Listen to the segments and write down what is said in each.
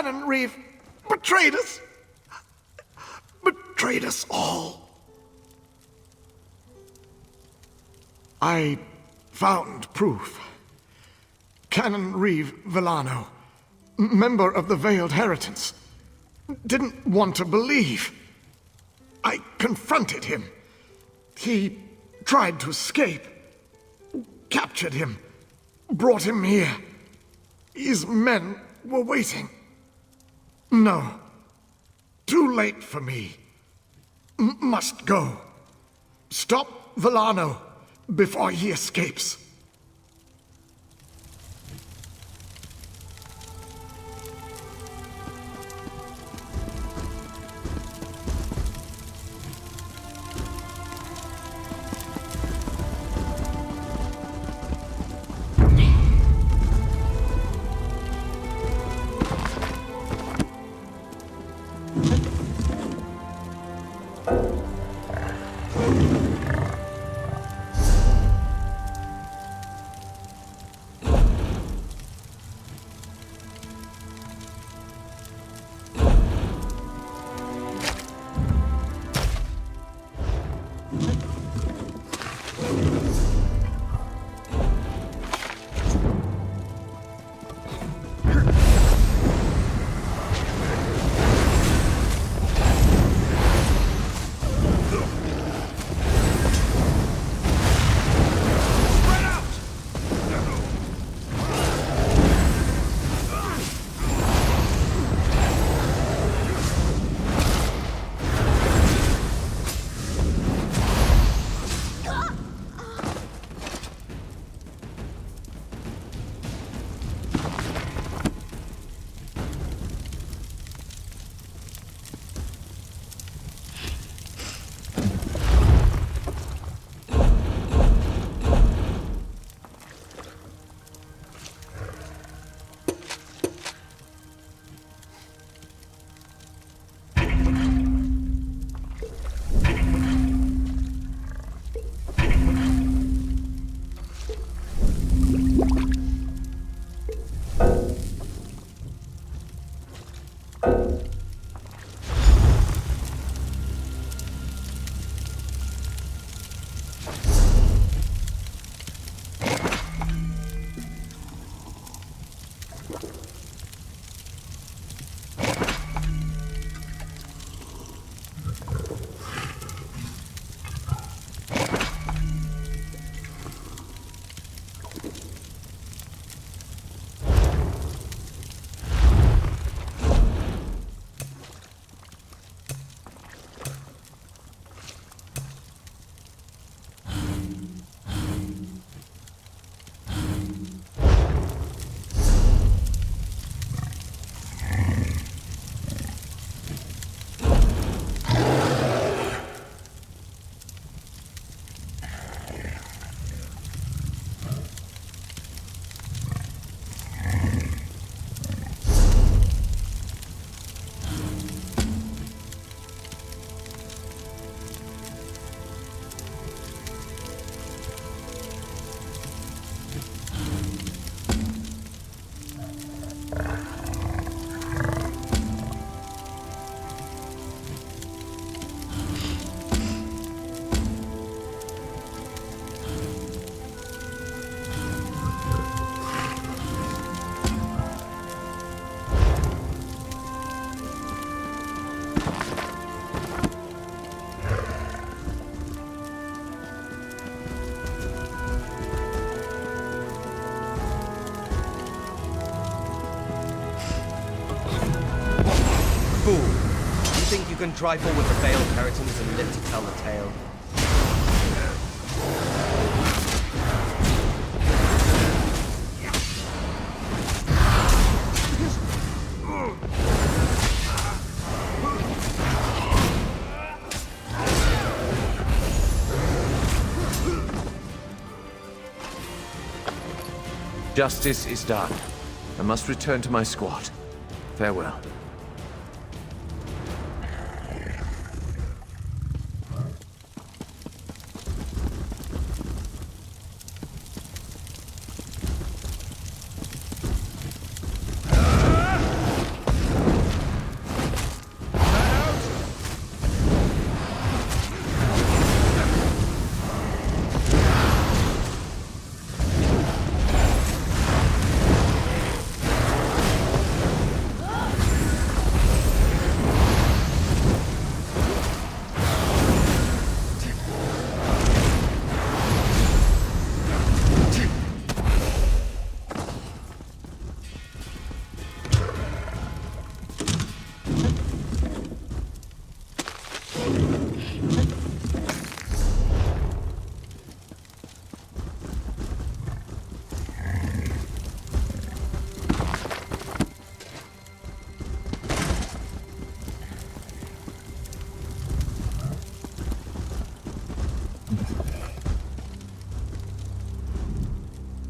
Cannon Reef betrayed us. Betrayed us all. I found proof. Canon Reeve Villano, member of the Veiled Heritance, didn't want to believe. I confronted him. He tried to escape. Captured him. Brought him here. His men were waiting. No. Too late for me. Must go. Stop Villano before he escapes. can trifle with the veiled inheritance and live to tell the tale. Justice is done. I must return to my squad. Farewell.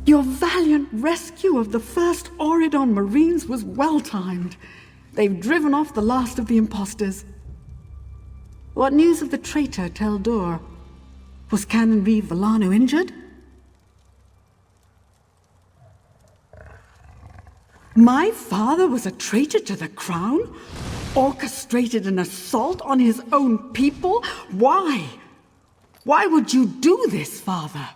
Your valiant rescue of the first Auridon Marines was well-timed. They've driven off the last of the imposters. What news of the traitor Tel'Dor? Was Canon Reeve Villano injured? My father was a traitor to the crown? Orchestrated an assault on his own people? Why? Why would you do this, father?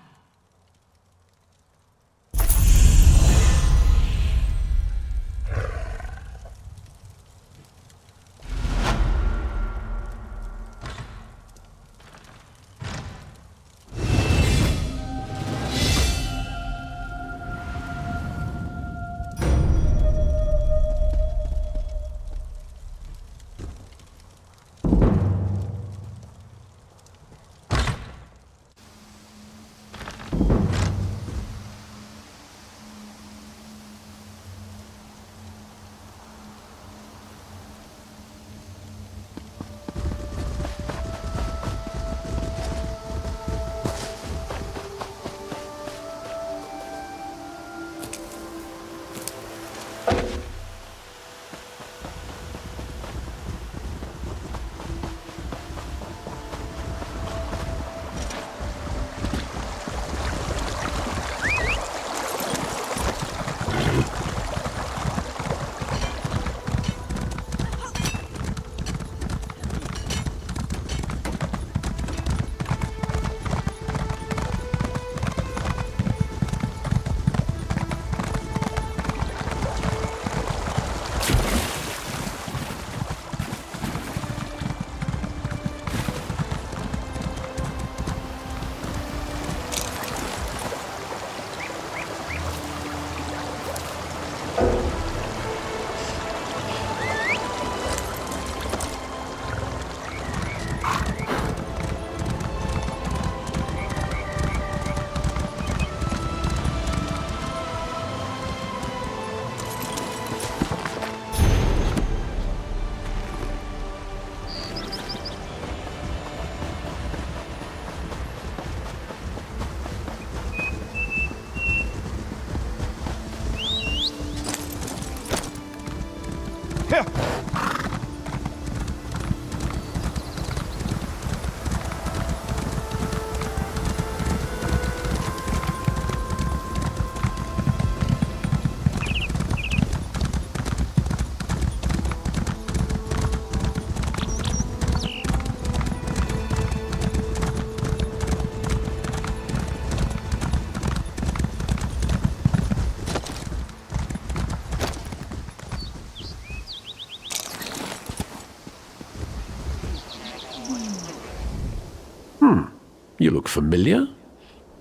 You look familiar.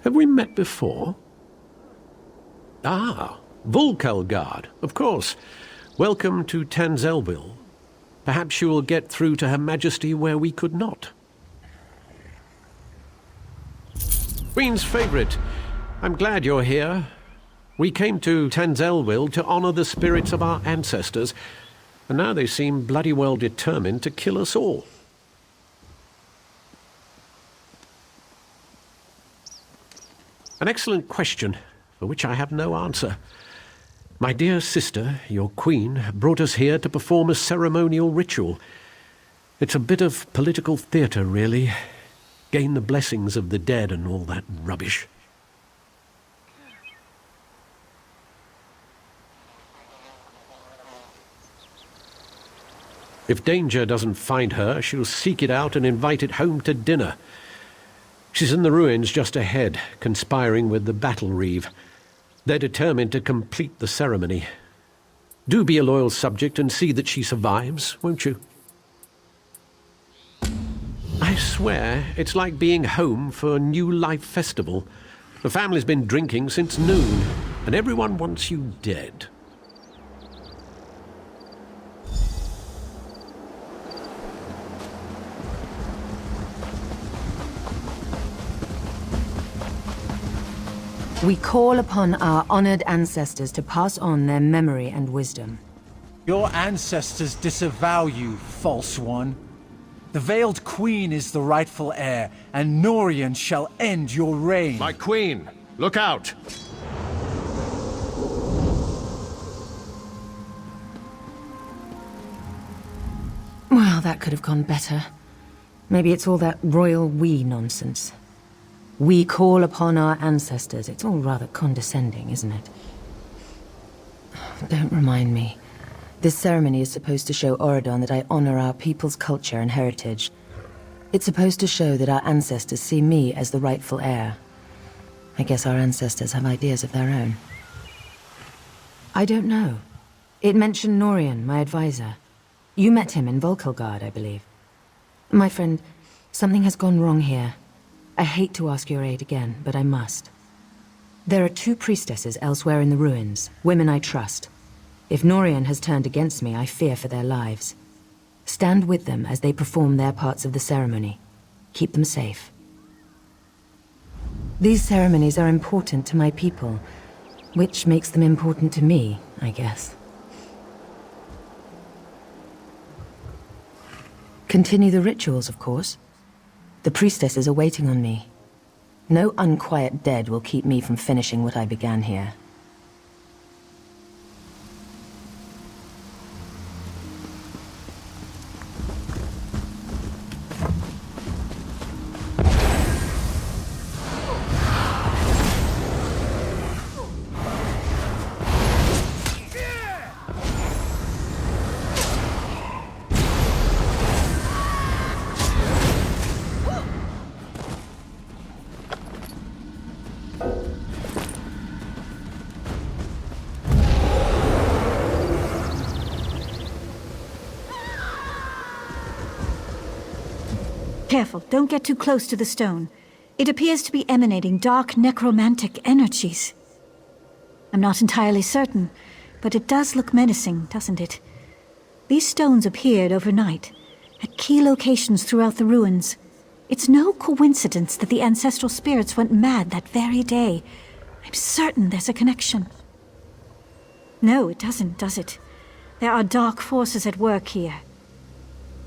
Have we met before? Ah, Volkelgard, of course. Welcome to Tanzelbil. Perhaps she will get through to Her Majesty where we could not. Queen's favourite, I'm glad you're here. We came to Tanzelville to honour the spirits of our ancestors, and now they seem bloody well determined to kill us all. An excellent question, for which I have no answer. My dear sister, your queen, brought us here to perform a ceremonial ritual. It's a bit of political theatre, really. Gain the blessings of the dead and all that rubbish. If danger doesn't find her, she'll seek it out and invite it home to dinner. She's in the ruins just ahead, conspiring with the battle reeve. They're determined to complete the ceremony. Do be a loyal subject and see that she survives, won't you? I swear, it's like being home for a New Life festival. The family's been drinking since noon, and everyone wants you dead. We call upon our honored ancestors to pass on their memory and wisdom. Your ancestors disavow you, false one. The Veiled Queen is the rightful heir, and Norian shall end your reign. My queen, look out! Well, that could have gone better. Maybe it's all that royal we nonsense. We call upon our ancestors. It's all rather condescending, isn't it? Don't remind me. This ceremony is supposed to show Auridon that I honor our people's culture and heritage. It's supposed to show that our ancestors see me as the rightful heir. I guess our ancestors have ideas of their own. I don't know. It mentioned Norian, my advisor. You met him in Volkelgard, I believe. My friend, something has gone wrong here. I hate to ask your aid again, but I must. There are 2 priestesses elsewhere in the ruins, women I trust. If Norian has turned against me, I fear for their lives. Stand with them as they perform their parts of the ceremony. Keep them safe. These ceremonies are important to my people, which makes them important to me, I guess. Continue the rituals, of course. The priestesses are waiting on me. No unquiet dead will keep me from finishing what I began here. Careful, don't get too close to the stone. It appears to be emanating dark necromantic energies. I'm not entirely certain, but it does look menacing, doesn't it? These stones appeared overnight, at key locations throughout the ruins. It's no coincidence that the ancestral spirits went mad that very day. I'm certain there's a connection. No, it doesn't, does it? There are dark forces at work here.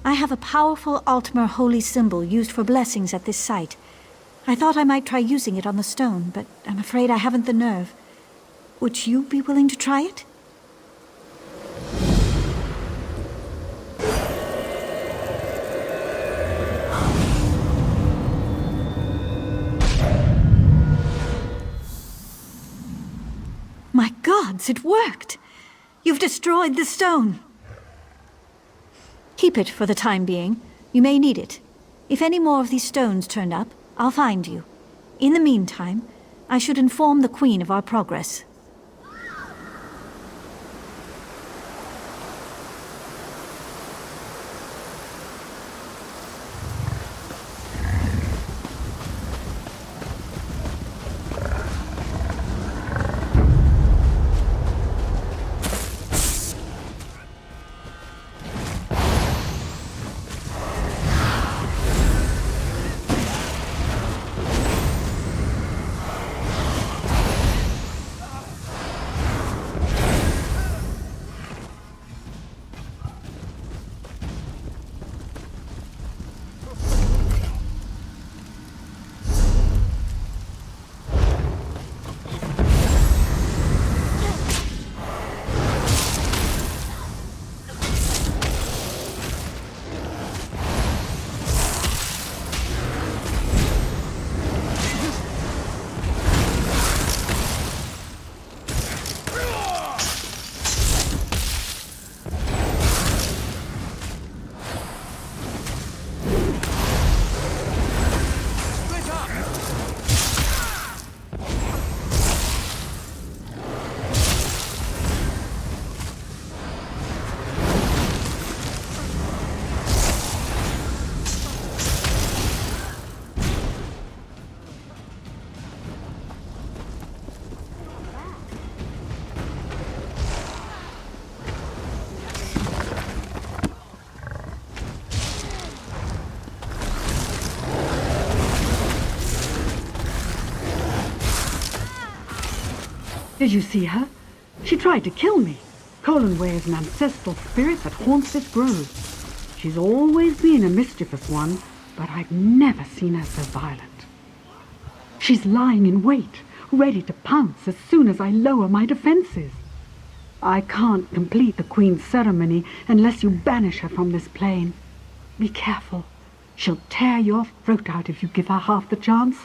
I have a powerful Altmer holy symbol used for blessings at this site. I thought I might try using it on the stone, but I'm afraid I haven't the nerve. Would you be willing to try it? My gods, it worked! You've destroyed the stone! Keep it for the time being. You may need it. If any more of these stones turn up, I'll find you. In the meantime, I should inform the Queen of our progress. Did you see her? She tried to kill me. Colanway is an ancestral spirit that haunts this grove. She's always been a mischievous one, but I've never seen her so violent. She's lying in wait, ready to pounce as soon as I lower my defenses. I can't complete the Queen's ceremony unless you banish her from this plane. Be careful. She'll tear your throat out if you give her half the chance.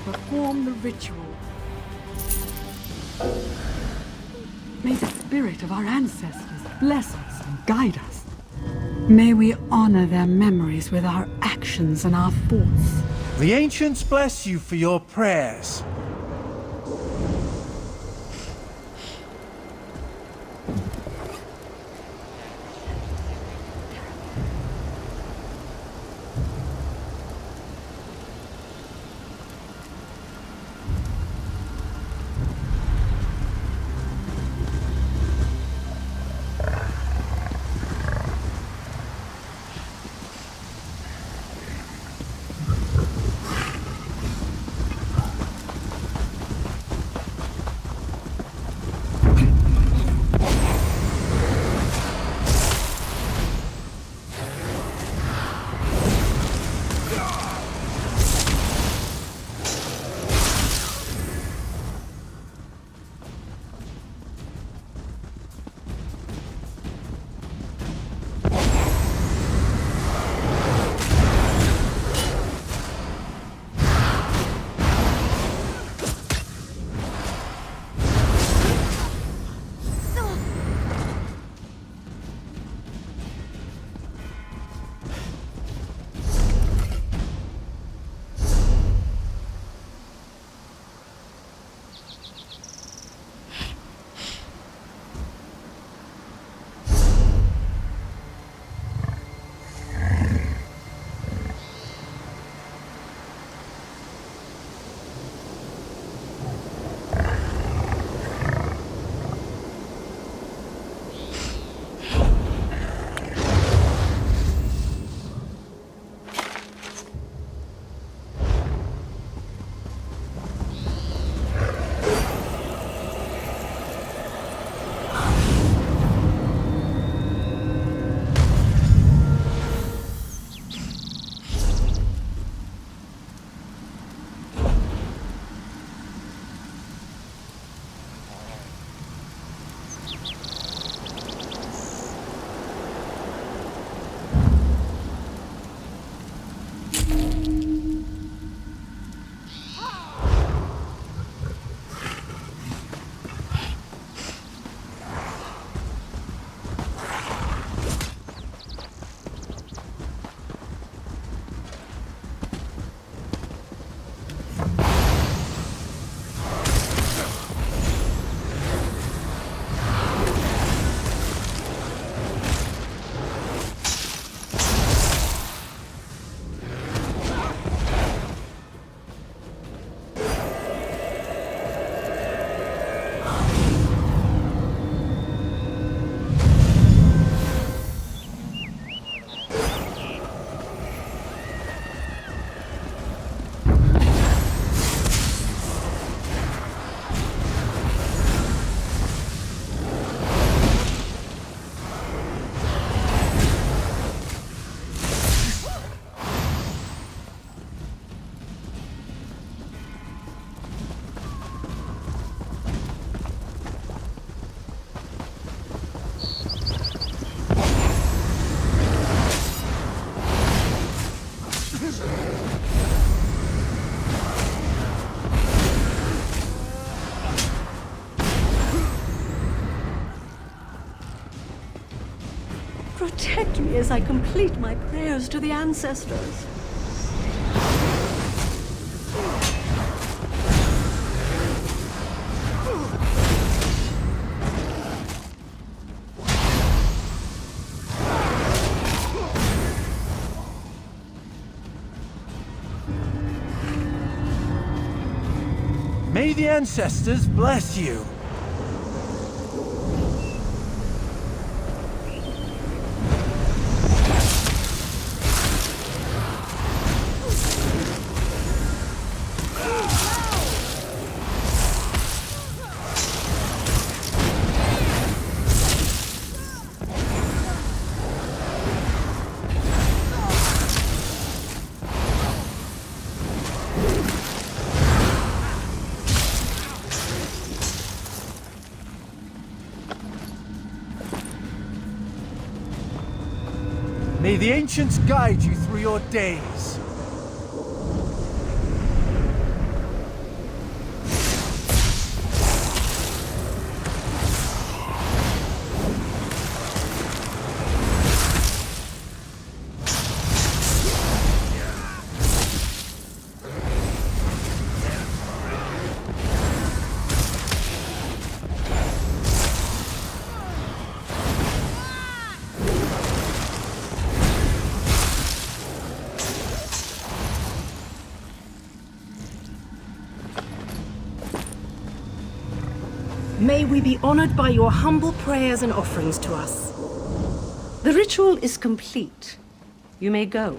Perform the ritual. May the spirit of our ancestors bless us and guide us. May we honor their memories with our actions and our thoughts. The ancients bless you for your prayers. protect me as I complete my prayers to the ancestors. May the ancestors bless you. May the ancients guide you through your days. May we be honored by your humble prayers and offerings to us. The ritual is complete. You may go.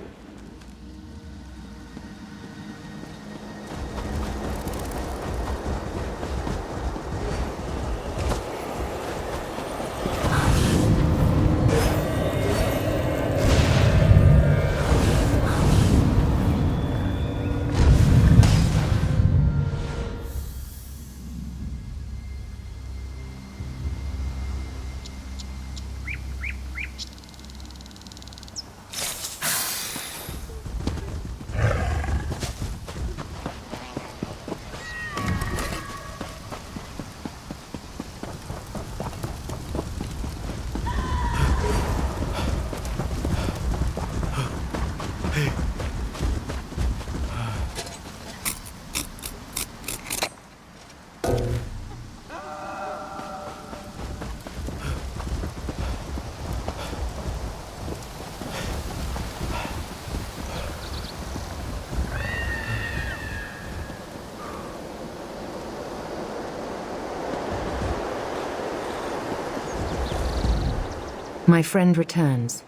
My friend returns.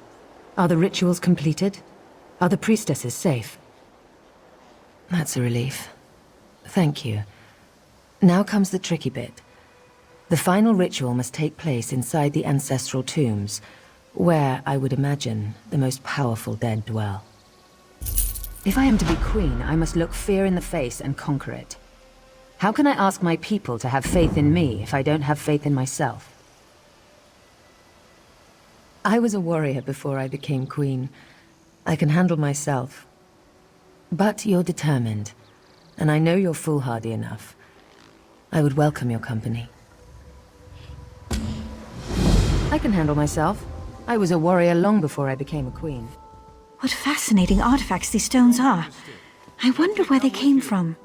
Are the rituals completed? Are the priestesses safe? That's a relief. Thank you. Now comes the tricky bit. The final ritual must take place inside the ancestral tombs, where, I would imagine, the most powerful dead dwell. If I am to be queen, I must look fear in the face and conquer it. How can I ask my people to have faith in me if I don't have faith in myself? I was a warrior before I became queen. I can handle myself. But you're determined, and I know you're foolhardy enough. I would welcome your company. I can handle myself. I was a warrior long before I became a queen. What fascinating artifacts these stones are. I wonder where they came from.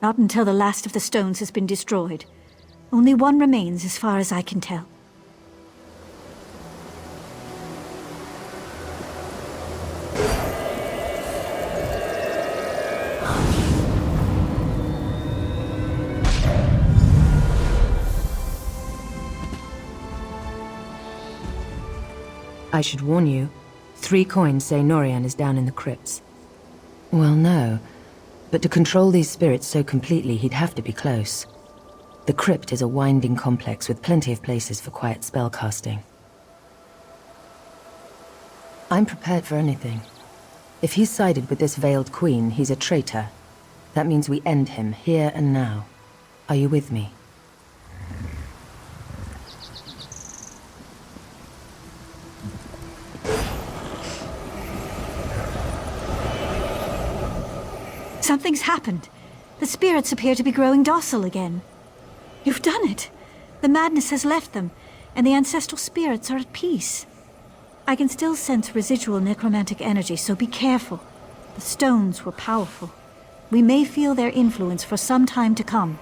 Not until the last of the stones has been destroyed. Only one remains as far as I can tell. I should warn you, 3 coins say Norian is down in the crypts. Well, no. But to control these spirits so completely, he'd have to be close. The crypt is a winding complex with plenty of places for quiet spellcasting. I'm prepared for anything. If he's sided with this veiled queen, he's a traitor. That means we end him here and now. Are you with me? Something's happened. The spirits appear to be growing docile again. You've done it. The madness has left them, and the ancestral spirits are at peace. I can still sense residual necromantic energy, so be careful. The stones were powerful. We may feel their influence for some time to come.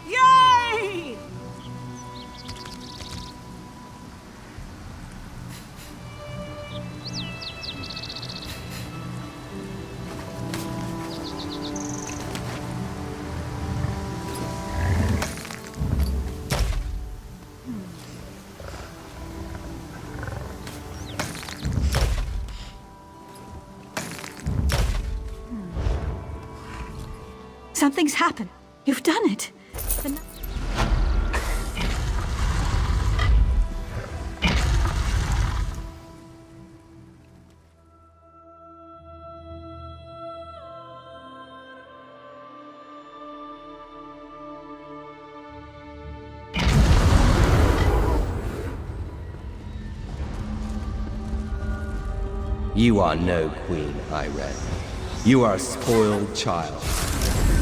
Yay! Something's happened. You've done it. You are no queen, Irene. You are a spoiled child.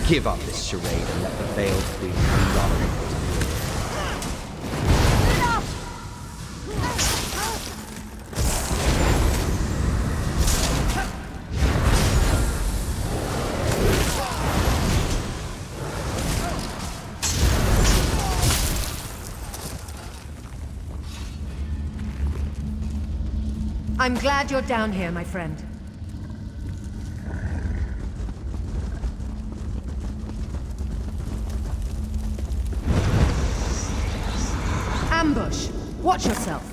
Give up this charade and let the veiled queen dominate. I'm glad you're down here, my friend. Ambush! Watch yourself!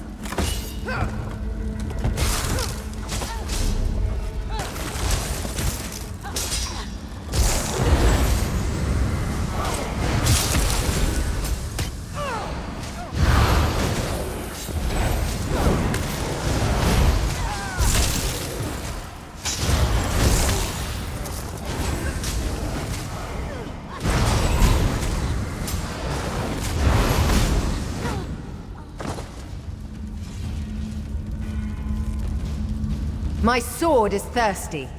My sword is thirsty.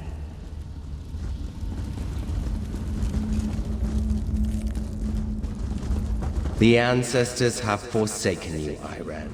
The ancestors have forsaken you, Irene.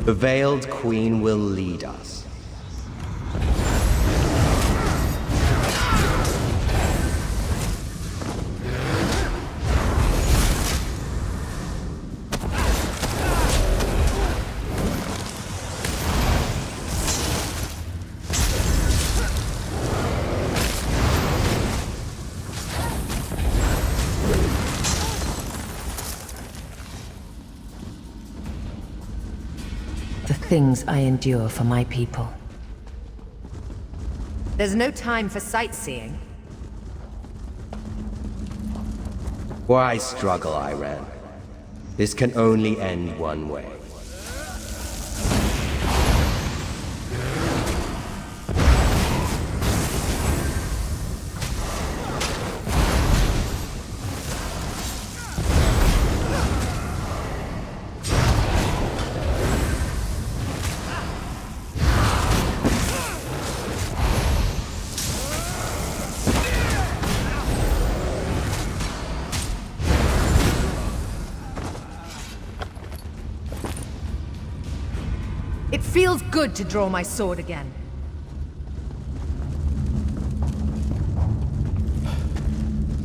The Veiled Queen will lead us. The things I endure for my people. There's no time for sightseeing. Why struggle, Irene? This can only end one way. feels good to draw my sword again.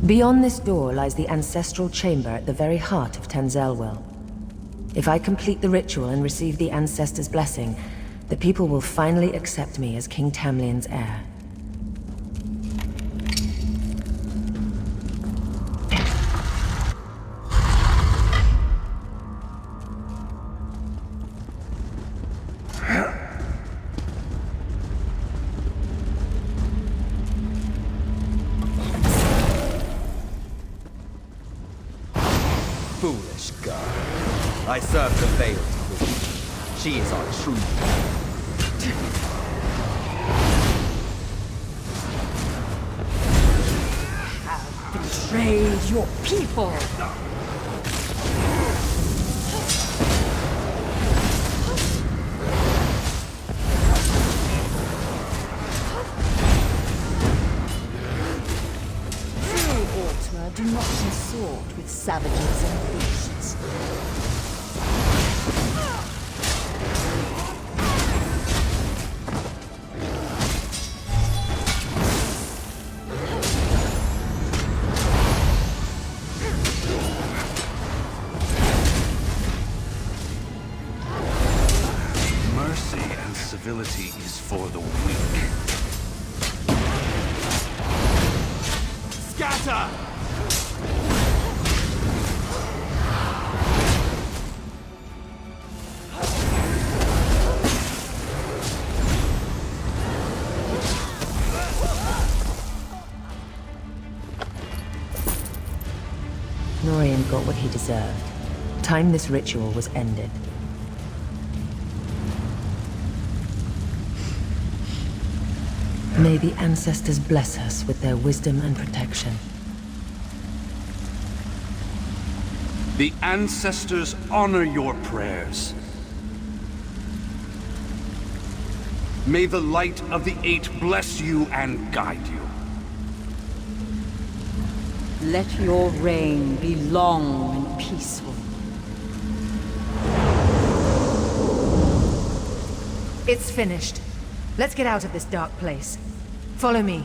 Beyond this door lies the ancestral chamber at the very heart of Tenzelwell. If I complete the ritual and receive the ancestors' blessing, the people will finally accept me as King Tamlin's heir. Foolish girl. I serve the Veiled Queen. She is our true Betrayed your people! True Altmer do not consort with savages and beasts. Mercy and civility is for the weak. Scatter! Norian got what he deserved. Time this ritual was ended. May the ancestors bless us with their wisdom and protection. The ancestors honor your prayers. May the light of the Eight bless you and guide you. Let your reign be long and peaceful. It's finished. Let's get out of this dark place. Follow me.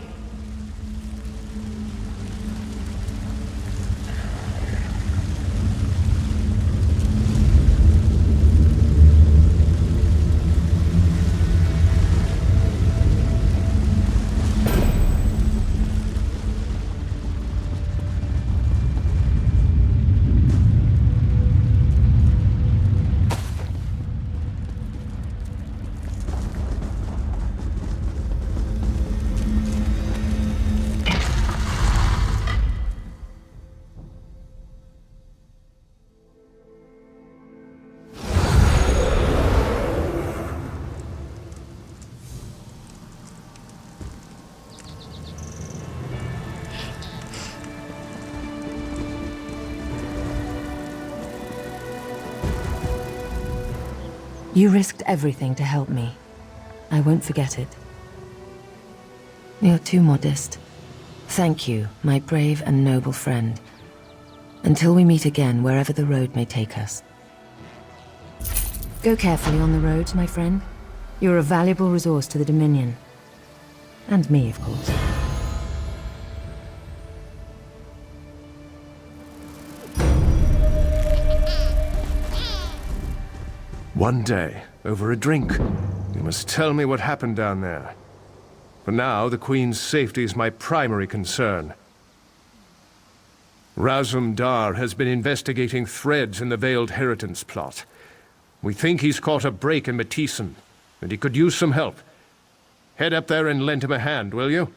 You risked everything to help me. I won't forget it. You're too modest. Thank you, my brave and noble friend. Until we meet again, wherever the road may take us. Go carefully on the roads, my friend. You're a valuable resource to the Dominion. And me, of course. One day, over a drink, you must tell me what happened down there. For now, the Queen's safety is my primary concern. Razum Dar has been investigating threads in the Veiled Inheritance plot. We think he's caught a break in Matissan, and he could use some help. Head up there and lend him a hand, will you?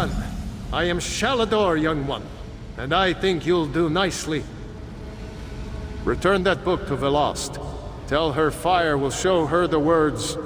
done. I am Shalador, young one, and I think you'll do nicely. Return that book to Velost. Tell her fire will show her the words.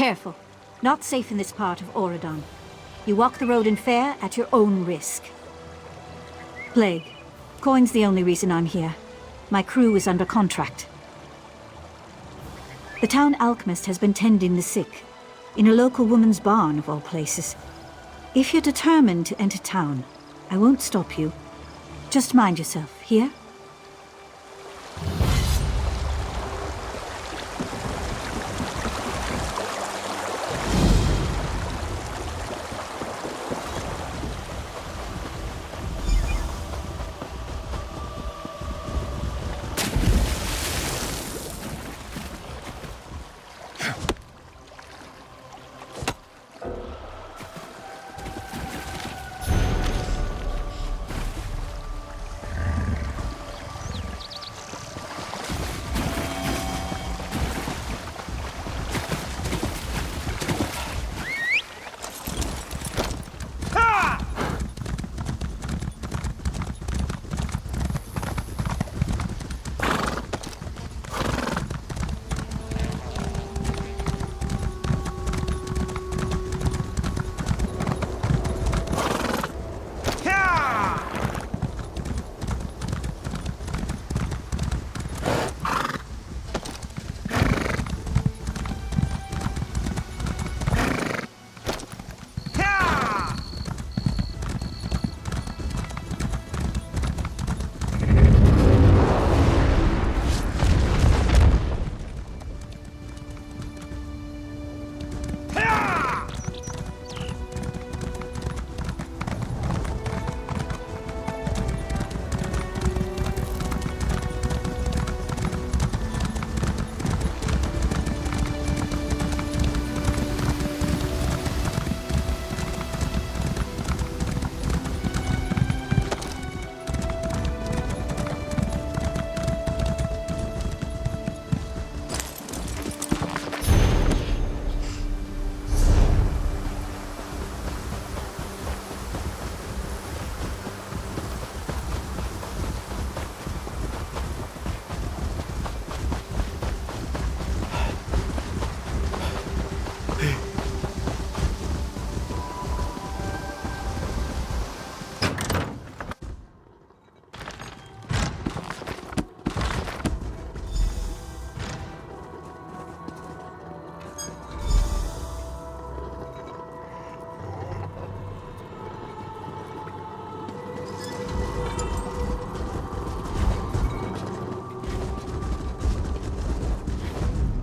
Careful. Not safe in this part of Auridon. You walk the road in fair at your own risk. Plague. Coin's the only reason I'm here. My crew is under contract. The town alchemist has been tending the sick, in a local woman's barn of all places. If you're determined to enter town, I won't stop you. Just mind yourself, hear?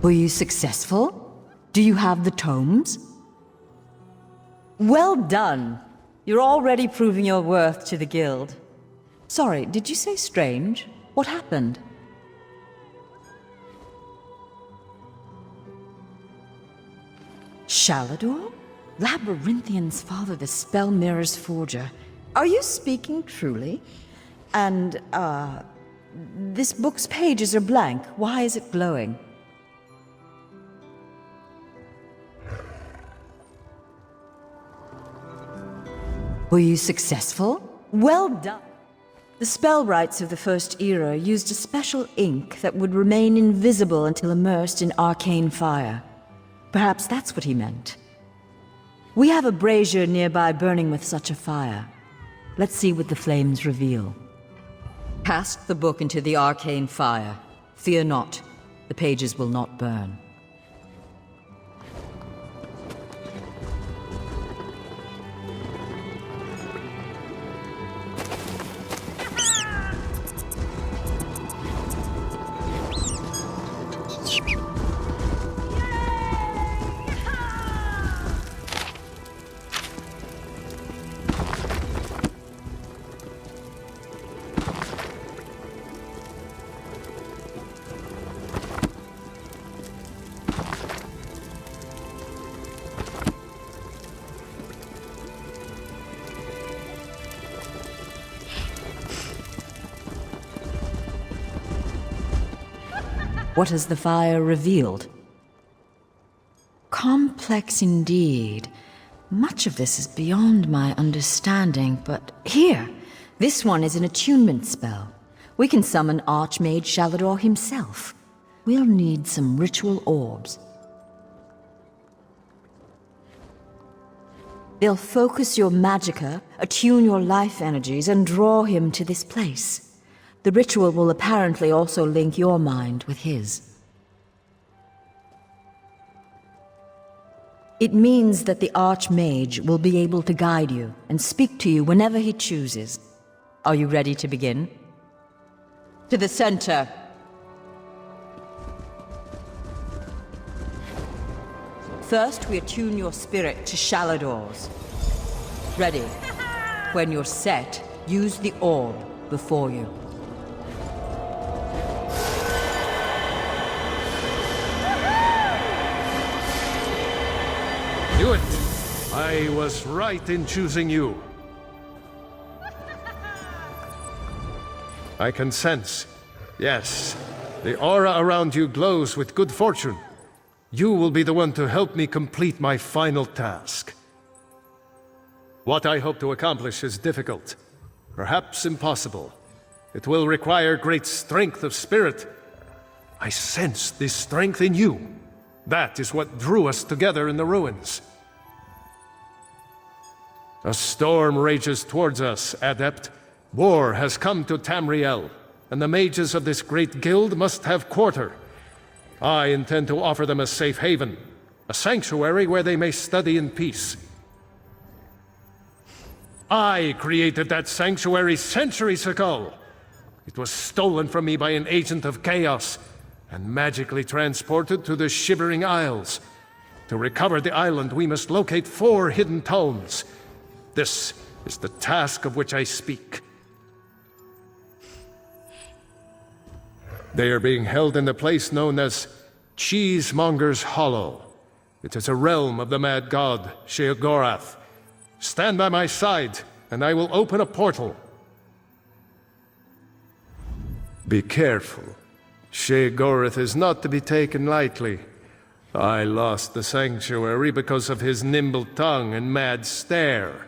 Were you successful? Do you have the tomes? Well done. You're already proving your worth to the guild. Sorry, did you say strange? What happened? Shalador? Labyrinthian's father, the Spell Mirror's forger. Are you speaking truly? And, this book's pages are blank. Why is it glowing? Were you successful? Well done. The spellwrights of the First Era used a special ink that would remain invisible until immersed in arcane fire. Perhaps that's what he meant. We have a brazier nearby burning with such a fire. Let's see what the flames reveal. Cast the book into the arcane fire. Fear not, the pages will not burn. What has the fire revealed? Complex indeed. Much of this is beyond my understanding, but here, this one is an attunement spell. We can summon Archmage Shalador himself. We'll need some ritual orbs. They'll focus your magicka, attune your life energies, and draw him to this place. The ritual will apparently also link your mind with his. It means that the Archmage will be able to guide you and speak to you whenever he chooses. Are you ready to begin? To the center! First, we attune your spirit to Shalador's. Ready. When you're set, use the orb before you. Do it! I was right in choosing you. I can sense. Yes, the aura around you glows with good fortune. You will be the one to help me complete my final task. What I hope to accomplish is difficult, perhaps impossible. It will require great strength of spirit. I sense this strength in you. That is what drew us together in the ruins. A storm rages towards us, Adept. War has come to Tamriel, and the mages of this great guild must have quarter. I intend to offer them a safe haven, a sanctuary where they may study in peace. I created that sanctuary centuries ago. It was stolen from me by an agent of chaos, and magically transported to the Shivering Isles. To recover the island, we must locate 4 hidden tomes. This is the task of which I speak. They are being held in the place known as Cheesemonger's Hollow. It is a realm of the mad god, Sheogorath. Stand by my side, and I will open a portal. Be careful. Sheogorath is not to be taken lightly. I lost the sanctuary because of his nimble tongue and mad stare.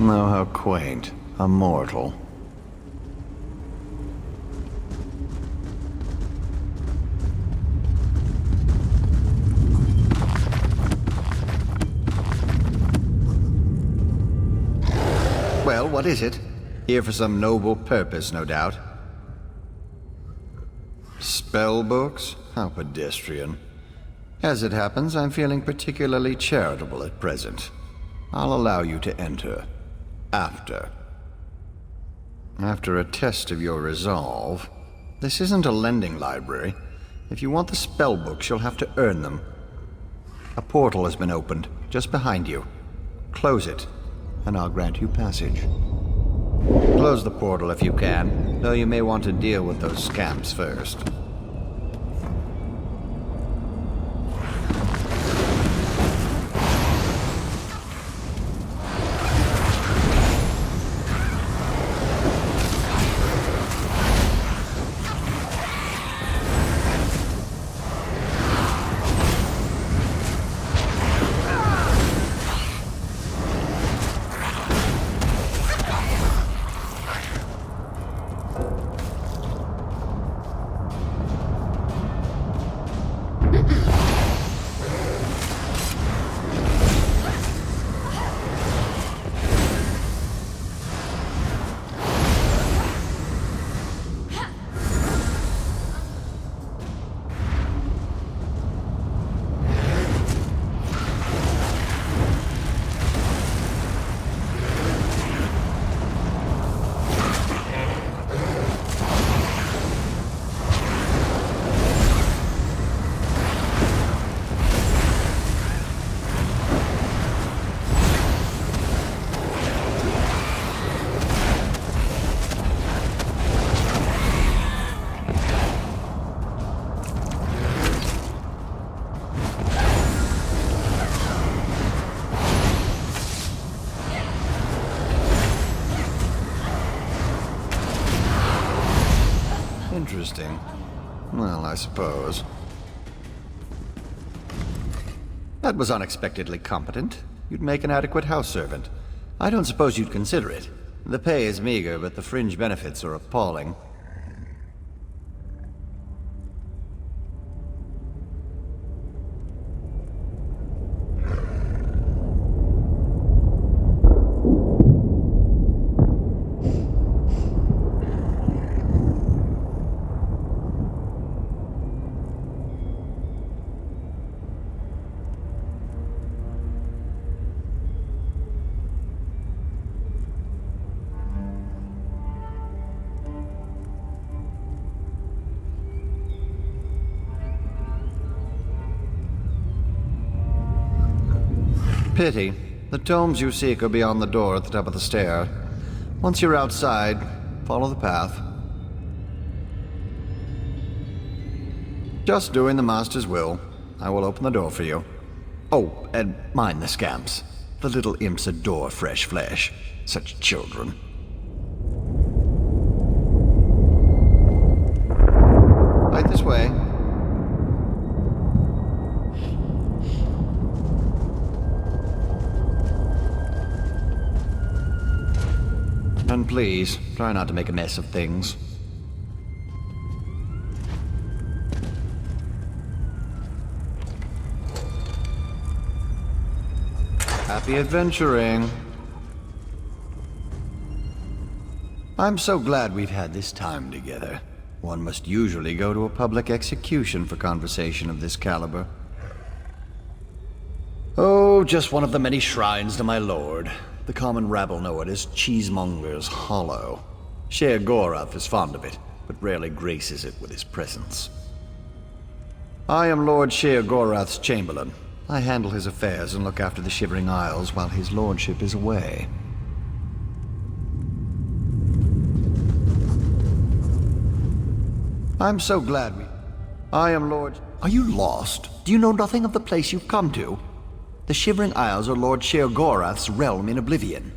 Oh, how quaint. A mortal. what is it? Here for some noble purpose, no doubt. Spell books? How pedestrian. As it happens, I'm feeling particularly charitable at present. I'll allow you to enter. After a test of your resolve. This isn't a lending library. If you want the spell books, you'll have to earn them. A portal has been opened, just behind you. Close it, and I'll grant you passage. Close the portal if you can, though you may want to deal with those scamps first. Interesting. Well, I suppose. That was unexpectedly competent. You'd make an adequate house servant. I don't suppose you'd consider it. The pay is meager, but the fringe benefits are appalling. Pity. The tomes you seek are beyond the door at the top of the stair. Once you're outside, follow the path. Just doing the Master's will. I will open the door for you. Oh, and mind the scamps. The little imps adore fresh flesh. Such children. Right this way. And please, try not to make a mess of things. Happy adventuring. I'm so glad we've had this time together. One must usually go to a public execution for conversation of this caliber. Oh, just one of the many shrines to my lord. The common rabble know it as Cheesemonger's Hollow. Sher Gorath is fond of it, but rarely graces it with his presence. I am Lord Sher Gorath's Chamberlain. I handle his affairs and look after the Shivering Isles while his lordship is away. I'm so glad I am Lord... Are you lost? Do you know nothing of the place you've come to? The Shivering Isles are Lord Sher Gorath's realm in oblivion.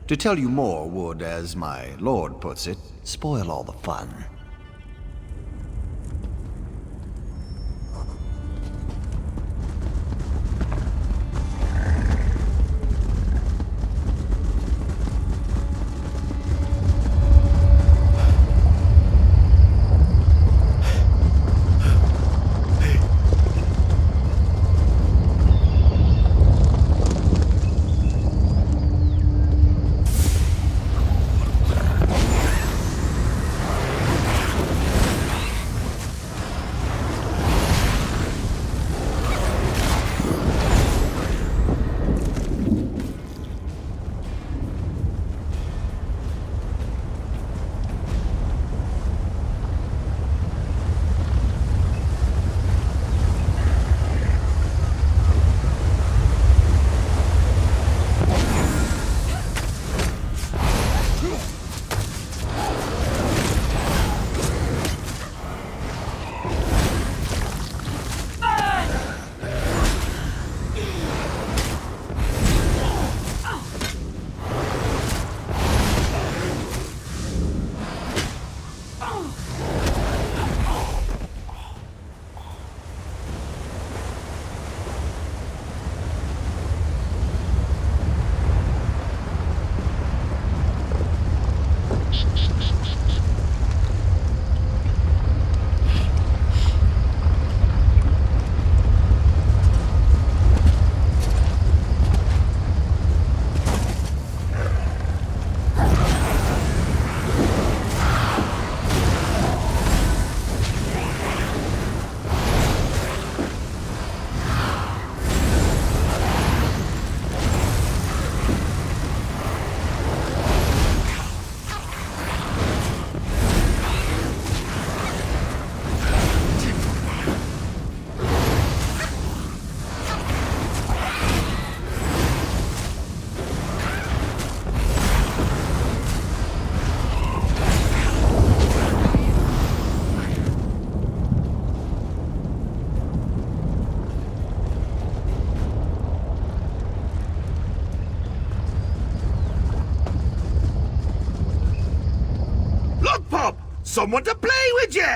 To tell you more would, as my lord puts it, spoil all the fun. someone to play with you!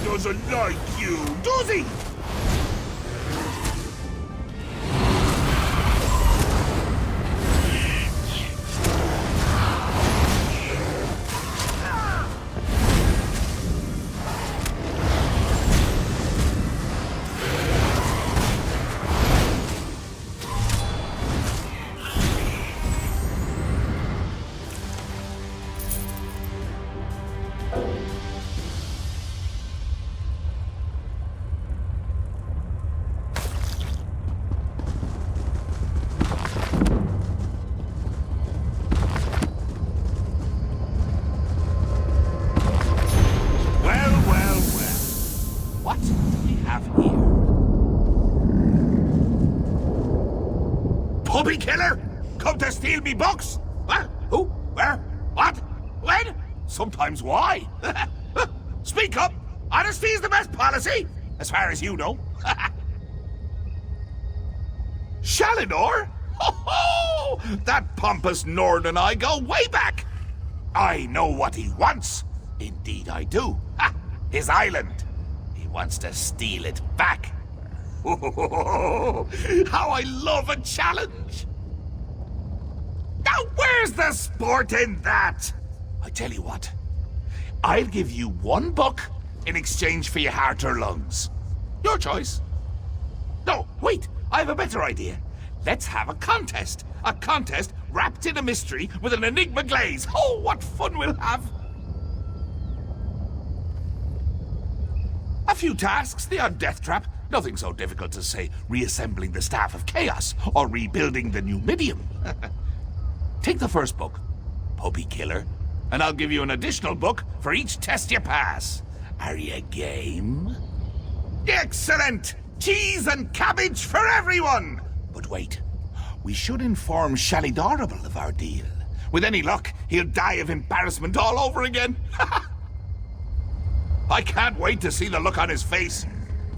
Doesn't like you, does he? What do we have here? Puppy killer? Come to steal me books? What? Who? Where? What? When? Sometimes why? Speak up! Honesty is the best policy, as far as you know. Shalinor? Ho-ho! That pompous Nord and I go way back. I know what he wants. Indeed I do. Ha! His island. He wants to steal it back. How I love a challenge! Now where's the sport in that? I tell you what, I'll give you one book in exchange for your heart or lungs. Your choice. No, wait, I have a better idea. Let's have a contest. A contest wrapped in a mystery with an enigma glaze. Oh, what fun we'll have! A few tasks, the odd death trap. Nothing so difficult as, say, reassembling the Staff of Chaos or rebuilding the Numidium. Take the first book, Puppy Killer, and I'll give you an additional book for each test you pass. Are you game? Excellent! Cheese and cabbage for everyone! But wait, we should inform Shalidorable of our deal. With any luck, he'll die of embarrassment all over again. I can't wait to see the look on his face.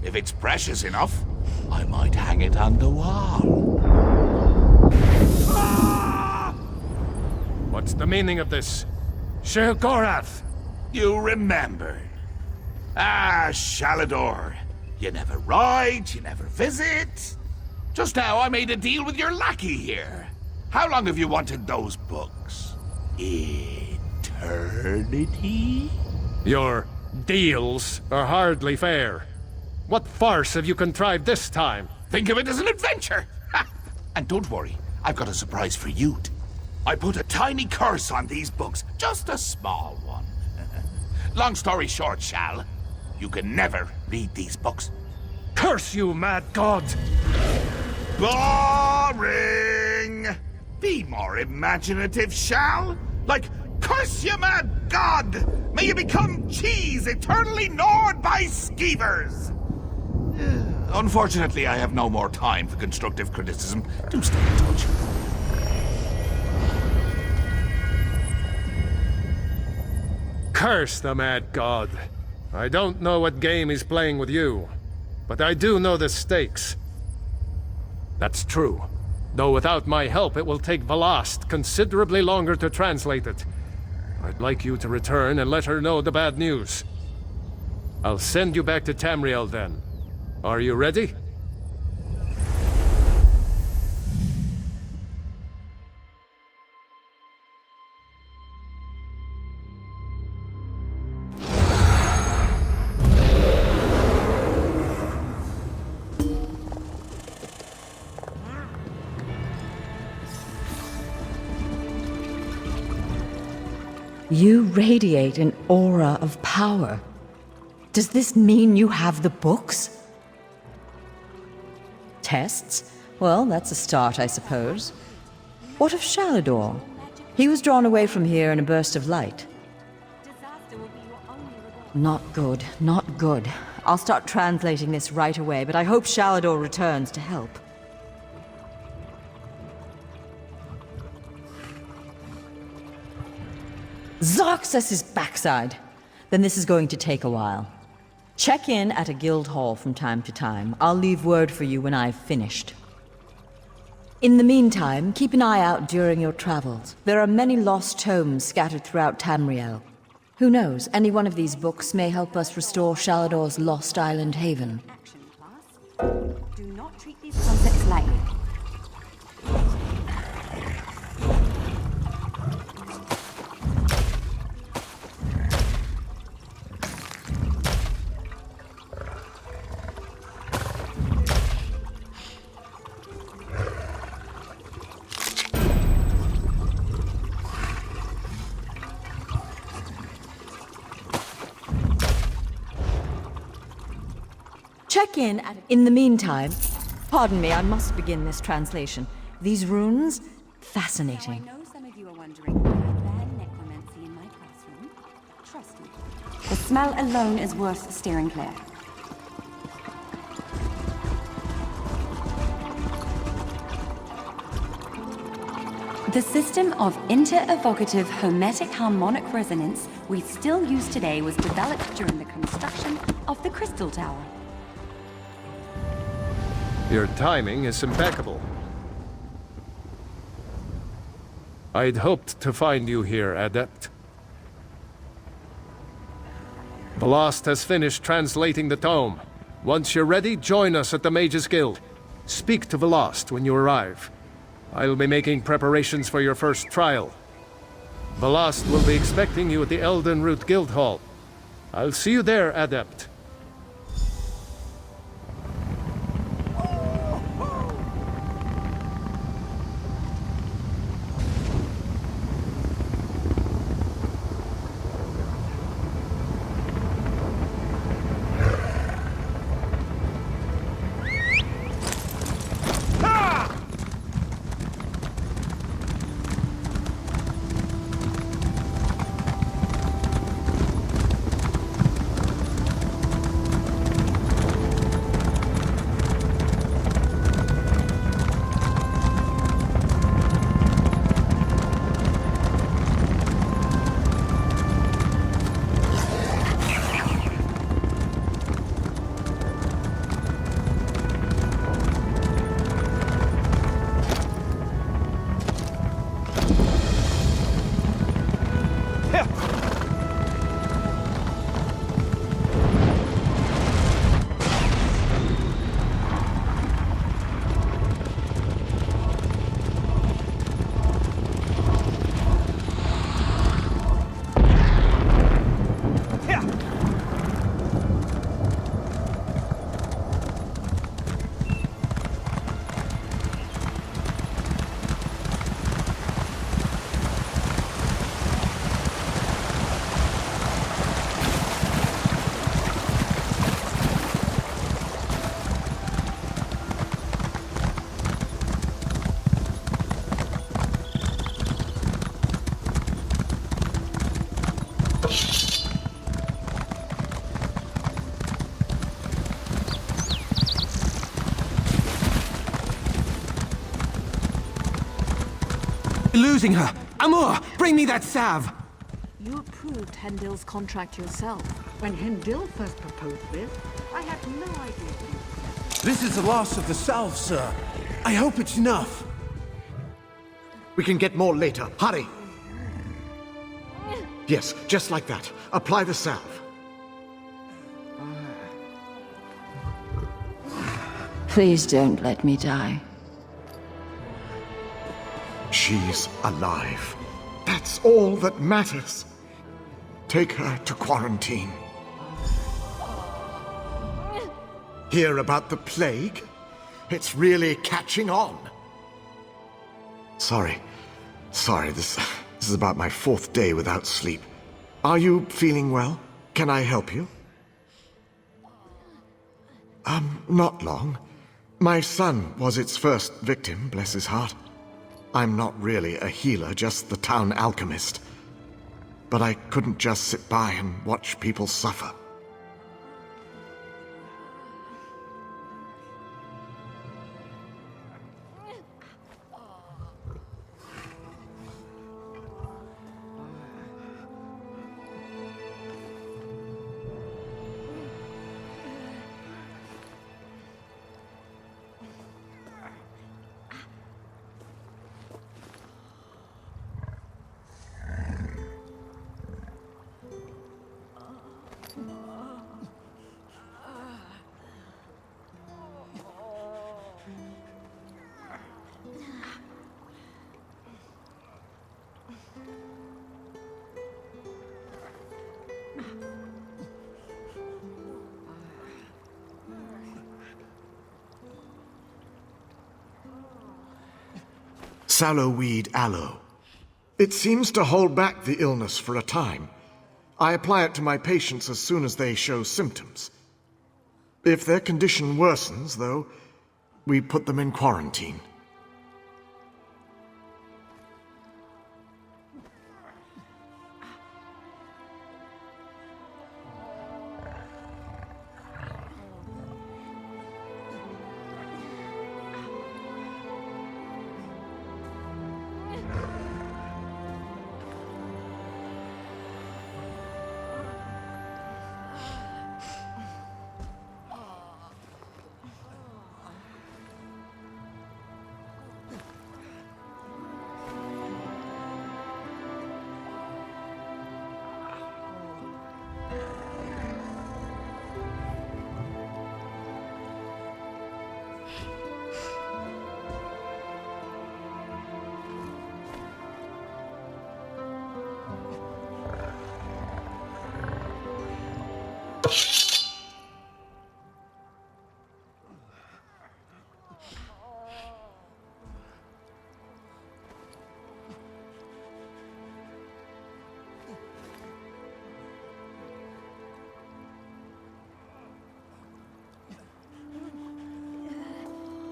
If it's precious enough, I might hang it on the wall. Ah! What's the meaning of this? Sheogorath! You remember. Ah, Shalidor. You never ride, you never visit. Just now I made a deal with your lackey here. How long have you wanted those books? Eternity? Your deals are hardly fair. What farce have you contrived this time? Think of it as an adventure! Ha! And don't worry, I've got a surprise for you. I put a tiny curse on these books, just a small one. Long story short, Shal, you can never read these books. Curse you, mad god! Boring! Be more imaginative, Shal. Like, curse you, mad god! May you become cheese eternally gnawed by skeevers! Unfortunately, I have no more time for constructive criticism. Do stay in touch. Curse the mad god. I don't know what game he's playing with you, but I do know the stakes. That's true. Though without my help, it will take Velast considerably longer to translate it. I'd like you to return and let her know the bad news. I'll send you back to Tamriel then. Are you ready? You radiate an aura of power. Does this mean you have the books? Tests? Well, that's a start, I suppose. What of Shalador? He was drawn away from here in a burst of light. Not good, not good. I'll start translating this right away, but I hope Shalador returns to help. Zarxus' backside! Then this is going to take a while. Check in at a guild hall from time to time. I'll leave word for you when I've finished. In the meantime, keep an eye out during your travels. There are many lost tomes scattered throughout Tamriel. Who knows, any one of these books may help us restore Shalador's lost island haven. Do not treat these concepts lightly. Check in the meantime. Pardon me, I must begin this translation. These runes, fascinating. I know some of you are wondering why I ban necromancy in my classroom. Trust me, the smell alone is worth steering clear. The system of inter-evocative hermetic harmonic resonance we still use today was developed during the construction of the Crystal Tower. Your timing is impeccable. I'd hoped to find you here, Adept. Velast has finished translating the tome. Once you're ready, join us at the Mages Guild. Speak to Velast when you arrive. I'll be making preparations for your first trial. Velast will be expecting you at the Elden Root Guild Hall. I'll see you there, Adept. Losing her! Amur, bring me that salve! You approved Hendil's contract yourself. When Hendil first proposed this, I had no idea. This is the last of the salve, sir. I hope it's enough. We can get more later. Hurry! Yes, just like that. Apply the salve. Please don't let me die. She's alive. That's all that matters. Take her to quarantine. Hear about the plague? It's really catching on. Sorry, this is about my 4th day without sleep. Are you feeling well? Can I help you? Not long. My son was its first victim, bless his heart. I'm not really a healer, just the town alchemist. But I couldn't just sit by and watch people suffer. Sallowweed aloe. It seems to hold back the illness for a time. I apply it to my patients as soon as they show symptoms. If their condition worsens, though, we put them in quarantine.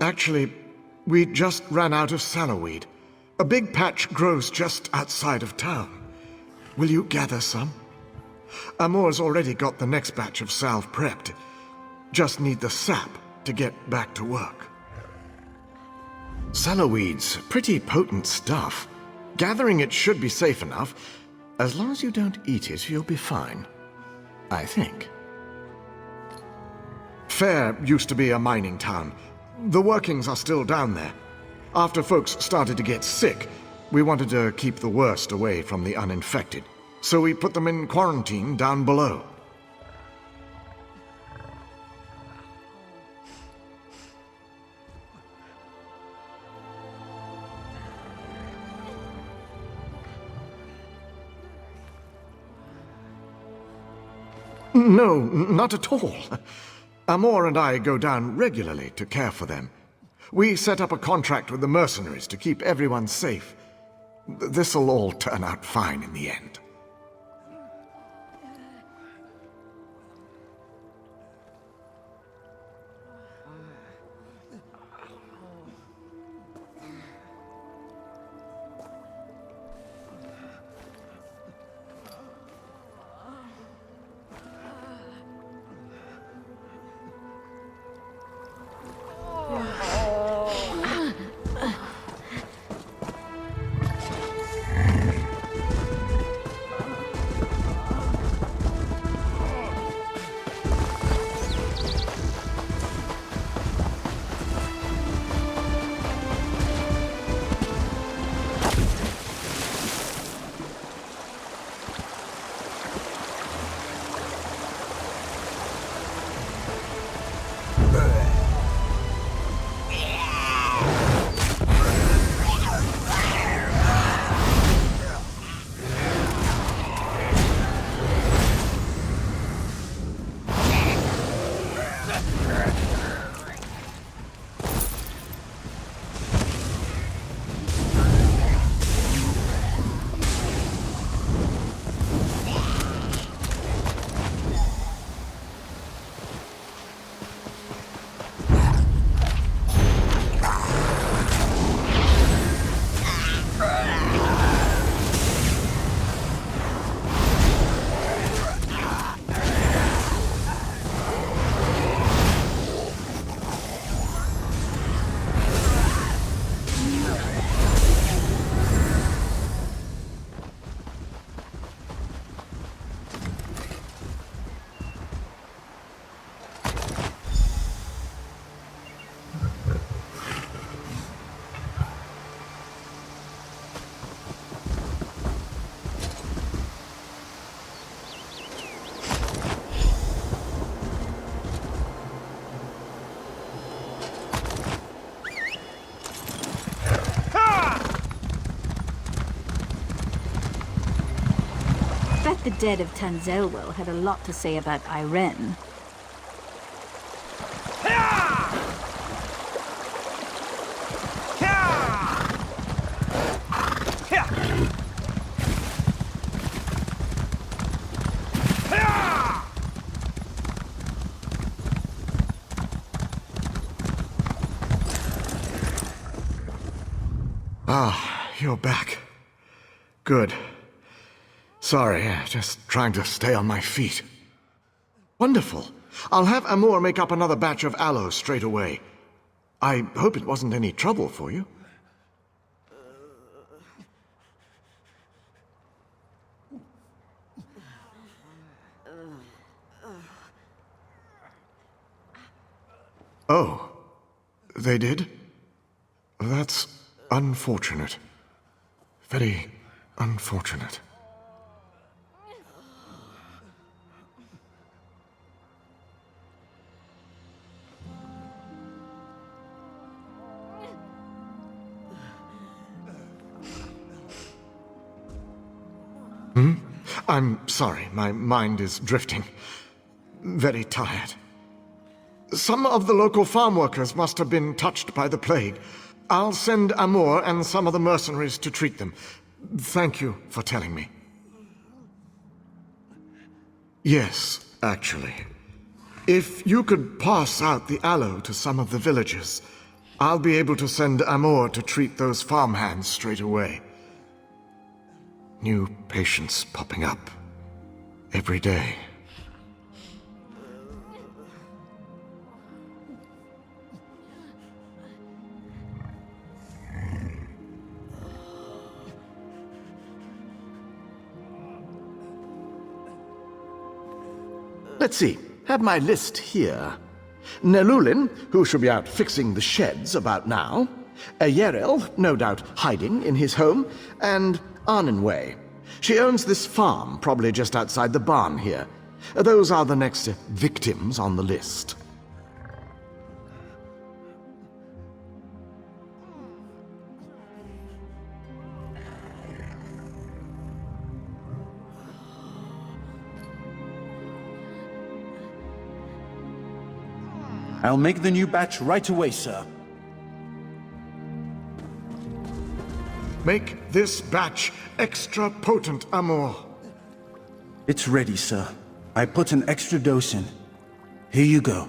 Actually, we just ran out of sallowweed. A big patch grows just outside of town. Will you gather some? Amor's already got the next batch of salve prepped. Just need the sap to get back to work. Sallowweed's pretty potent stuff. Gathering it should be safe enough. As long as you don't eat it, you'll be fine. I think. Fair used to be a mining town. The workings are still down there. After folks started to get sick, we wanted to keep the worst away from the uninfected. So we put them in quarantine down below. No, not at all. Amor and I go down regularly to care for them. We set up a contract with the mercenaries to keep everyone safe. This'll all turn out fine in the end. bet the dead of Tanzelwell had a lot to say about Irene. Ah, you're back. Good. Sorry, just trying to stay on my feet. Wonderful. I'll have Amor make up another batch of aloe straight away. I hope it wasn't any trouble for you. Oh, they did? That's unfortunate. Very unfortunate. I'm sorry, my mind is drifting. Very tired. Some of the local farm workers must have been touched by the plague. I'll send Amor and some of the mercenaries to treat them. Thank you for telling me. Yes, actually. If you could pass out the aloe to some of the villagers, I'll be able to send Amor to treat those farmhands straight away. New patients popping up every day. Let's see. Have my list here. Nelulin, who should be out fixing the sheds about now. Yerel, no doubt hiding in his home. And Arnenway. She owns this farm, probably just outside the barn here. Those are the next victims on the list. I'll make the new batch right away, sir. Make this batch extra potent, Amor. It's ready, sir. I put an extra dose in. Here you go.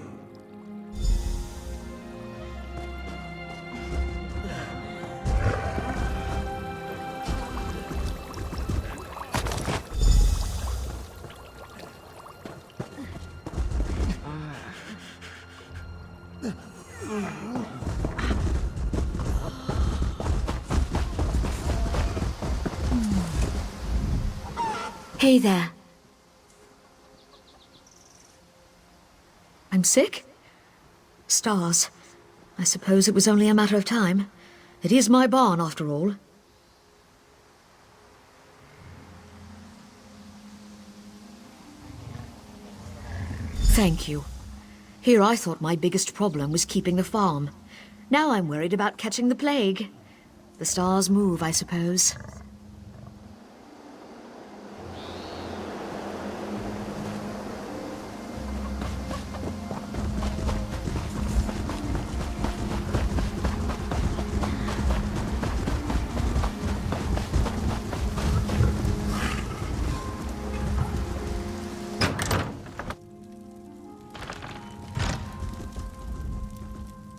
Hey there. I'm sick? Stars. I suppose it was only a matter of time. It is my barn, after all. Thank you. Here I thought my biggest problem was keeping the farm. Now I'm worried about catching the plague. The stars move, I suppose.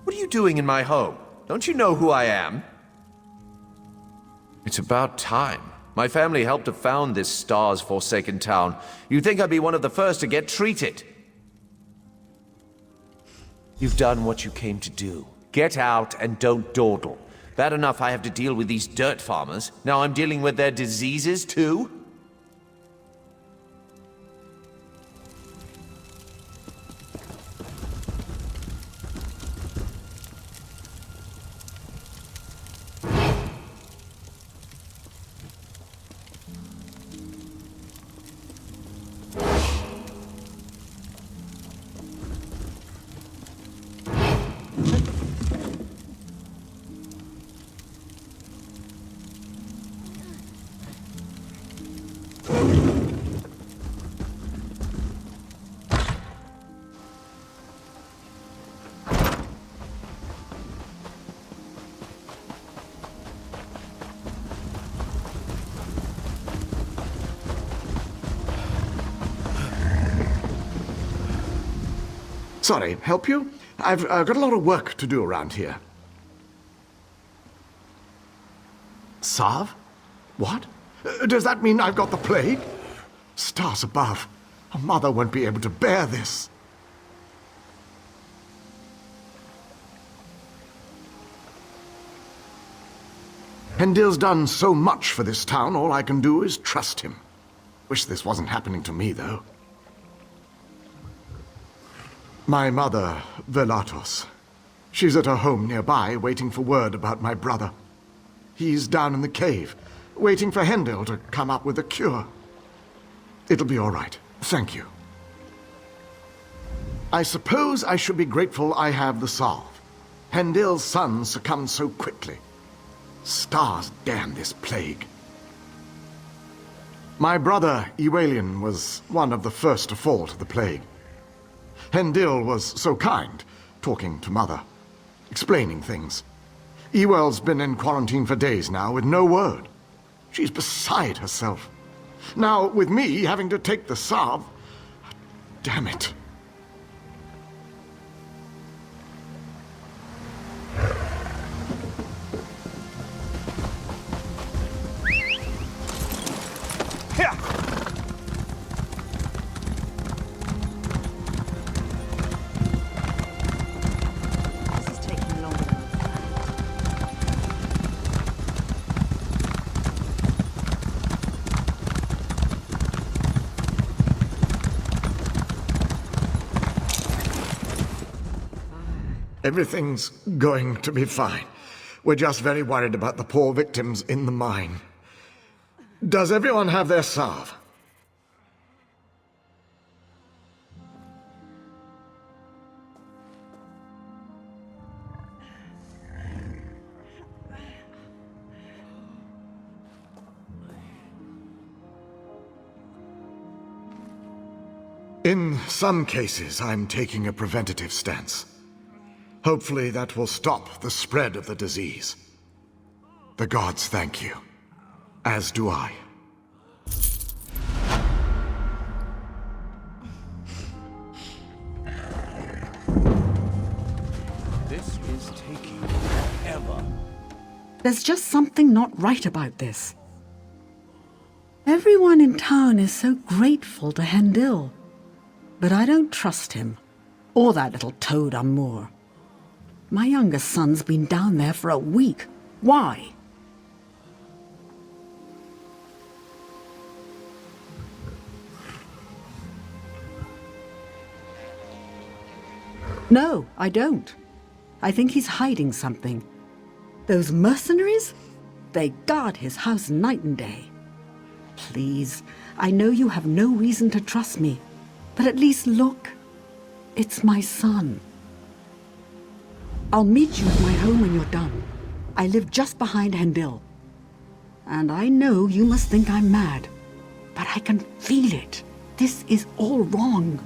What are you doing in my home? Don't you know who I am? It's about time. My family helped to found this stars-forsaken town. You'd think I'd be one of the first to get treated. You've done what you came to do. Get out and don't dawdle. Bad enough I have to deal with these dirt farmers. Now I'm dealing with their diseases too? Sorry, help you? I've got a lot of work to do around here. Sav? What? Does that mean I've got the plague? Stars above. A mother won't be able to bear this. Hendil's done so much for this town, all I can do is trust him. Wish this wasn't happening to me, though. My mother, Velatos. She's at her home nearby, waiting for word about my brother. He's down in the cave, waiting for Hendil to come up with a cure. It'll be all right. Thank you. I suppose I should be grateful I have the salve. Hendil's son succumbed so quickly. Stars damn this plague. My brother, Ewalian, was one of the first to fall to the plague. Hendil was so kind, talking to Mother, explaining things. Ewell's been in quarantine for days now with no word. She's beside herself. Now, with me having to take the salve, damn it. Everything's going to be fine. We're just very worried about the poor victims in the mine. Does everyone have their salve? In some cases, I'm taking a preventative stance. Hopefully that will stop the spread of the disease. The gods thank you. As do I. This is taking forever. There's just something not right about this. Everyone in town is so grateful to Hendil. But I don't trust him. Or that little toad Amour. My youngest son's been down there for a week. Why? No, I don't. I think he's hiding something. Those mercenaries? They guard his house night and day. Please, I know you have no reason to trust me, but at least look. It's my son. I'll meet you at my home when you're done. I live just behind Hendil. And I know you must think I'm mad, but I can feel it. This is all wrong.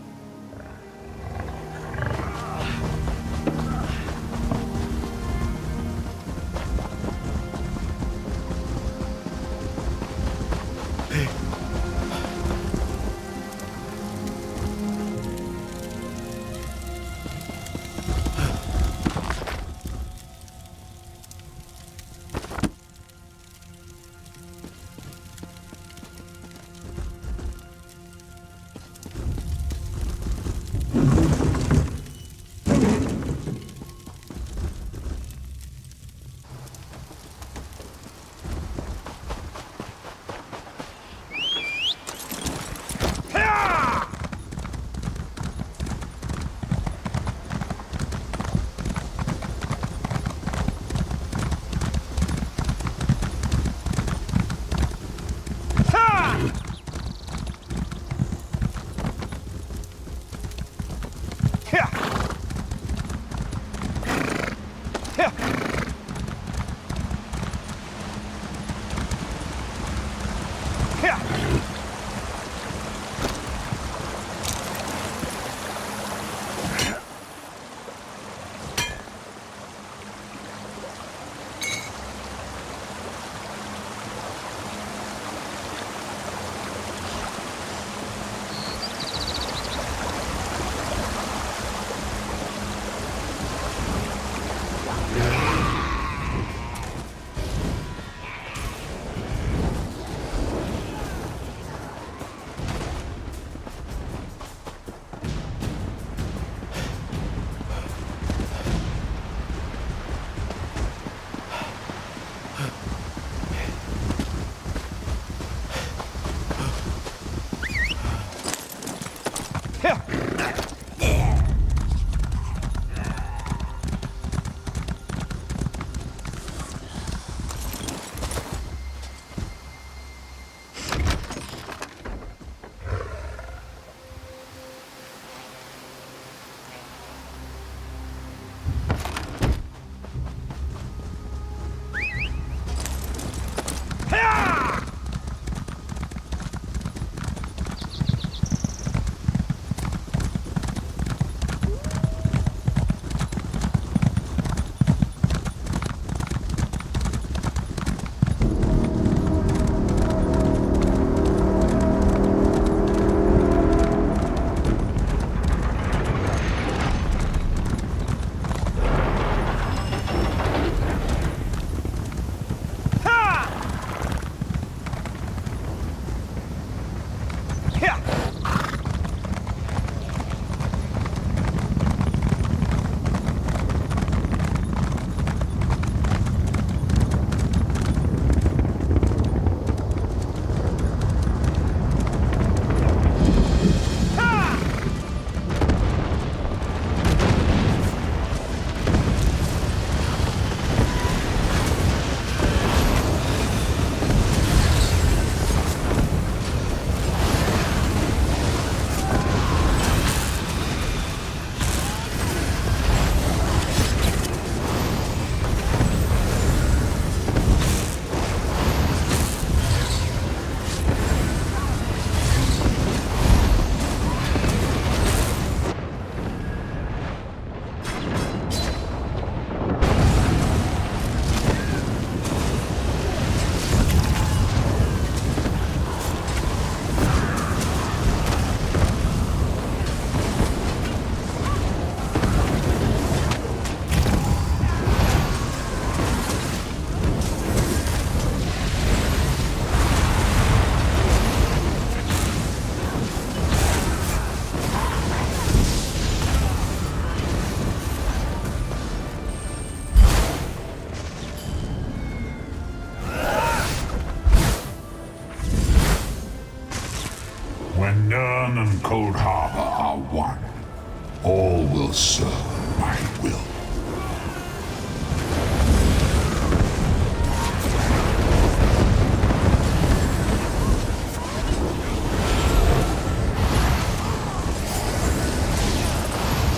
When Nern and Cold Harbor are one, all will serve my will.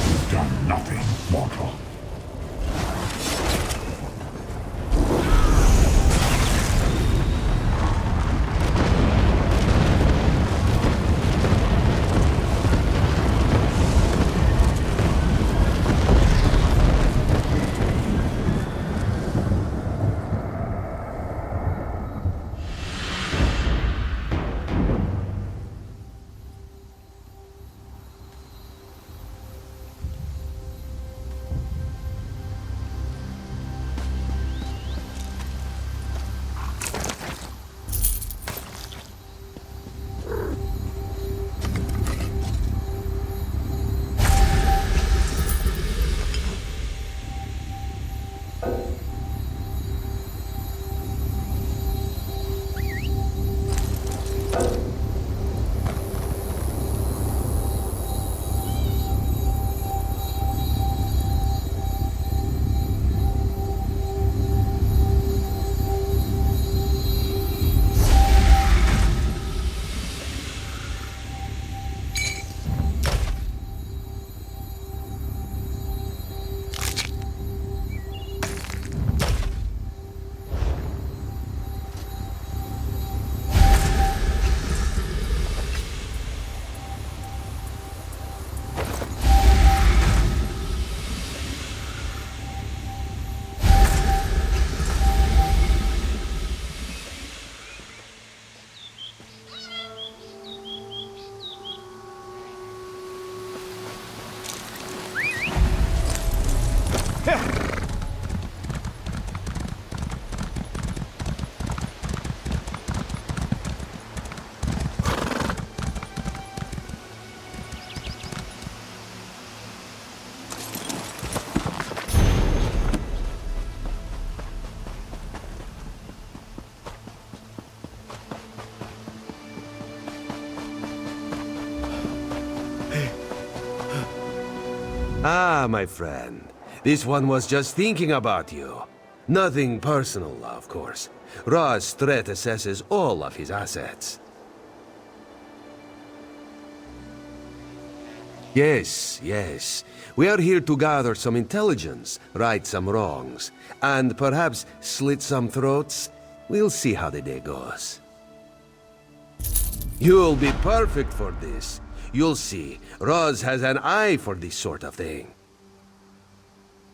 You've done nothing, mortal. Hey, Ah, my friend. This one was just thinking about you. Nothing personal, of course. Ra's threat assesses all of his assets. Yes, yes. We are here to gather some intelligence, right some wrongs, and perhaps slit some throats. We'll see how the day goes. You'll be perfect for this. You'll see, Roz has an eye for this sort of thing.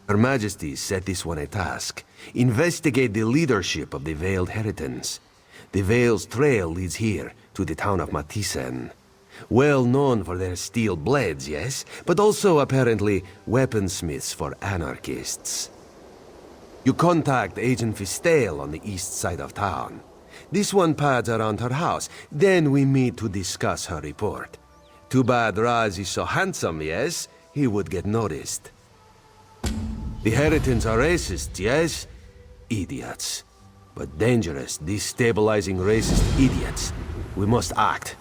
Her Majesty set this one a task. Investigate the leadership of the Veiled Heritance. The Veil's trail leads here, to the town of Matisen. Well known for their steel blades, yes? But also, apparently, weaponsmiths for anarchists. You contact Agent Fistale on the east side of town. This one pads around her house. Then we meet to discuss her report. Too bad Raz is so handsome, yes? He would get noticed. The Heritans are racist, yes? Idiots. But dangerous, destabilizing racist idiots. We must act.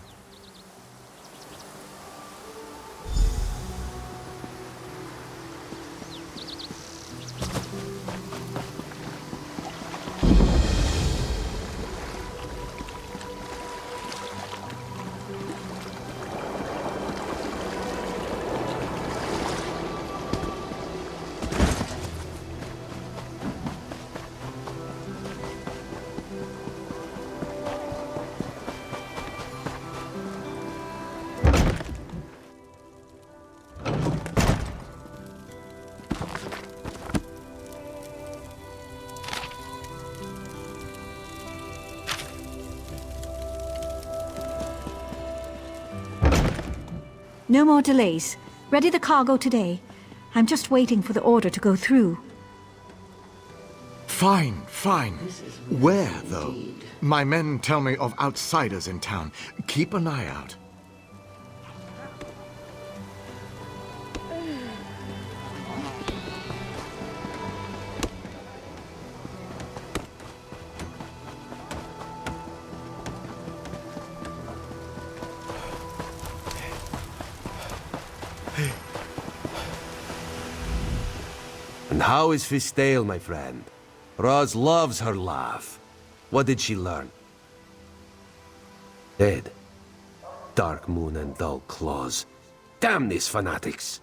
No more delays. Ready the cargo today. I'm just waiting for the order to go through. Fine, fine. Where, though? My men tell me of outsiders in town. Keep an eye out. And how is Fistale, my friend? Roz loves her laugh. What did she learn? Dead. Dark moon and dull claws. Damn these fanatics!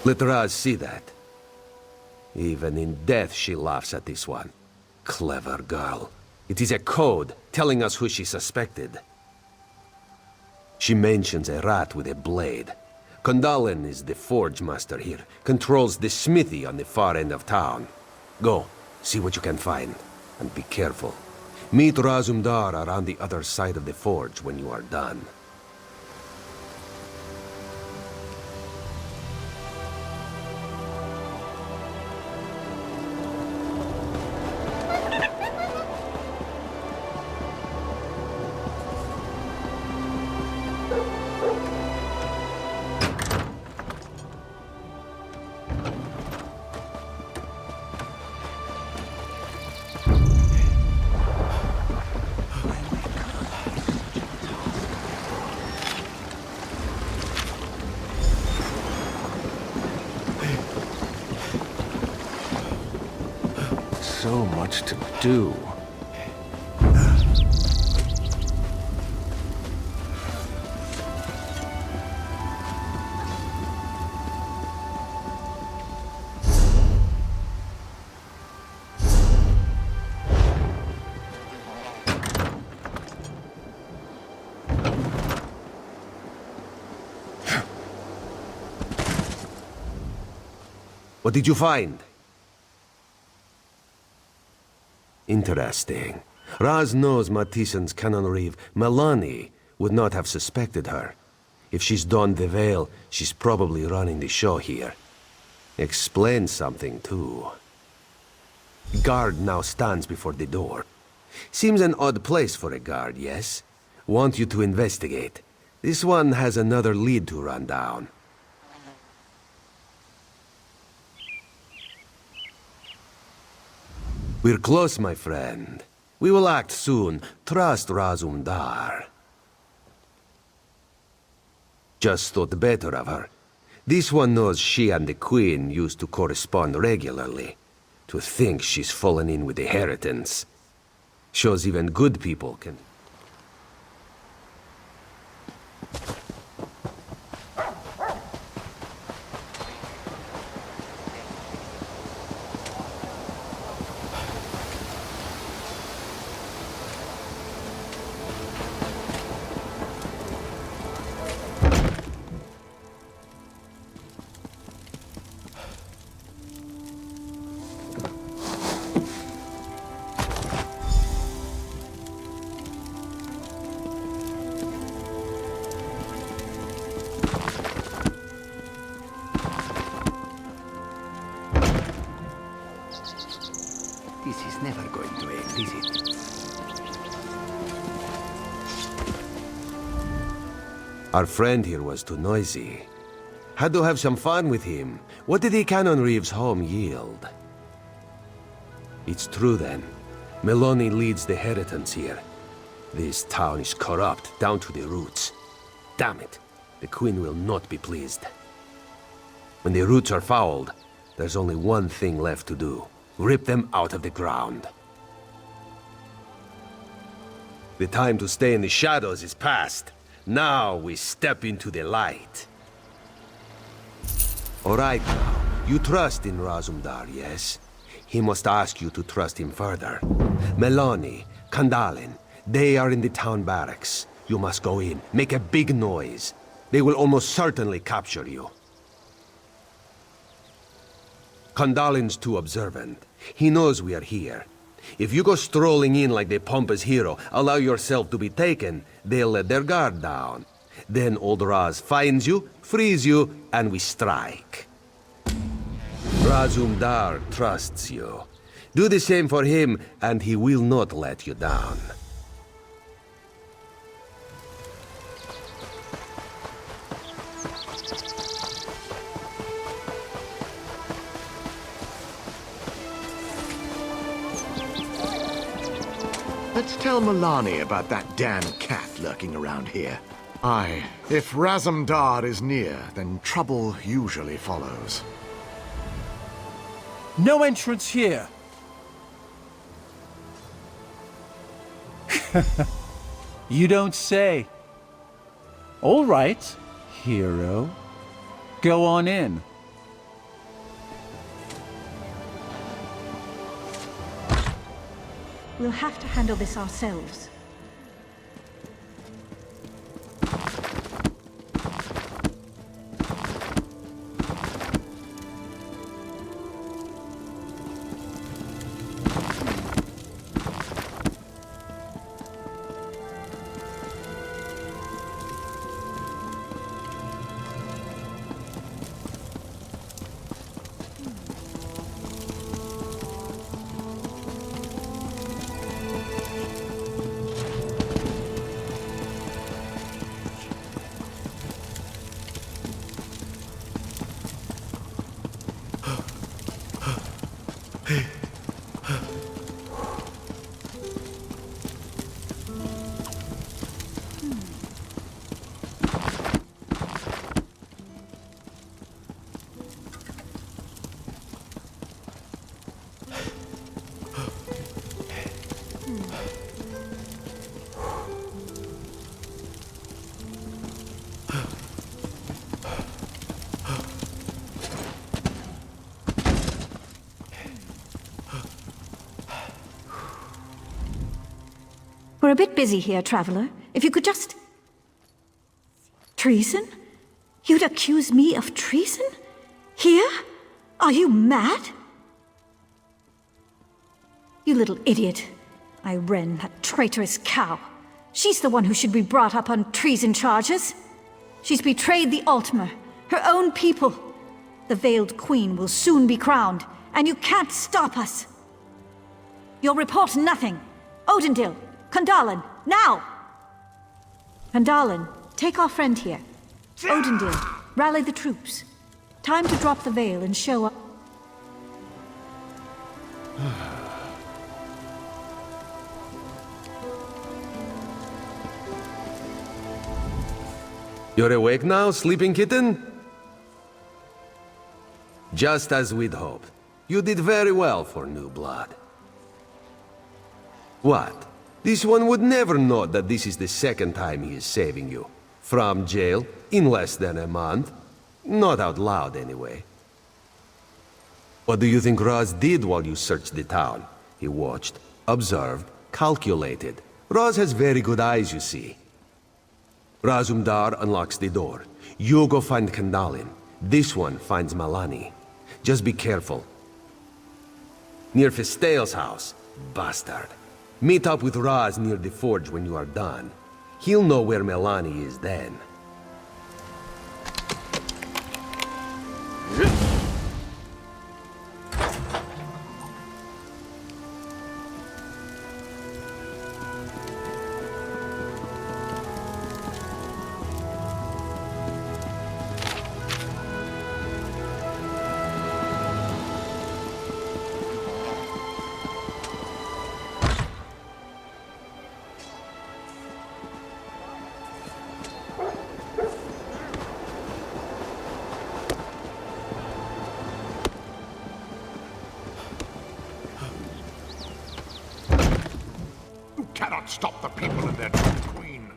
Let Raz see that. Even in death she laughs at this one. Clever girl. It is a code telling us who she suspected. She mentions a rat with a blade. Kondalen is the forge master here. Controls the smithy on the far end of town. Go, see what you can find. And be careful. Meet Razumdar around the other side of the forge when you are done. So much to do. What did you find? Interesting. Raz knows Matissen's canon reeve, Melanie, would not have suspected her. If she's donned the veil, she's probably running the show here. Explains something, too. Guard now stands before the door. Seems an odd place for a guard, yes? Want you to investigate. This one has another lead to run down. We're close, my friend. We will act soon. Trust Razumdar. Just thought better of her. This one knows she and the Queen used to correspond regularly. To think she's fallen in with the inheritance. Shows even good people can... This is never going to end, is it? Our friend here was too noisy. Had to have some fun with him. What did the Canon Reeves home yield? It's true then. Meloni leads the inheritance here. This town is corrupt down to the roots. Damn it, the Queen will not be pleased. When the roots are fouled, there's only one thing left to do. Rip them out of the ground. The time to stay in the shadows is past. Now we step into the light. All right now, you trust in Razumdar, yes? He must ask you to trust him further. Meloni, Kandalin, they are in the town barracks. You must go in, make a big noise. They will almost certainly capture you. Kandalin's too observant. He knows we are here. If you go strolling in like the pompous hero, allow yourself to be taken, they'll let their guard down. Then old Raz finds you, frees you, and we strike. Razumdar trusts you. Do the same for him, and he will not let you down. Let's tell Milani about that damn cat lurking around here. Aye. If Razumdar is near, then trouble usually follows. No entrance here. You don't say. All right, hero. Go on in. We'll have to handle this ourselves. We're a bit busy here, Traveler. If you could just... Treason? You'd accuse me of treason? Here? Are you mad? You little idiot. Irene, that traitorous cow. She's the one who should be brought up on treason charges. She's betrayed the Altmer, her own people. The Veiled Queen will soon be crowned, and you can't stop us. You'll report nothing. Odindil, Kandalin, now! Kandalin, take our friend here. Odindil, rally the troops. Time to drop the veil and show up. You're awake now, sleeping kitten? Just as we'd hoped. You did very well for new blood. What? This one would never know that this is the second time he is saving you. From jail, in less than a month. Not out loud, anyway. What do you think Raz did while you searched the town? He watched, observed, calculated. Raz has very good eyes, you see. Razumdar unlocks the door. You go find Kandalin. This one finds Malani. Just be careful. Near Fistail's house. Bastard. Meet up with Raz near the forge when you are done. He'll know where Malani is then. Cannot stop the people and their true queen.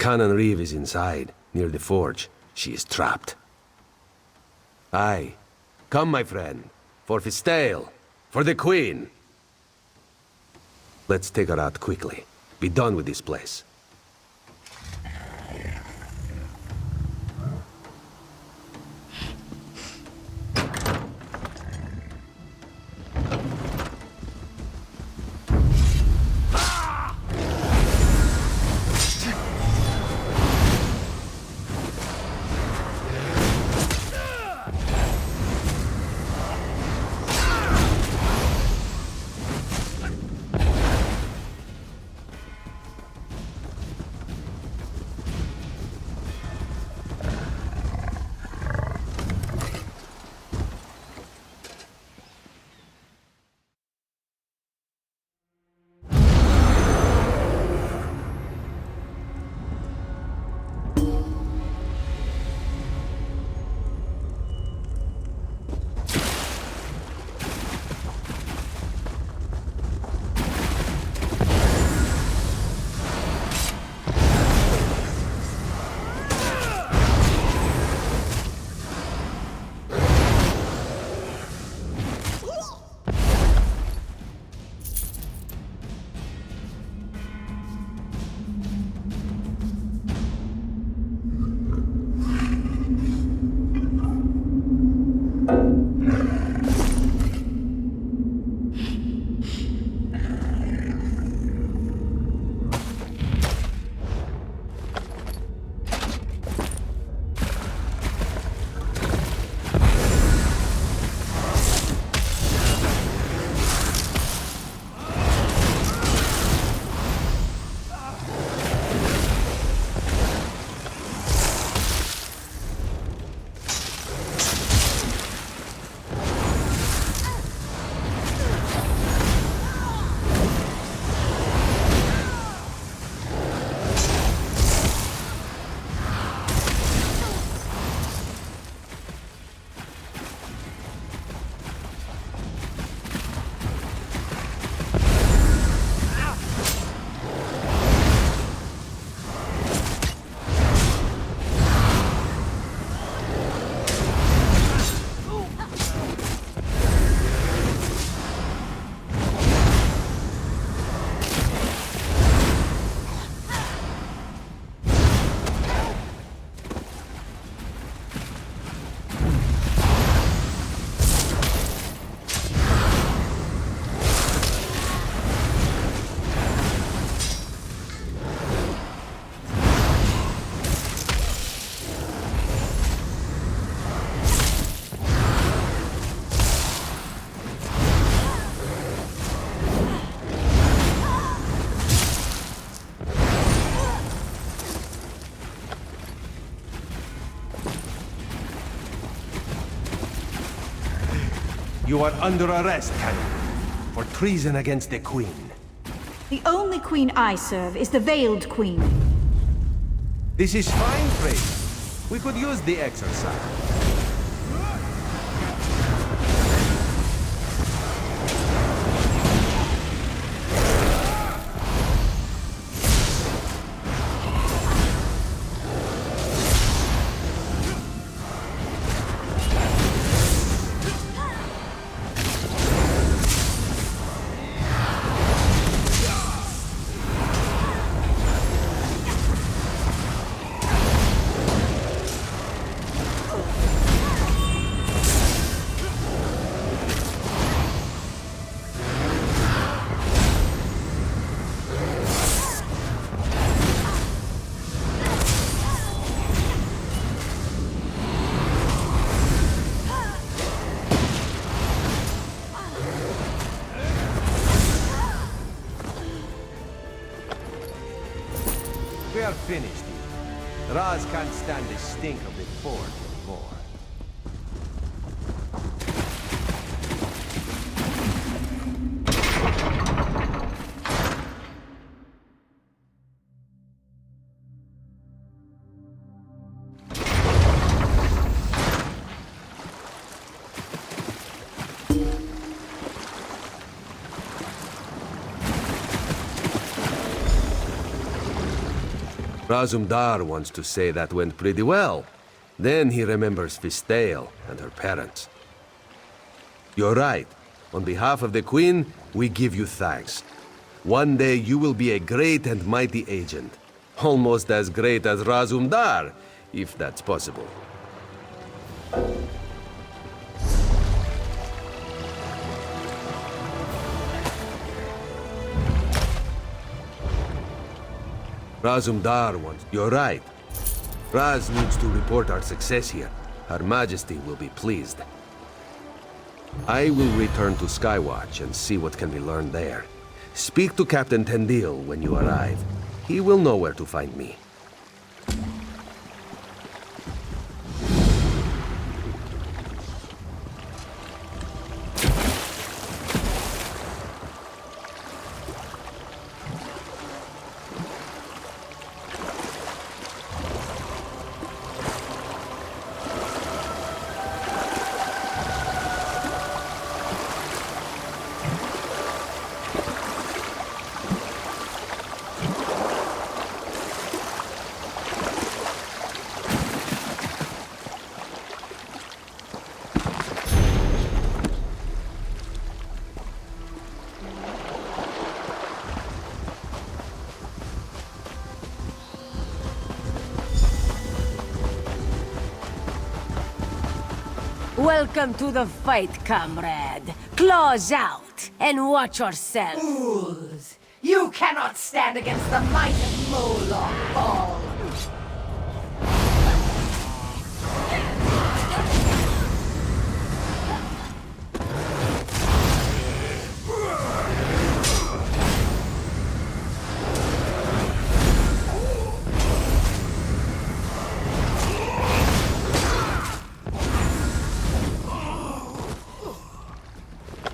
Canon Reeve is inside, near the forge. She is trapped. Aye. Come, my friend. For Fistail. For the Queen. Let's take her out quickly. Be done with this place. You are under arrest, Canon, for treason against the Queen. The only queen I serve is the Veiled Queen. This is fine, Frey. We could use the exercise. We are finished here. Raz can't stand the stink of the fort anymore. Razumdar wants to say that went pretty well. Then he remembers Fistale and her parents. You're right. On behalf of the Queen, we give you thanks. One day you will be a great and mighty agent. Almost as great as Razumdar, if that's possible. Razumdar wants... You're right. Raz needs to report our success here. Her Majesty will be pleased. I will return to Skywatch and see what can be learned there. Speak to Captain Tendil when you arrive. He will know where to find me. Welcome to the fight, comrade. Claws out, and watch yourself. Fools! You cannot stand against the might of Moloch, Paul!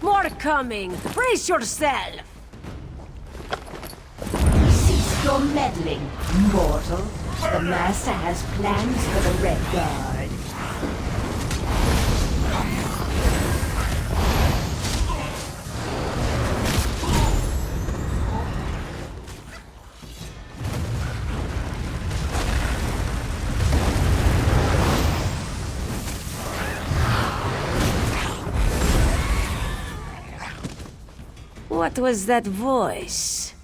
More coming! Brace yourself! Cease your meddling, mortal. The Master has plans for the Red Guard. What was that voice?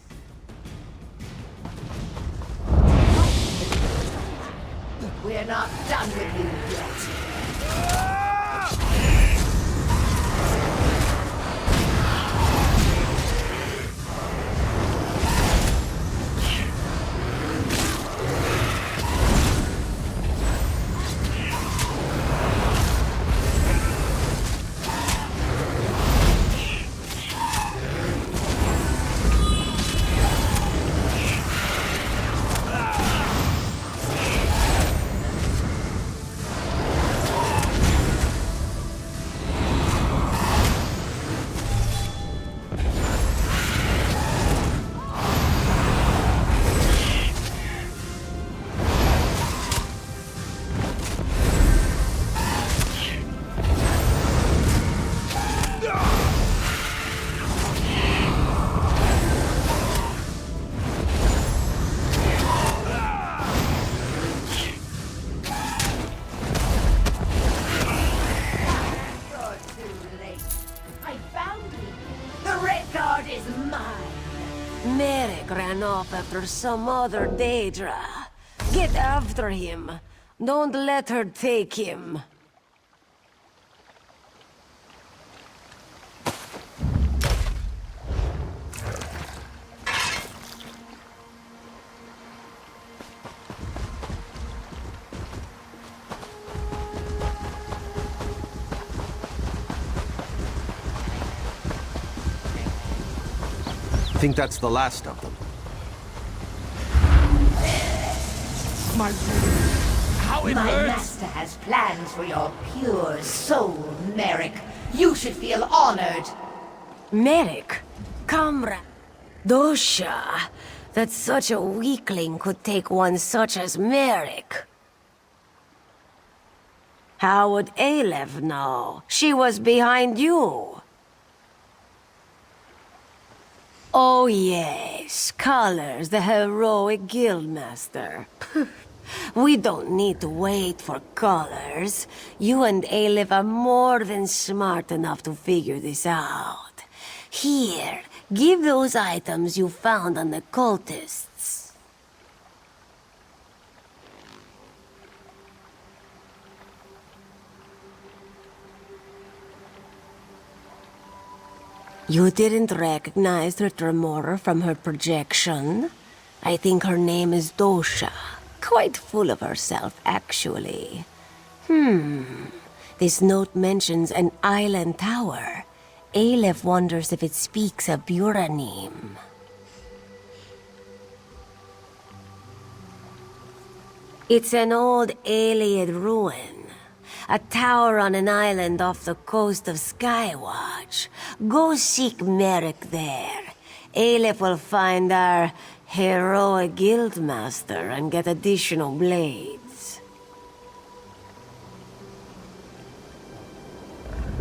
We're not done with you yet. ran off after some other Daedra. Get after him. Don't let her take him. Think that's the last of them. How it My hurts! master has plans for your pure soul, Merrick. You should feel honored. Merrick, comrade. Dosha, that such a weakling could take one such as Merrick. How would Aleph know? She was behind you. Oh yes, Colors, the heroic guildmaster. We don't need to wait for Colors. You and Aleph are more than smart enough to figure this out. Here, give those items you found on the cultists. You didn't recognize the Tremor from her projection? I think her name is Dosha. Quite full of herself, actually. This note mentions an island tower. Aleph wonders if it speaks of Buranim. It's an old Iliad ruin. A tower on an island off the coast of Skywatch. Go seek Merrick there. Aleph will find our heroic guildmaster and get additional blades.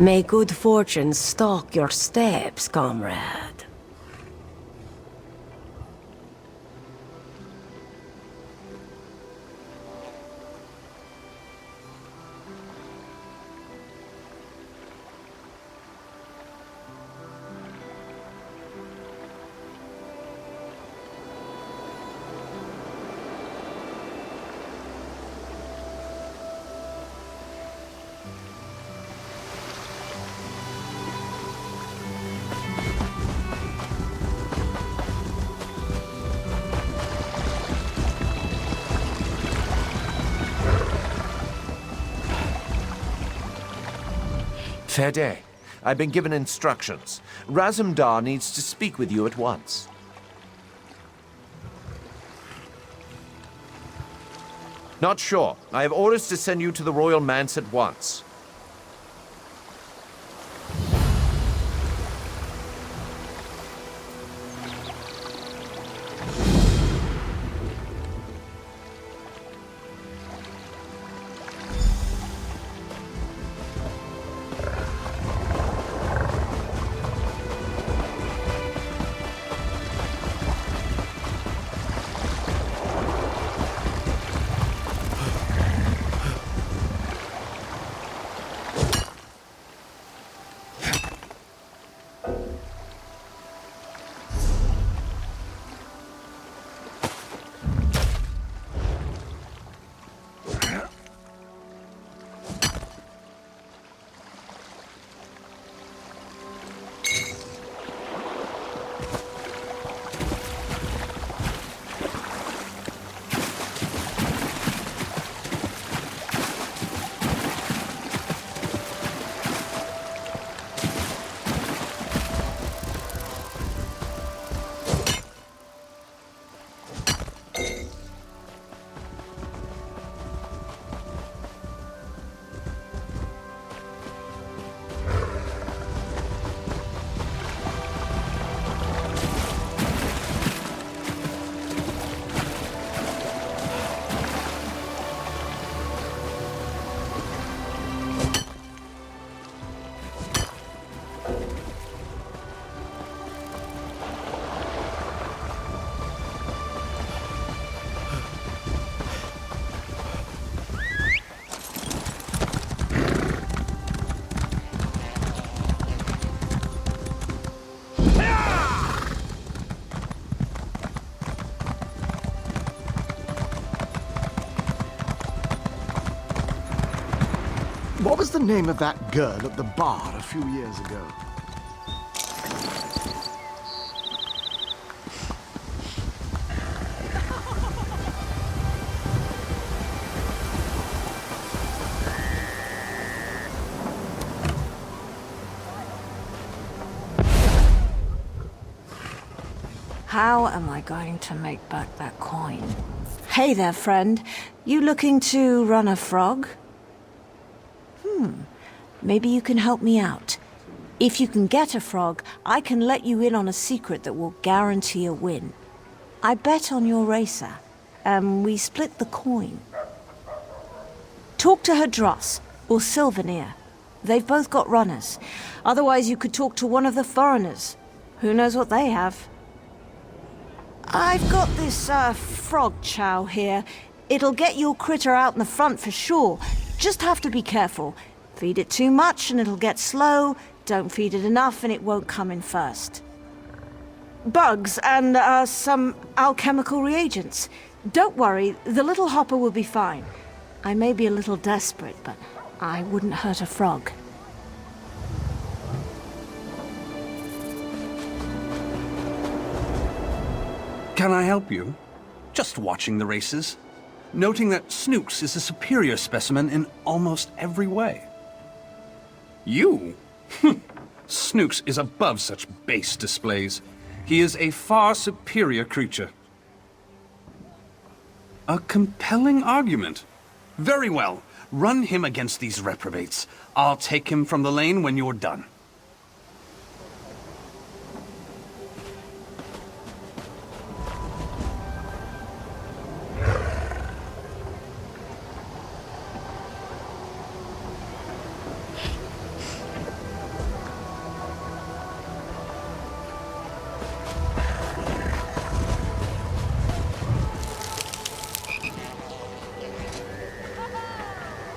May good fortune stalk your steps, comrade. Fair day. I've been given instructions. Razumdar needs to speak with you at once. Not sure. I have orders to send you to the Royal Manse at once. was the name of that girl at the bar a few years ago? How am I going to make back that coin? Hey there, friend. You looking to run a frog? Maybe you can help me out. If you can get a frog, I can let you in on a secret that will guarantee a win. I bet on your racer. We split the coin. Talk to Hadross, or Sylvanir. They've both got runners. Otherwise, you could talk to one of the foreigners. Who knows what they have? I've got this, frog chow here. It'll get your critter out in the front for sure. Just have to be careful. Feed it too much and it'll get slow. Don't feed it enough and it won't come in first. Bugs and, some alchemical reagents. Don't worry, the little hopper will be fine. I may be a little desperate, but I wouldn't hurt a frog. Can I help you? Just watching the races. Noting that Snooks is a superior specimen in almost every way. You? Snooks is above such base displays. He is a far superior creature. A compelling argument. Very well. Run him against these reprobates. I'll take him from the lane when you're done.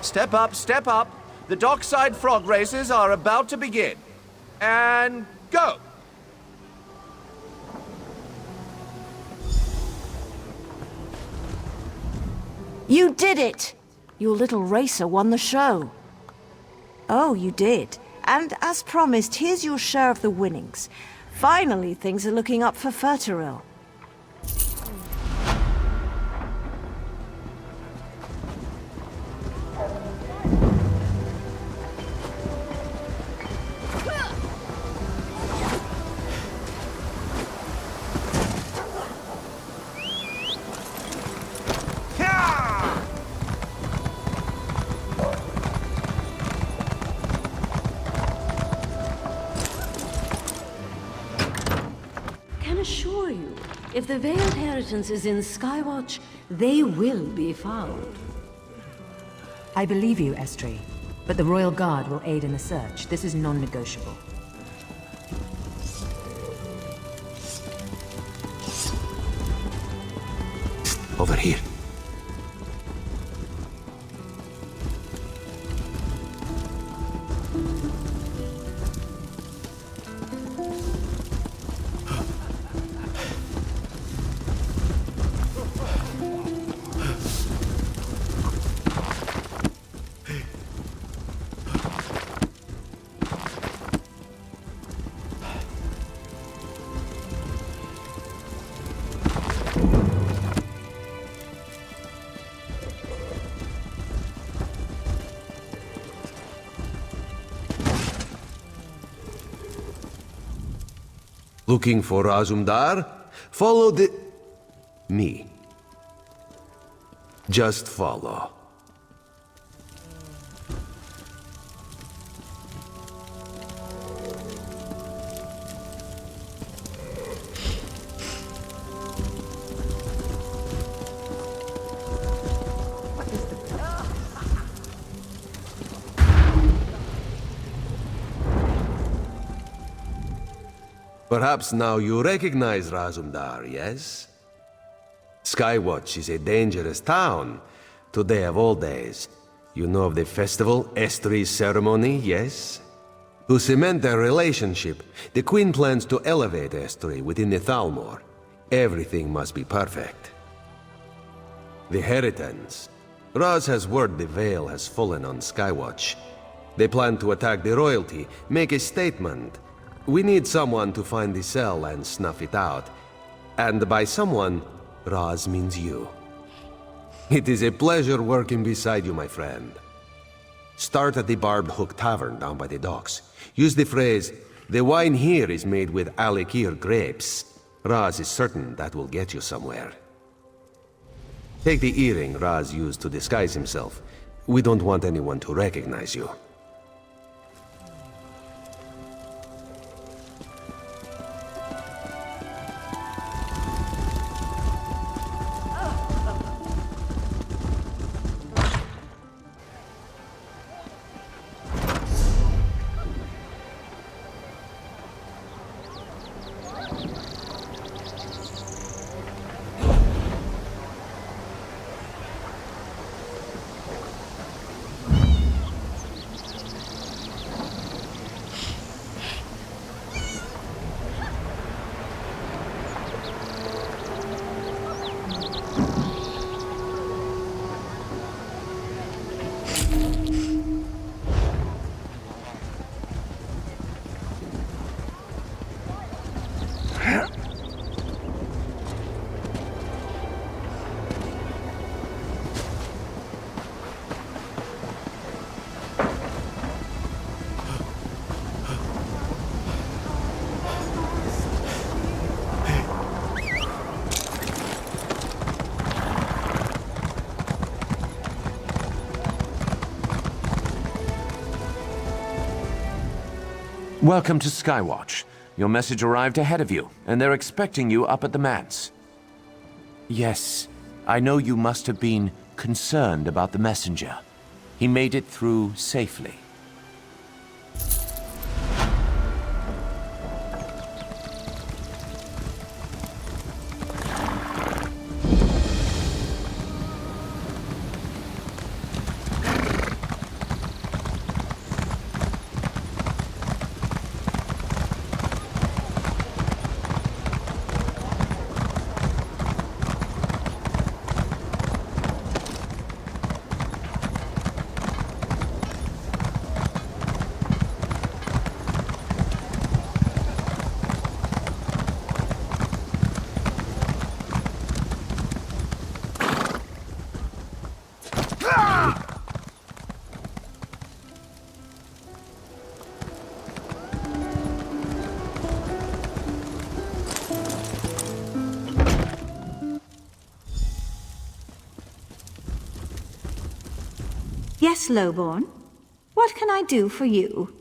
Step up, step up. The dockside frog races are about to begin. And go! You did it! Your little racer won the show. Oh, you did. And as promised, here's your share of the winnings. Finally, things are looking up for Furteril. Assure you, if the Veiled Inheritance is in Skywatch, they will be found. I believe you, Estri, but the Royal Guard will aid in the search. This is non-negotiable. Over here. Looking for Azumdar? Follow the... me. Just follow. Perhaps now you recognize Razumdar, yes? Skywatch is a dangerous town. Today of all days. You know of the festival, Estri's ceremony, yes? To cement their relationship, the Queen plans to elevate Estri within the Thalmor. Everything must be perfect. The Inheritance. Raz has word the veil has fallen on Skywatch. They plan to attack the royalty, make a statement. We need someone to find the cell and snuff it out. And by someone, Raz means you. It is a pleasure working beside you, my friend. Start at the Barbed Hook Tavern down by the docks. Use the phrase, "The wine here is made with Alikir grapes." Raz is certain that will get you somewhere. Take the earring Raz used to disguise himself. We don't want anyone to recognize you. Welcome to Skywatch. Your message arrived ahead of you, and they're expecting you up at the manse. Yes, I know you must have been concerned about the messenger. He made it through safely. Yes, Lowborn. What can I do for you?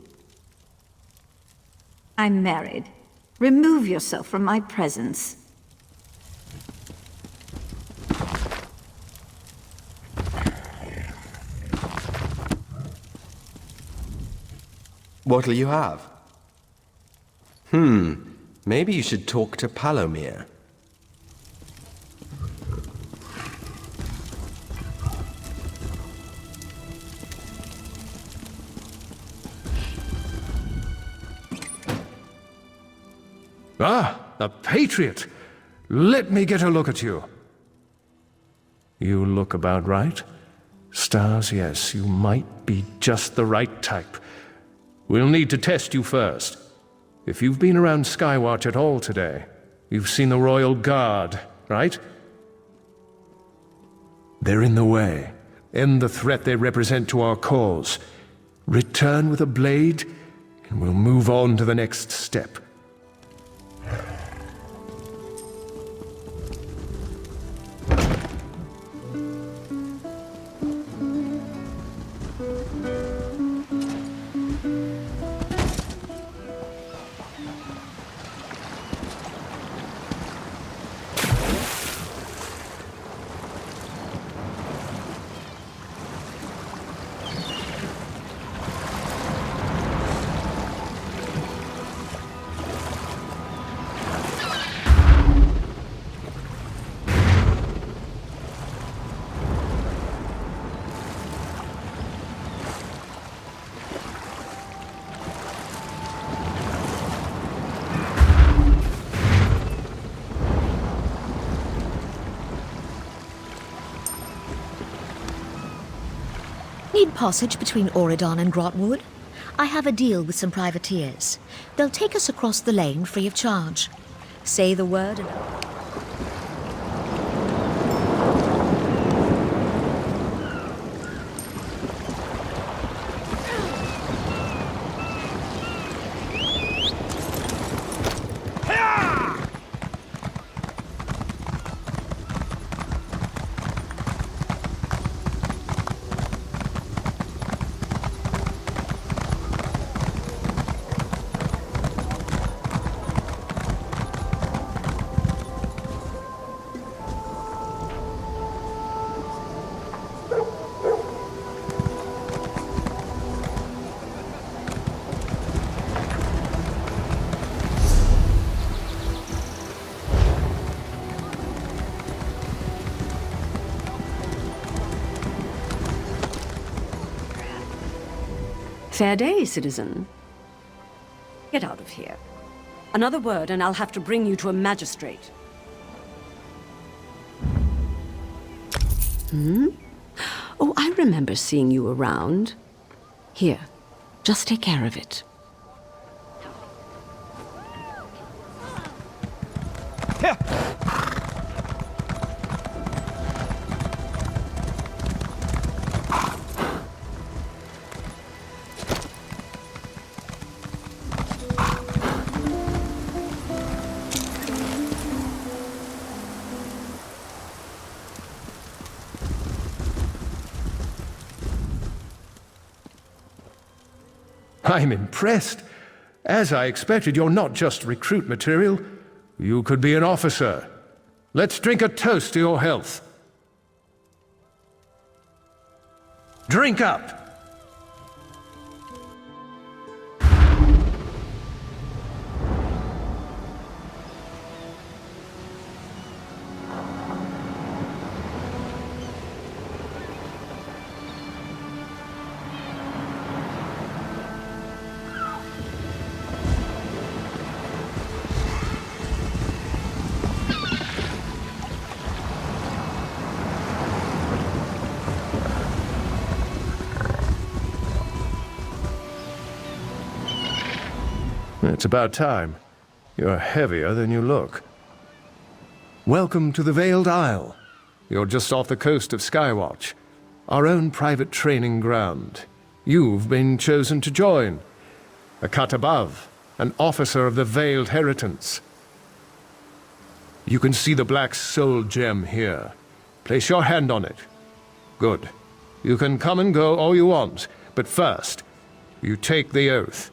I'm married. Remove yourself from my presence. What'll you have? Maybe you should talk to Palomir. Ah, a patriot! Let me get a look at you. You look about right. Stars, yes, you might be just the right type. We'll need to test you first. If you've been around Skywatch at all today, you've seen the Royal Guard, right? They're in the way. End the threat they represent to our cause. Return with a blade, and we'll move on to the next step. need passage between Auridon and Grotwood? I have a deal with some privateers. They'll take us across the lane free of charge. Say the word and... Fair day, citizen. Get out of here. Another word and I'll have to bring you to a magistrate. Hmm? Oh, I remember seeing you around. Here, just take care of it. I'm impressed. As I expected, you're not just recruit material. You could be an officer. Let's drink a toast to your health. Drink up! It's about time. You're heavier than you look. Welcome to the Veiled Isle. You're just off the coast of Skywatch, our own private training ground. You've been chosen to join. A cut above, an officer of the Veiled Heritance. You can see the black soul gem here. Place your hand on it. Good. You can come and go all you want, but first, you take the oath.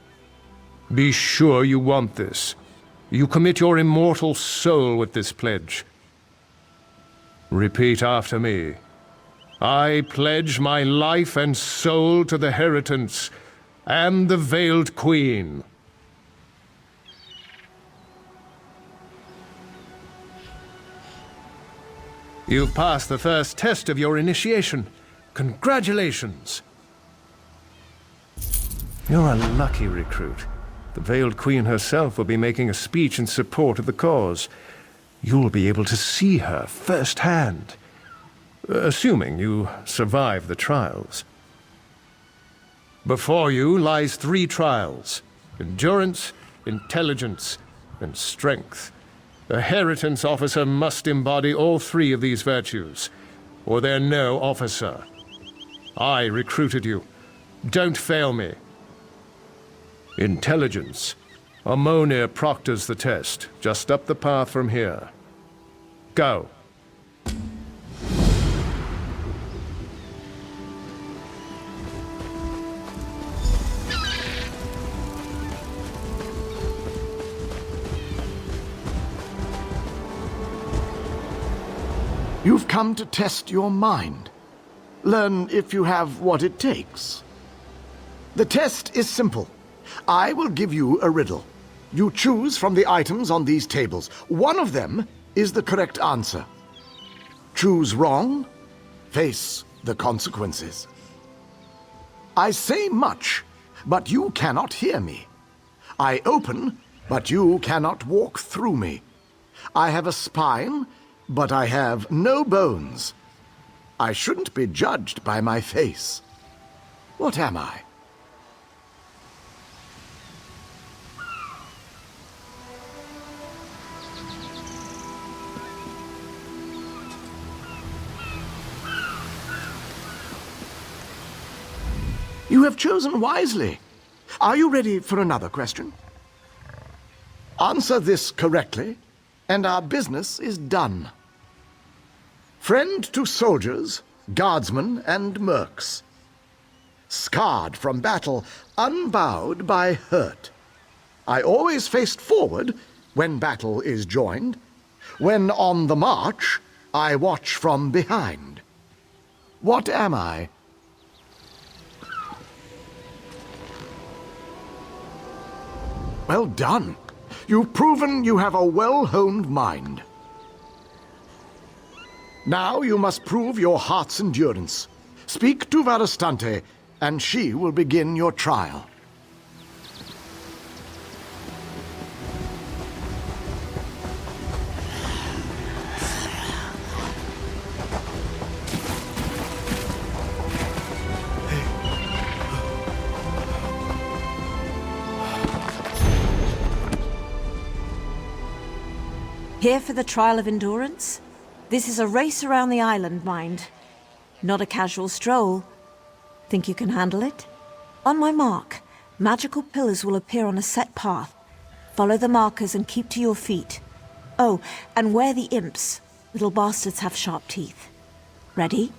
Be sure you want this. You commit your immortal soul with this pledge. Repeat after me. I pledge my life and soul to the Heritance and the Veiled Queen. You've passed the first test of your initiation. Congratulations. You're a lucky recruit. The Veiled Queen herself will be making a speech in support of the cause. You'll be able to see her firsthand, assuming you survive the trials. Before you lies 3 trials: endurance, intelligence, and strength. A Heritance officer must embody all 3 of these virtues, or they're no officer. I recruited you. Don't fail me. Intelligence. Ammonia proctors the test, just up the path from here. Go. You've come to test your mind. Learn if you have what it takes. The test is simple. I will give you a riddle. You choose from the items on these tables. One of them is the correct answer. Choose wrong, face the consequences. I say much, but you cannot hear me. I open, but you cannot walk through me. I have a spine, but I have no bones. I shouldn't be judged by my face. What am I? You have chosen wisely. Are you ready for another question? Answer this correctly, and our business is done. Friend to soldiers, guardsmen, and mercs. Scarred from battle, unbowed by hurt. I always faced forward when battle is joined. When on the march, I watch from behind. What am I? Well done. You've proven you have a well-honed mind. Now you must prove your heart's endurance. Speak to Varastante, and she will begin your trial. Here for the trial of endurance? This is a race around the island, mind. Not a casual stroll. Think you can handle it? On my mark, magical pillars will appear on a set path. Follow the markers and keep to your feet. Oh, and where the imps. Little bastards have sharp teeth. Ready?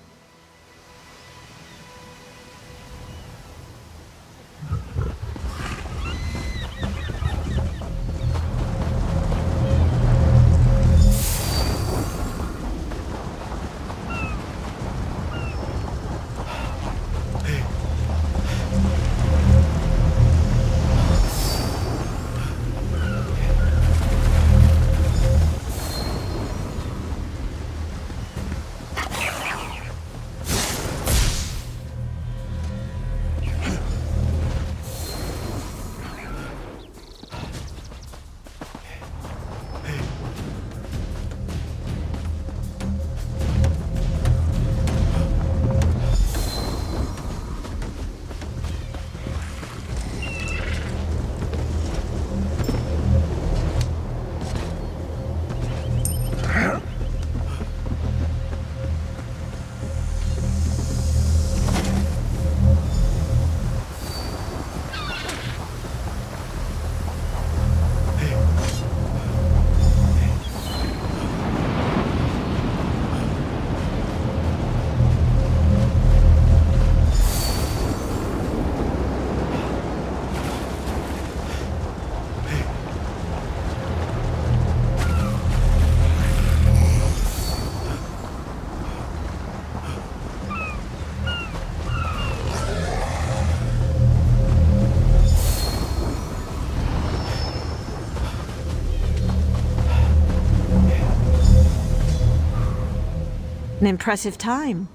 An impressive time.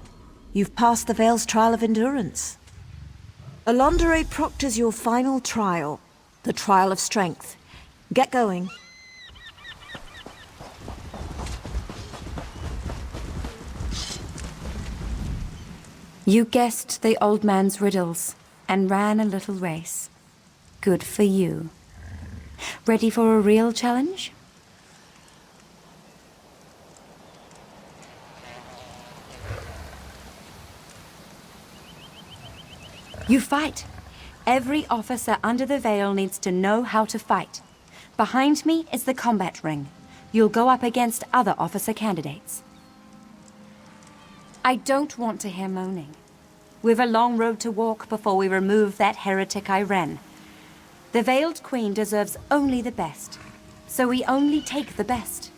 You've passed the Vale's trial of endurance. Alondere proctors your final trial, the trial of strength. Get going. You guessed the old man's riddles and ran a little race. Good for you. Ready for a real challenge? You fight. Every officer under the Veil needs to know how to fight. Behind me is the combat ring. You'll go up against other officer candidates. I don't want to hear moaning. We've a long road to walk before we remove that heretic Iren. The Veiled Queen deserves only the best, so we only take the best.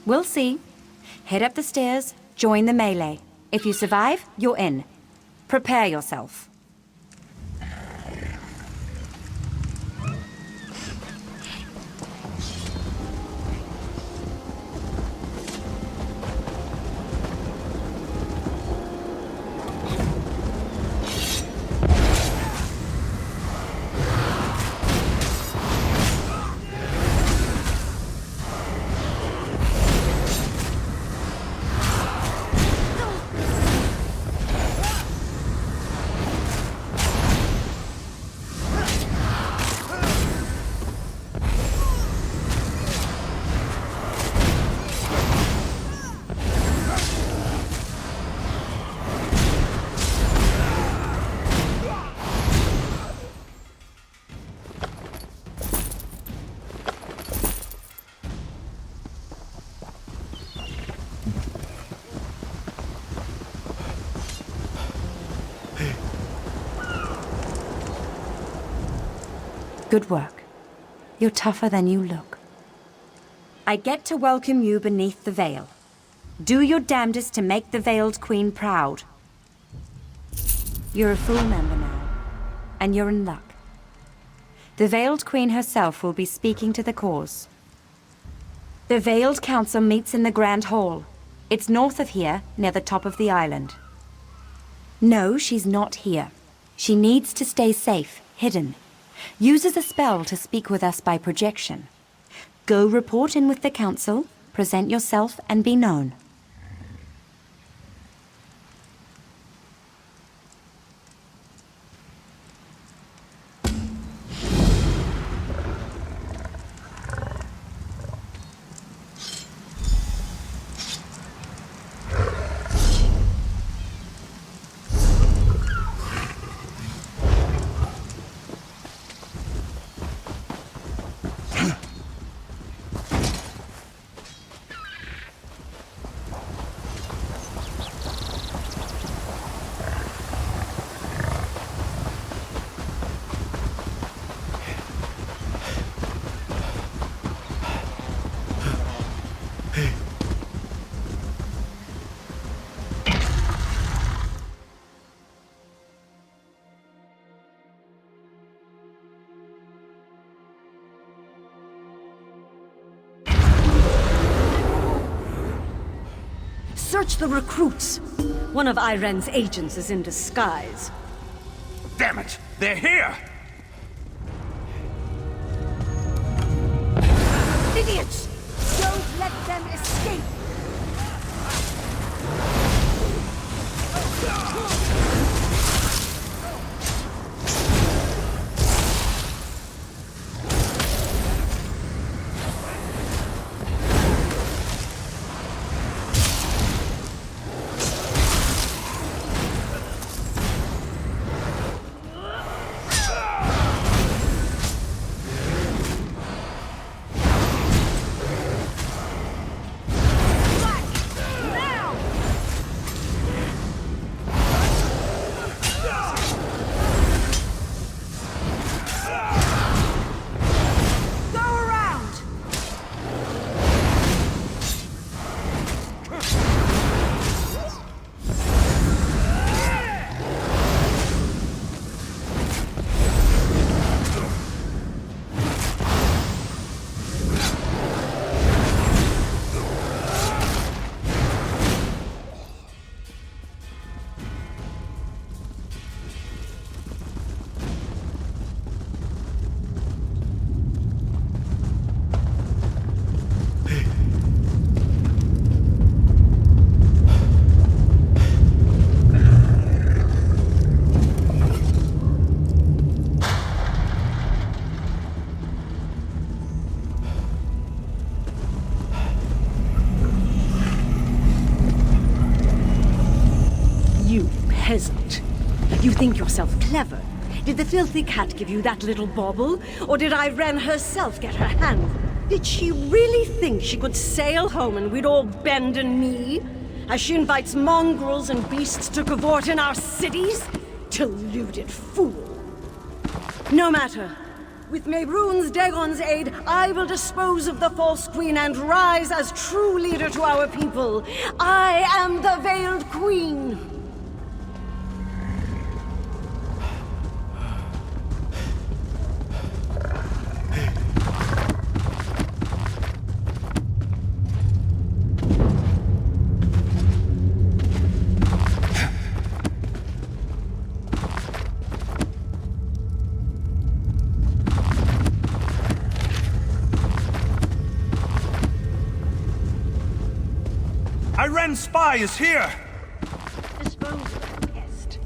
We'll see. Head up the stairs, join the melee. If you survive, you're in. Prepare yourself. Good work. You're tougher than you look. I get to welcome you beneath the veil. Do your damnedest to make the Veiled Queen proud. You're a full member now, and you're in luck. The Veiled Queen herself will be speaking to the cause. The Veiled Council meets in the Grand Hall. It's north of here, near the top of the island. No, she's not here. She needs to stay safe, hidden. Uses a spell to speak with us by projection. Go report in with the Council, present yourself, and be known. Search the recruits. One of Iren's agents is in disguise. Damn it! They're here! Idiots! Don't let them escape! Peasant. You think yourself clever. Did the filthy cat give you that little bauble? Or did Iren herself get her hand? Did she really think she could sail home and we'd all bend and knee? As she invites mongrels and beasts to cavort in our cities? Deluded fool. No matter. With Mehrunes Dagon's aid, I will dispose of the false queen and rise as true leader to our people. I am the Veiled Queen. Iren's spy is here! Dispose of the pest.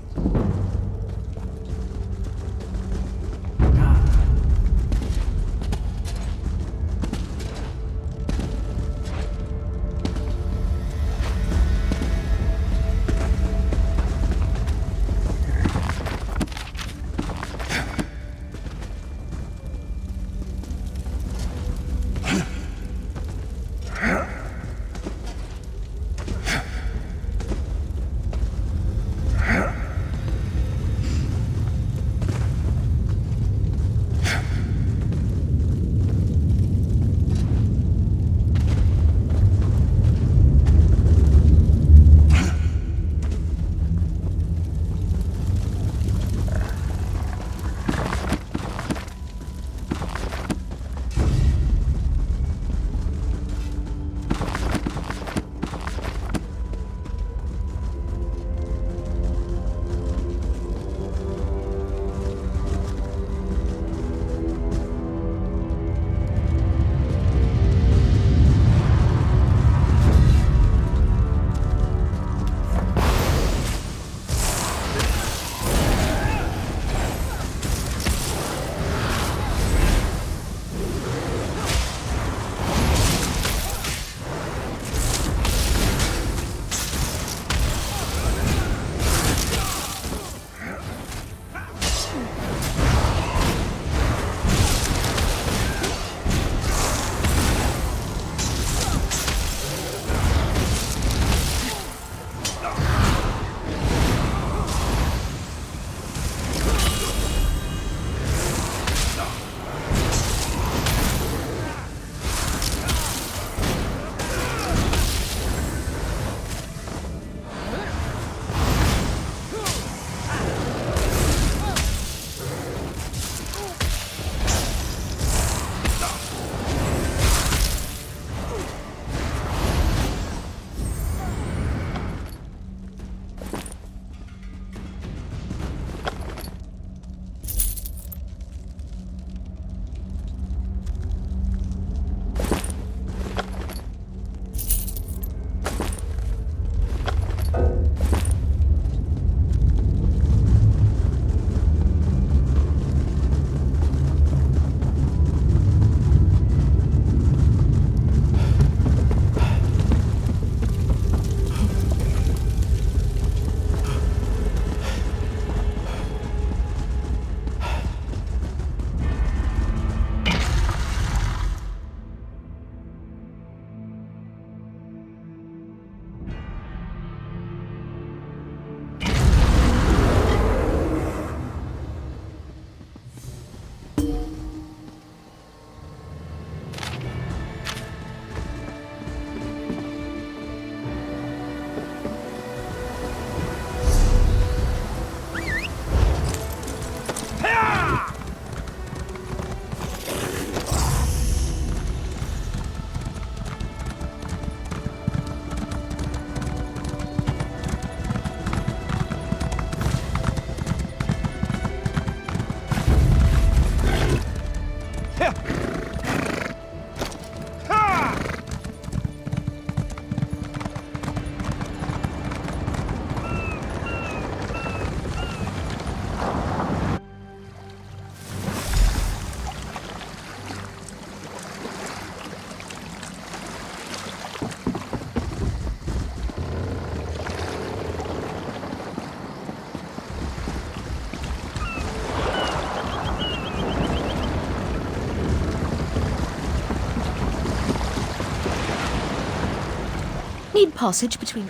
passage between...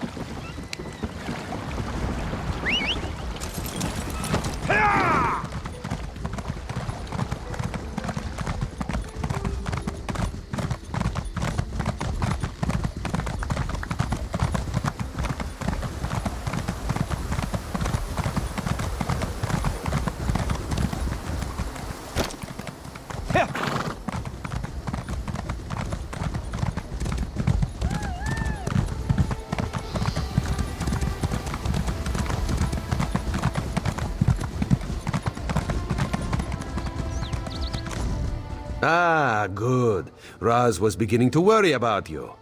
Ah, good. Raz was beginning to worry about you.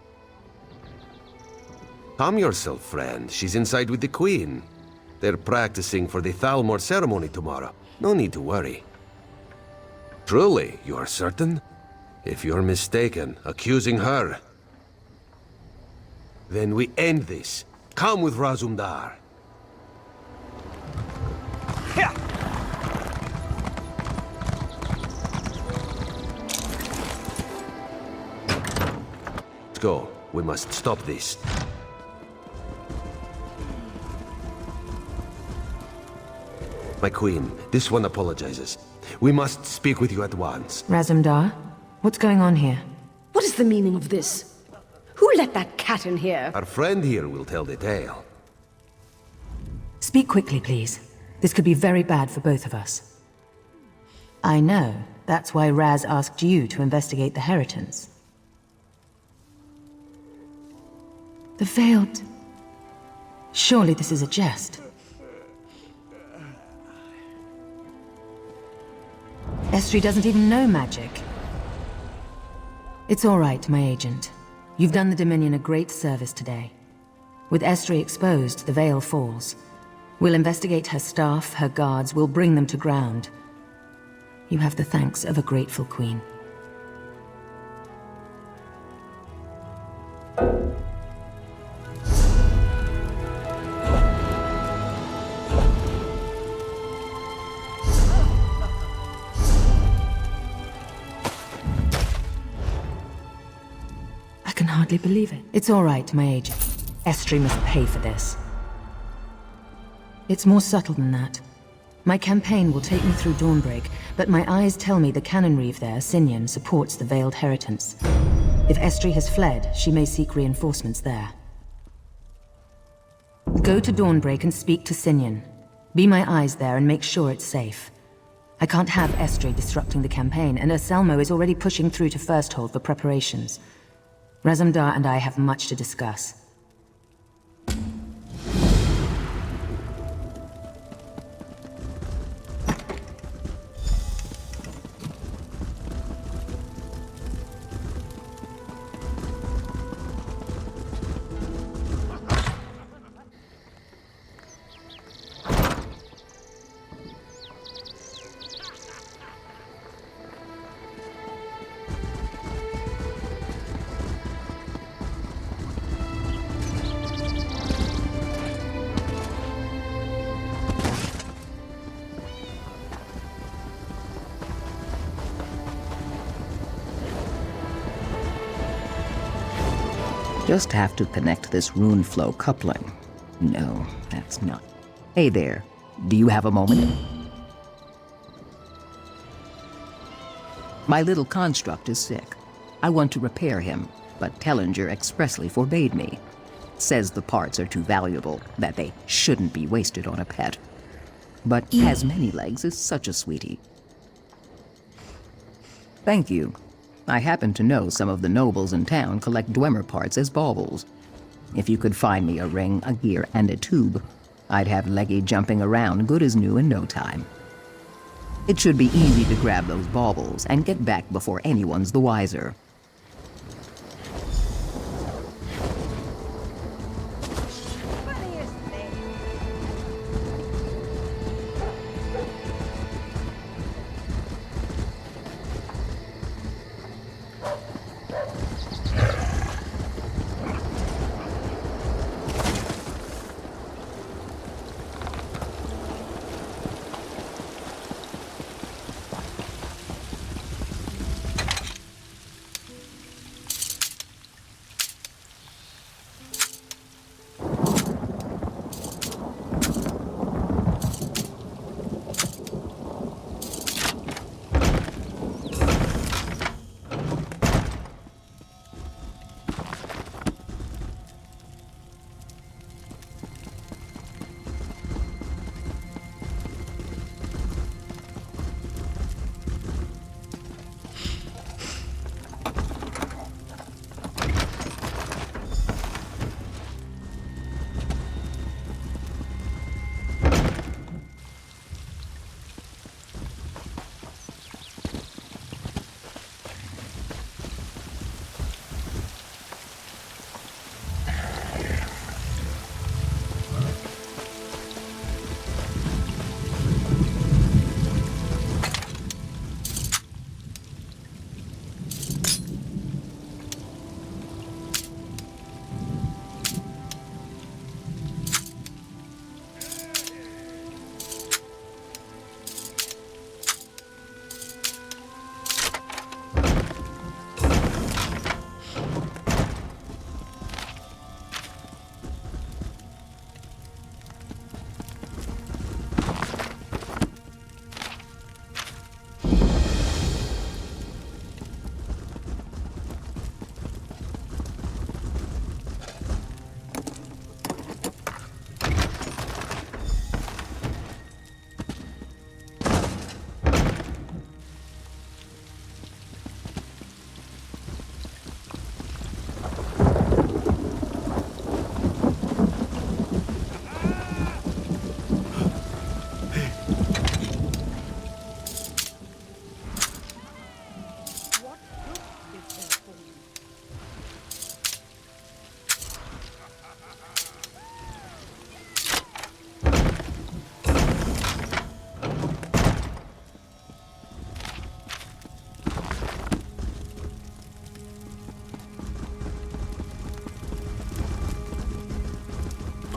Calm yourself, friend. She's inside with the Queen. They're practicing for the Thalmor ceremony tomorrow. No need to worry. Truly, you are certain? If you're mistaken, accusing her, then we end this. Come with Razumdar. Let's go. We must stop this. My queen, this one apologizes. We must speak with you at once. Razumdar, what's going on here? What is the meaning of this? Who let that cat in here? Our friend here will tell the tale. Speak quickly, please. This could be very bad for both of us. I know. That's why Raz asked you to investigate the Heritance. The Veiled... Surely this is a jest. Estri doesn't even know magic. It's all right, my agent. You've done the Dominion a great service today. With Estri exposed, the veil falls. We'll investigate her staff, her guards, we'll bring them to ground. You have the thanks of a grateful queen. I can hardly believe it. It's all right, my agent. Estri must pay for this. It's more subtle than that. My campaign will take me through Dawnbreak, but my eyes tell me the cannon reeve there, Sinyan, supports the Veiled Heritance. If Estri has fled, she may seek reinforcements there. Go to Dawnbreak and speak to Sinyan. Be my eyes there and make sure it's safe. I can't have Estri disrupting the campaign, and Anselmo is already pushing through to Firsthold for preparations. Razumdar and I have much to discuss. Just have to connect this rune flow coupling. No, that's not. Hey there, do you have a moment? My little construct is sick. I want to repair him, but Tellinger expressly forbade me. Says the parts are too valuable, that they shouldn't be wasted on a pet. But has many legs is such a sweetie. Thank you. I happen to know some of the nobles in town collect Dwemer parts as baubles. If you could find me a ring, a gear, and a tube, I'd have Leggy jumping around good as new in no time. It should be easy to grab those baubles and get back before anyone's the wiser.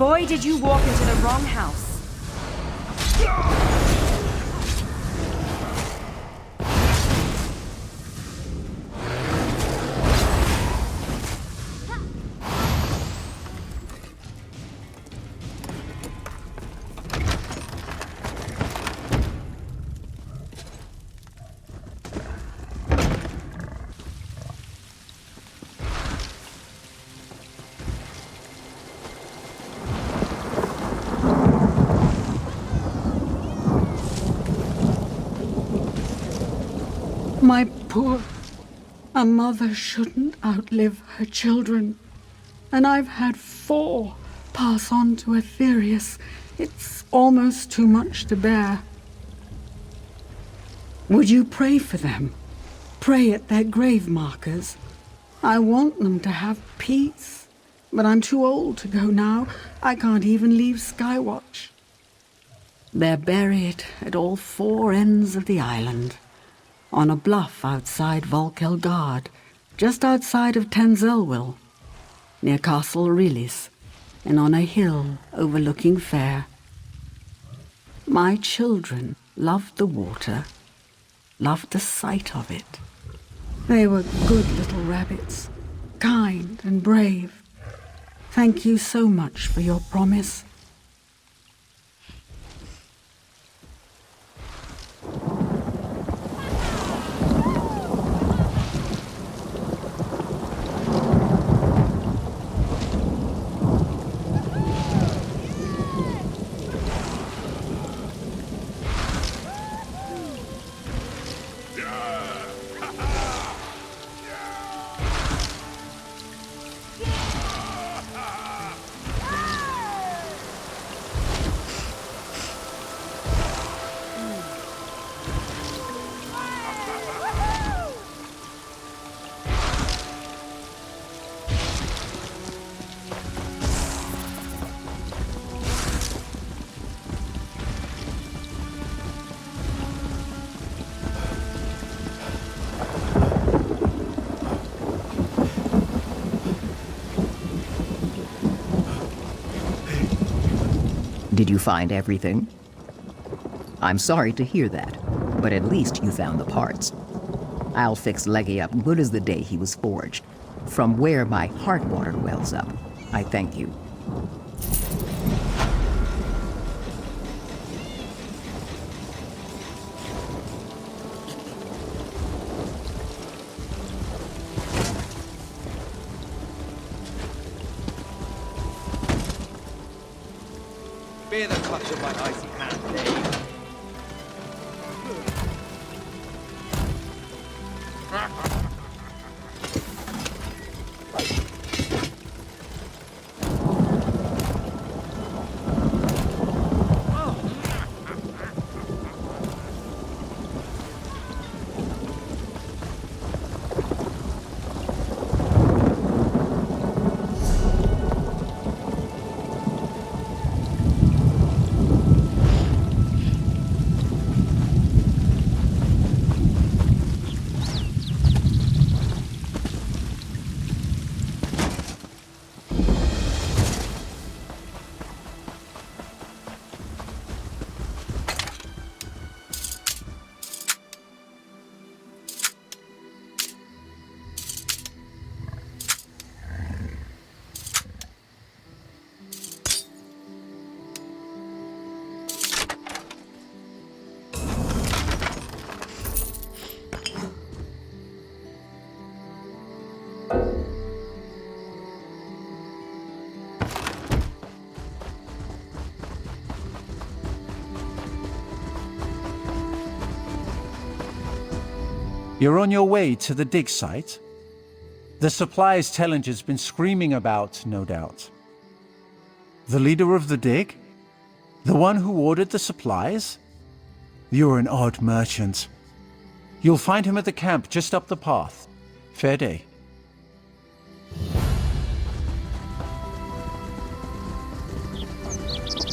Boy, did you walk into the wrong house. My poor... A mother shouldn't outlive her children. And I've had 4 pass on to Aetherius. It's almost too much to bear. Would you pray for them? Pray at their grave markers? I want them to have peace. But I'm too old to go now. I can't even leave Skywatch. They're buried at all 4 ends of the island. On a bluff outside Volkelgard, just outside of Tenzelwil, near Castle Rilis, and on a hill overlooking Fair. My children loved the water, loved the sight of it. They were good little rabbits, kind and brave. Thank you so much for your promise. Did you find everything? I'm sorry to hear that, but at least you found the parts. I'll fix Leggy up good as the day he was forged. From where my heart water wells up, I thank you. Bear the clutch of my icy hand, Dave. You're on your way to the dig site? The supplies Tellinger's been screaming about, no doubt. The leader of the dig? The one who ordered the supplies? You're an odd merchant. You'll find him at the camp just up the path. Fair day.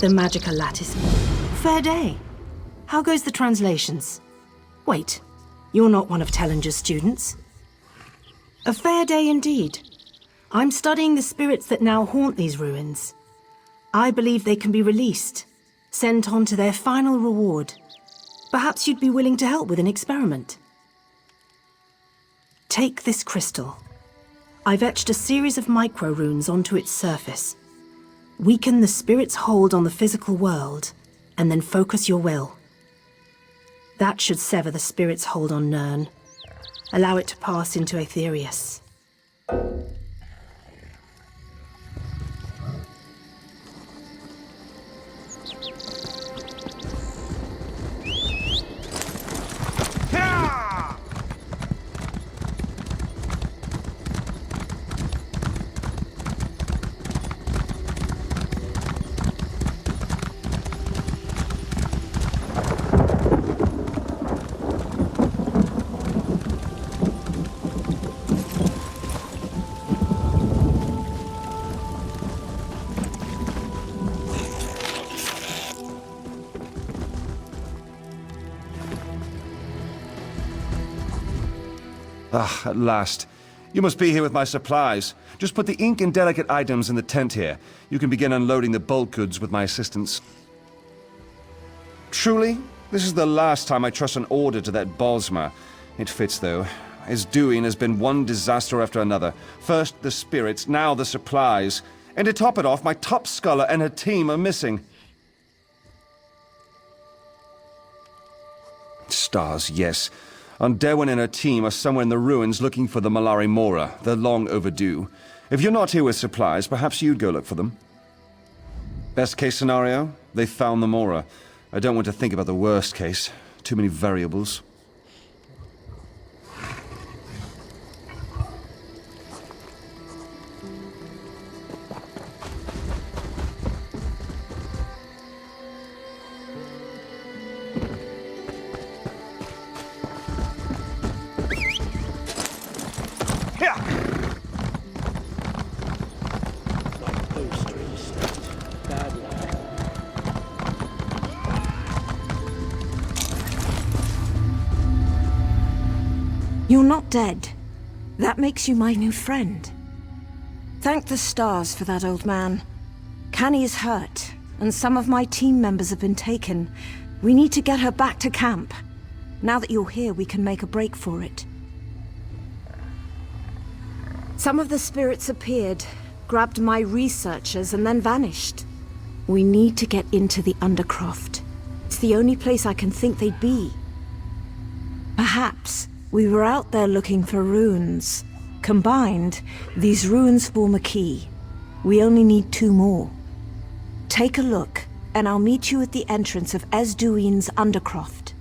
The magical lattice. Fair day. How goes the translations? Wait, you're not one of Tellinger's students. A fair day indeed. I'm studying the spirits that now haunt these ruins. I believe they can be released, sent on to their final reward. Perhaps you'd be willing to help with an experiment. Take this crystal. I've etched a series of micro-runes onto its surface. Weaken the spirit's hold on the physical world, and then focus your will. That should sever the spirit's hold on Nirn. Allow it to pass into Aetherius. Ah, at last. You must be here with my supplies. Just put the ink and delicate items in the tent here. You can begin unloading the bulk goods with my assistance. Truly, this is the last time I trust an order to that Bosma. It fits, though. His doing has been one disaster after another. First the spirits, now the supplies. And to top it off, my top scholar and her team are missing. Stars, yes. Derwin and her team are somewhere in the ruins looking for the Malari Mora. They're long overdue. If you're not here with supplies, perhaps you'd go look for them. Best case scenario, they found the Mora. I don't want to think about the worst case. Too many variables. You're not dead. That makes you my new friend. Thank the stars for that, old man. Canny is hurt, and some of my team members have been taken. We need to get her back to camp. Now that you're here, we can make a break for it. Some of the spirits appeared, grabbed my researchers, and then vanished. We need to get into the Undercroft. It's the only place I can think they'd be. Perhaps we were out there looking for runes. Combined, these runes form a key. We only need 2 more. Take a look, and I'll meet you at the entrance of Esduin's Undercroft.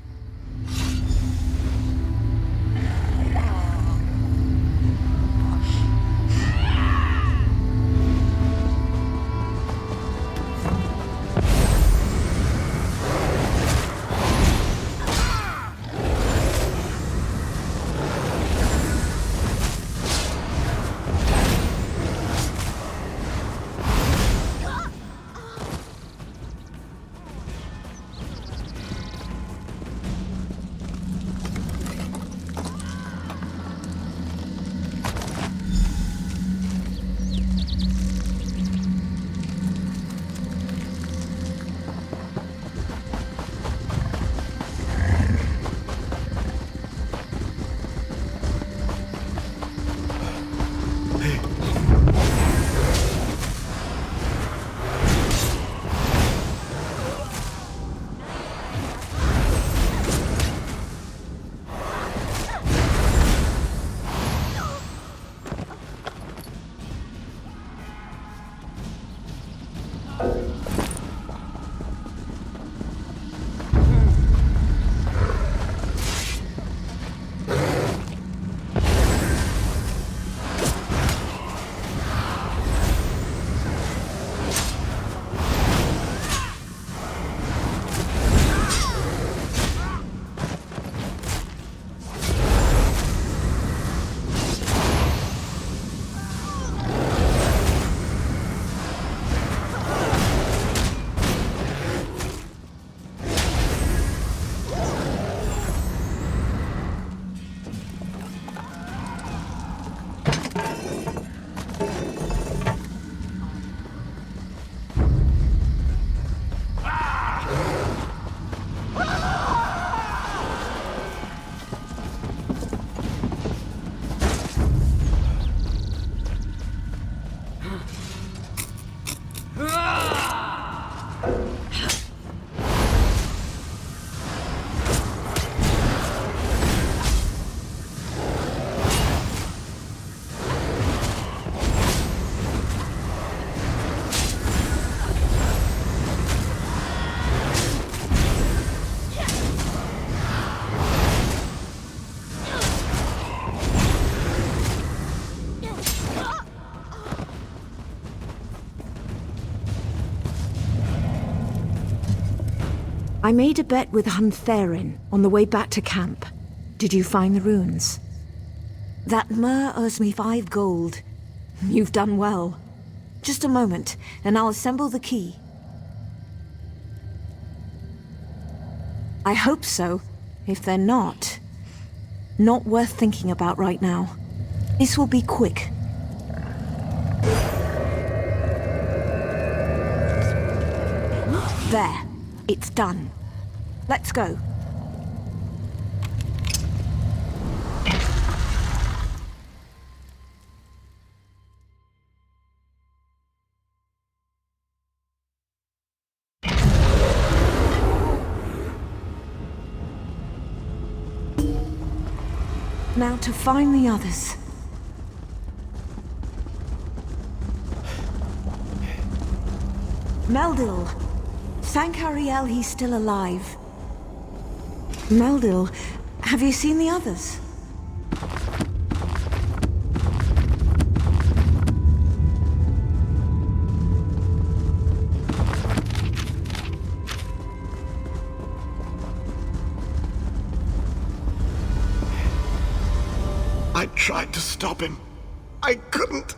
I made a bet with Huntherin on the way back to camp. Did you find the runes? That Mer owes me 5 gold. You've done well. Just a moment, and I'll assemble the key. I hope so. If they're not worth thinking about right now. This will be quick. There. It's done. Let's go. Now to find the others. Meldil. Thank Ariel he's still alive. Meldil, have you seen the others? I tried to stop him. I couldn't.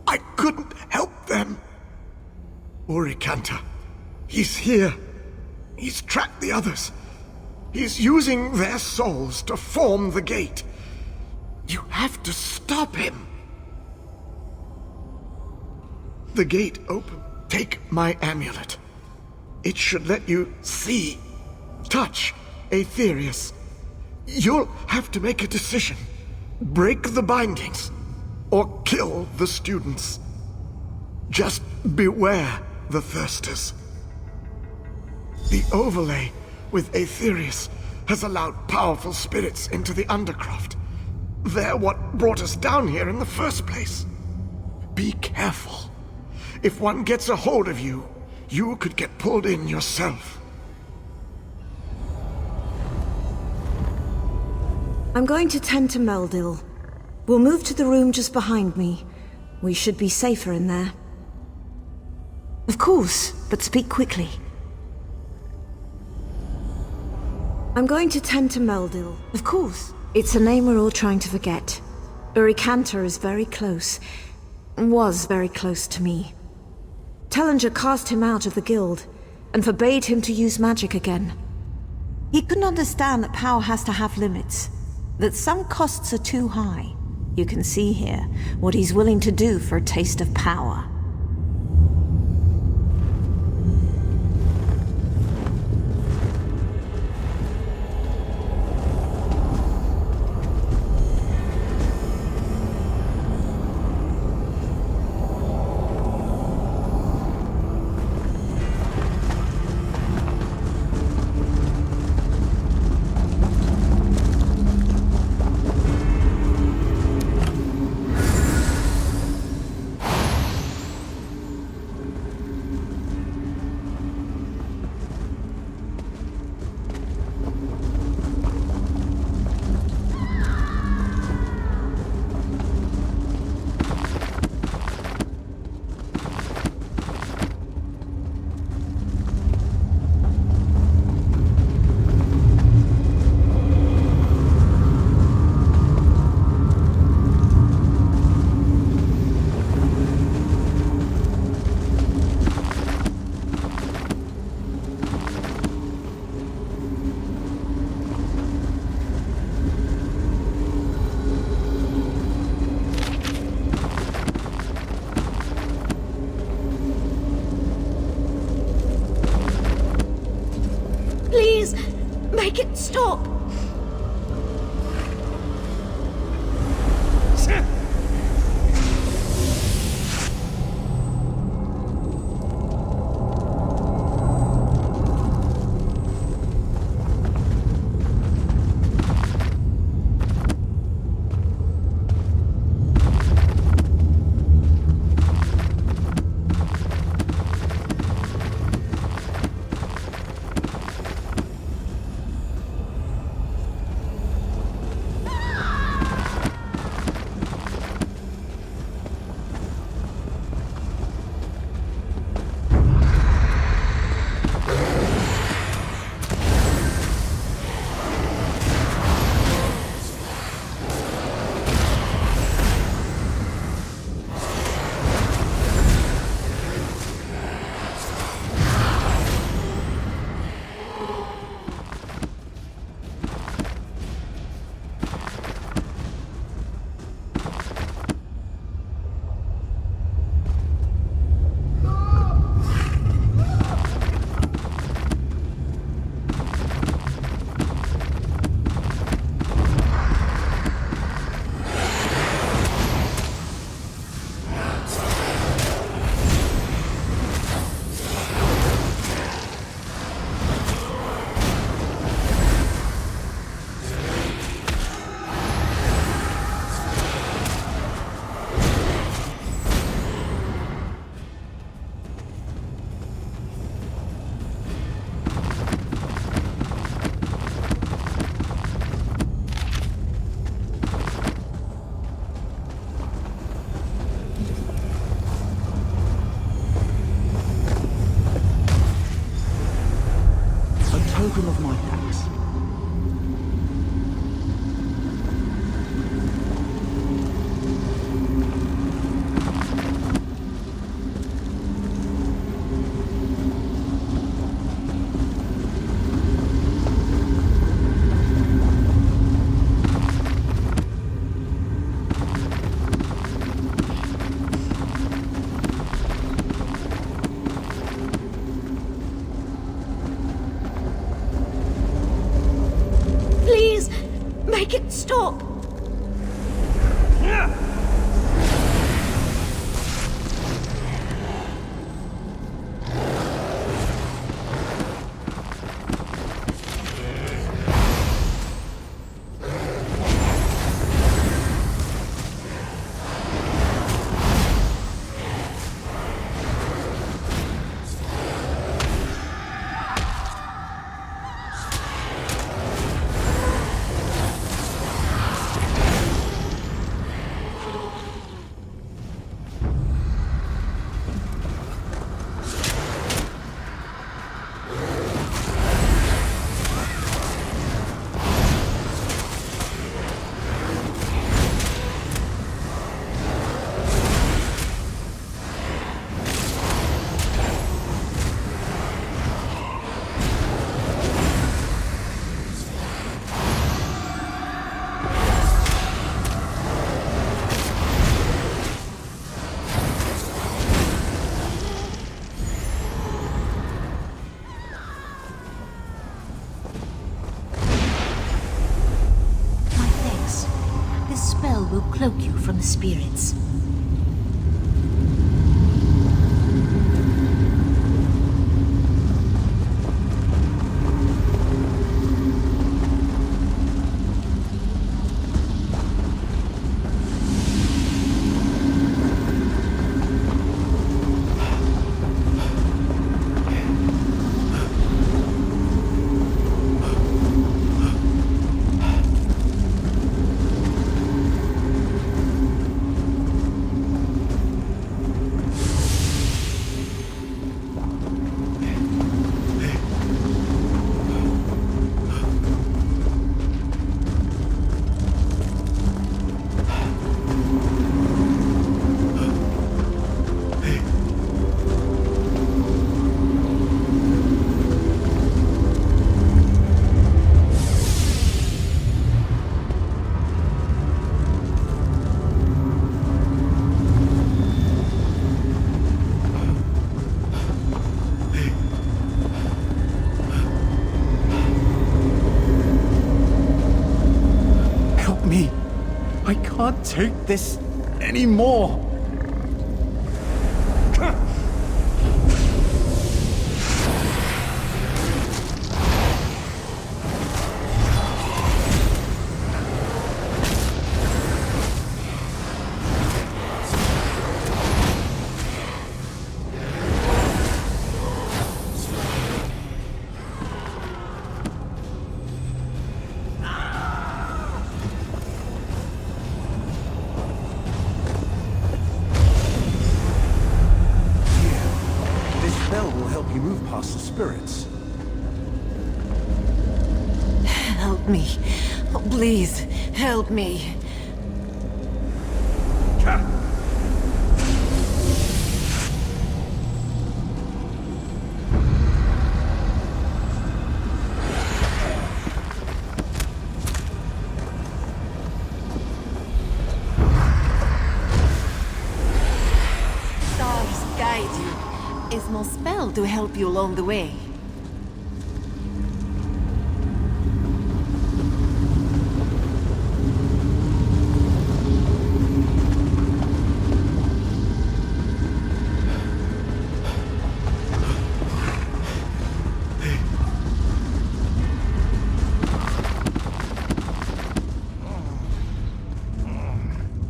I couldn't help them. Urikanta. He's here. He's tracked the others. He's using their souls to form the gate. You have to stop him. The gate open. Take my amulet. It should let you see, touch Aetherius. You'll have to make a decision. Break the bindings, or kill the students. Just beware the thirsters. The overlay with Aetherius has allowed powerful spirits into the Undercroft. They're what brought us down here in the first place. Be careful. If one gets a hold of you, you could get pulled in yourself. I'm going to tend to Meldil. We'll move to the room just behind me. We should be safer in there. Of course, but speak quickly. I'm going to tend to Meldil. Of course. It's a name we're all trying to forget. Urikanta is very close. Was very close to me. Tellinger cast him out of the guild, and forbade him to use magic again. He couldn't understand that power has to have limits, that some costs are too high. You can see here what he's willing to do for a taste of power. Please, make it stop! Will cloak you from the spirits. I can't take this anymore. past the spirits. Help me. Oh, please, help me. Stars guide you. Is no spell to help you along the way.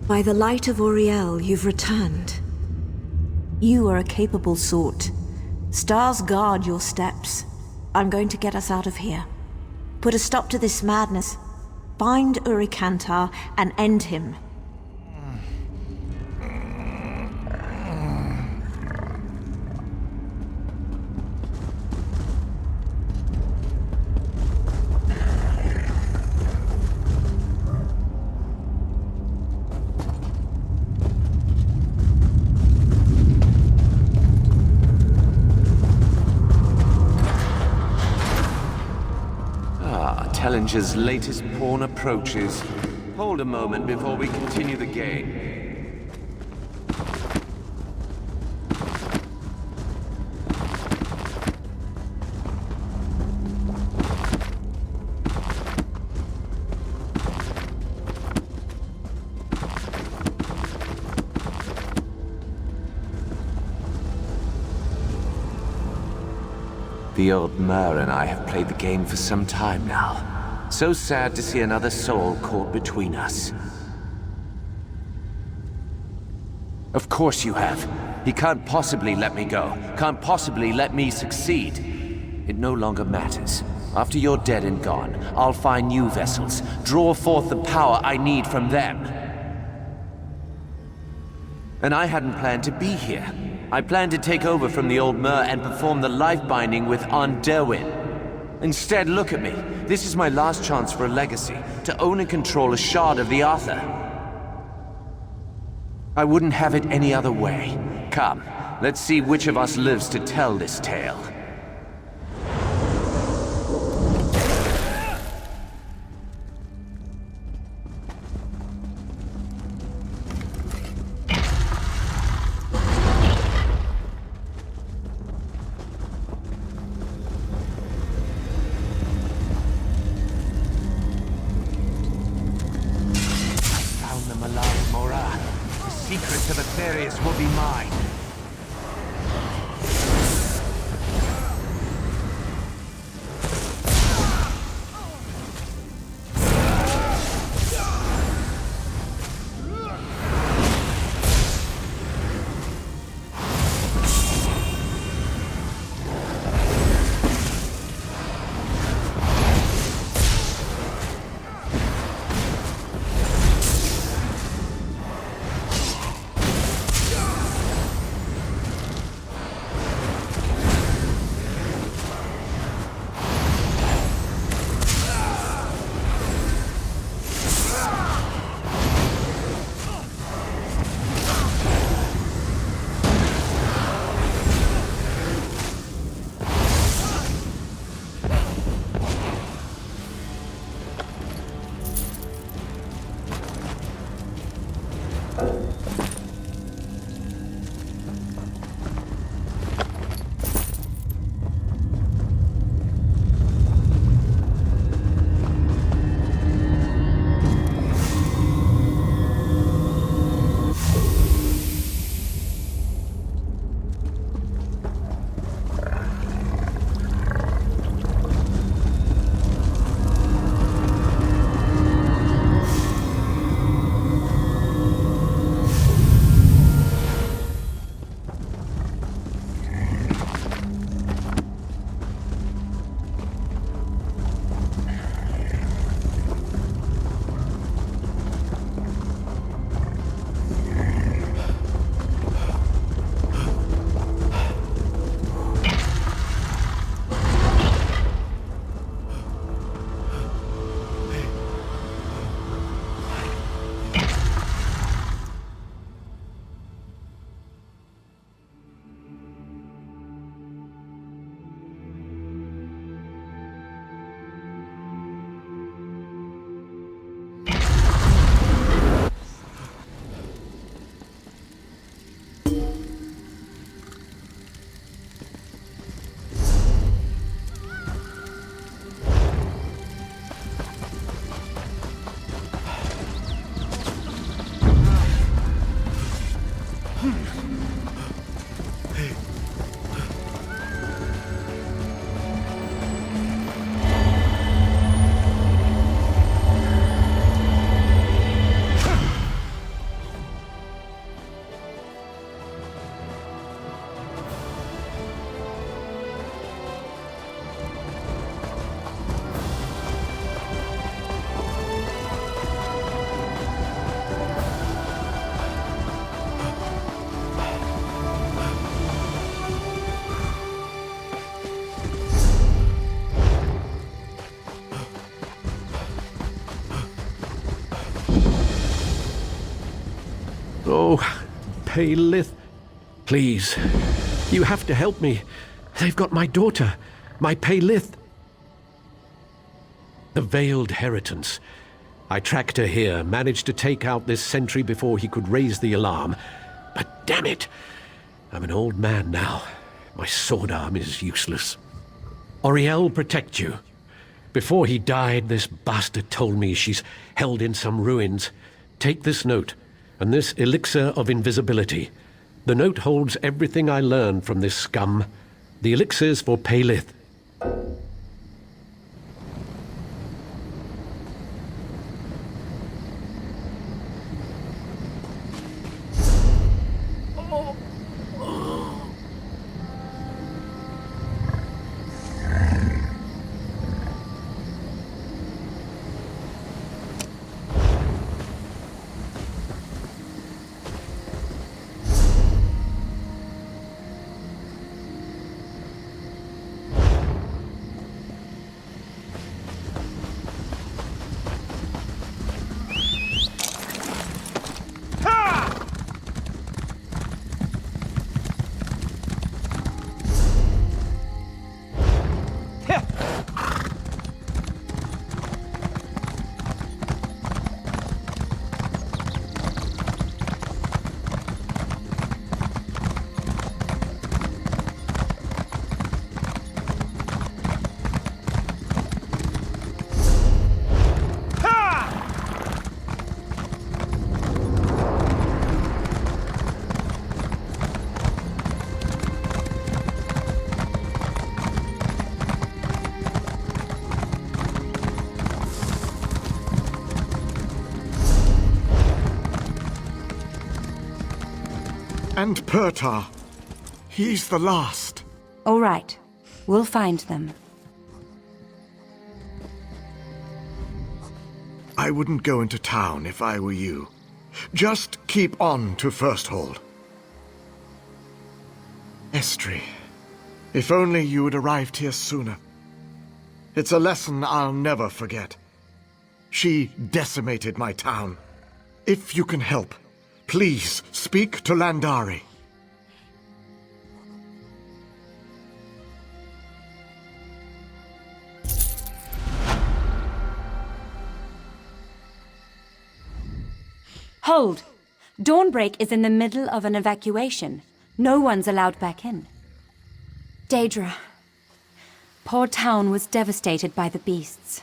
By the light of Auriel, you've returned. You are a capable sort. Stars guard your steps. I'm going to get us out of here. Put a stop to this madness. Find Urikantar and end him. Challenger's latest pawn approaches. Hold a moment before we continue the game. The old Mer and I have played the game for some time now. So sad to see another soul caught between us. Of course you have. He can't possibly let me go. Can't possibly let me succeed. It no longer matters. After you're dead and gone, I'll find new vessels, draw forth the power I need from them. And I hadn't planned to be here. I planned to take over from the old Mer and perform the life binding with Aunt Derwin. Instead, look at me. This is my last chance for a legacy, to own and control a shard of the Arthur. I wouldn't have it any other way. Come, let's see which of us lives to tell this tale. Will be mine. Oh, Paylith, please. You have to help me. They've got my daughter, my Paylith. The Veiled Heritance. I tracked her here, managed to take out this sentry before he could raise the alarm. But damn it, I'm an old man now. My sword arm is useless. Auriel, protect you. Before he died, this bastard told me she's held in some ruins. Take this note, and this elixir of invisibility. The note holds everything I learned from this scum. The elixir's for Paylith. And Pertar. He's the last. All right. We'll find them. I wouldn't go into town if I were you. Just keep on to Firsthold. Estri, if only you had arrived here sooner. It's a lesson I'll never forget. She decimated my town. If you can help, please speak to Landari. Hold! Dawnbreak is in the middle of an evacuation. No one's allowed back in. Daedra. Poor town was devastated by the beasts.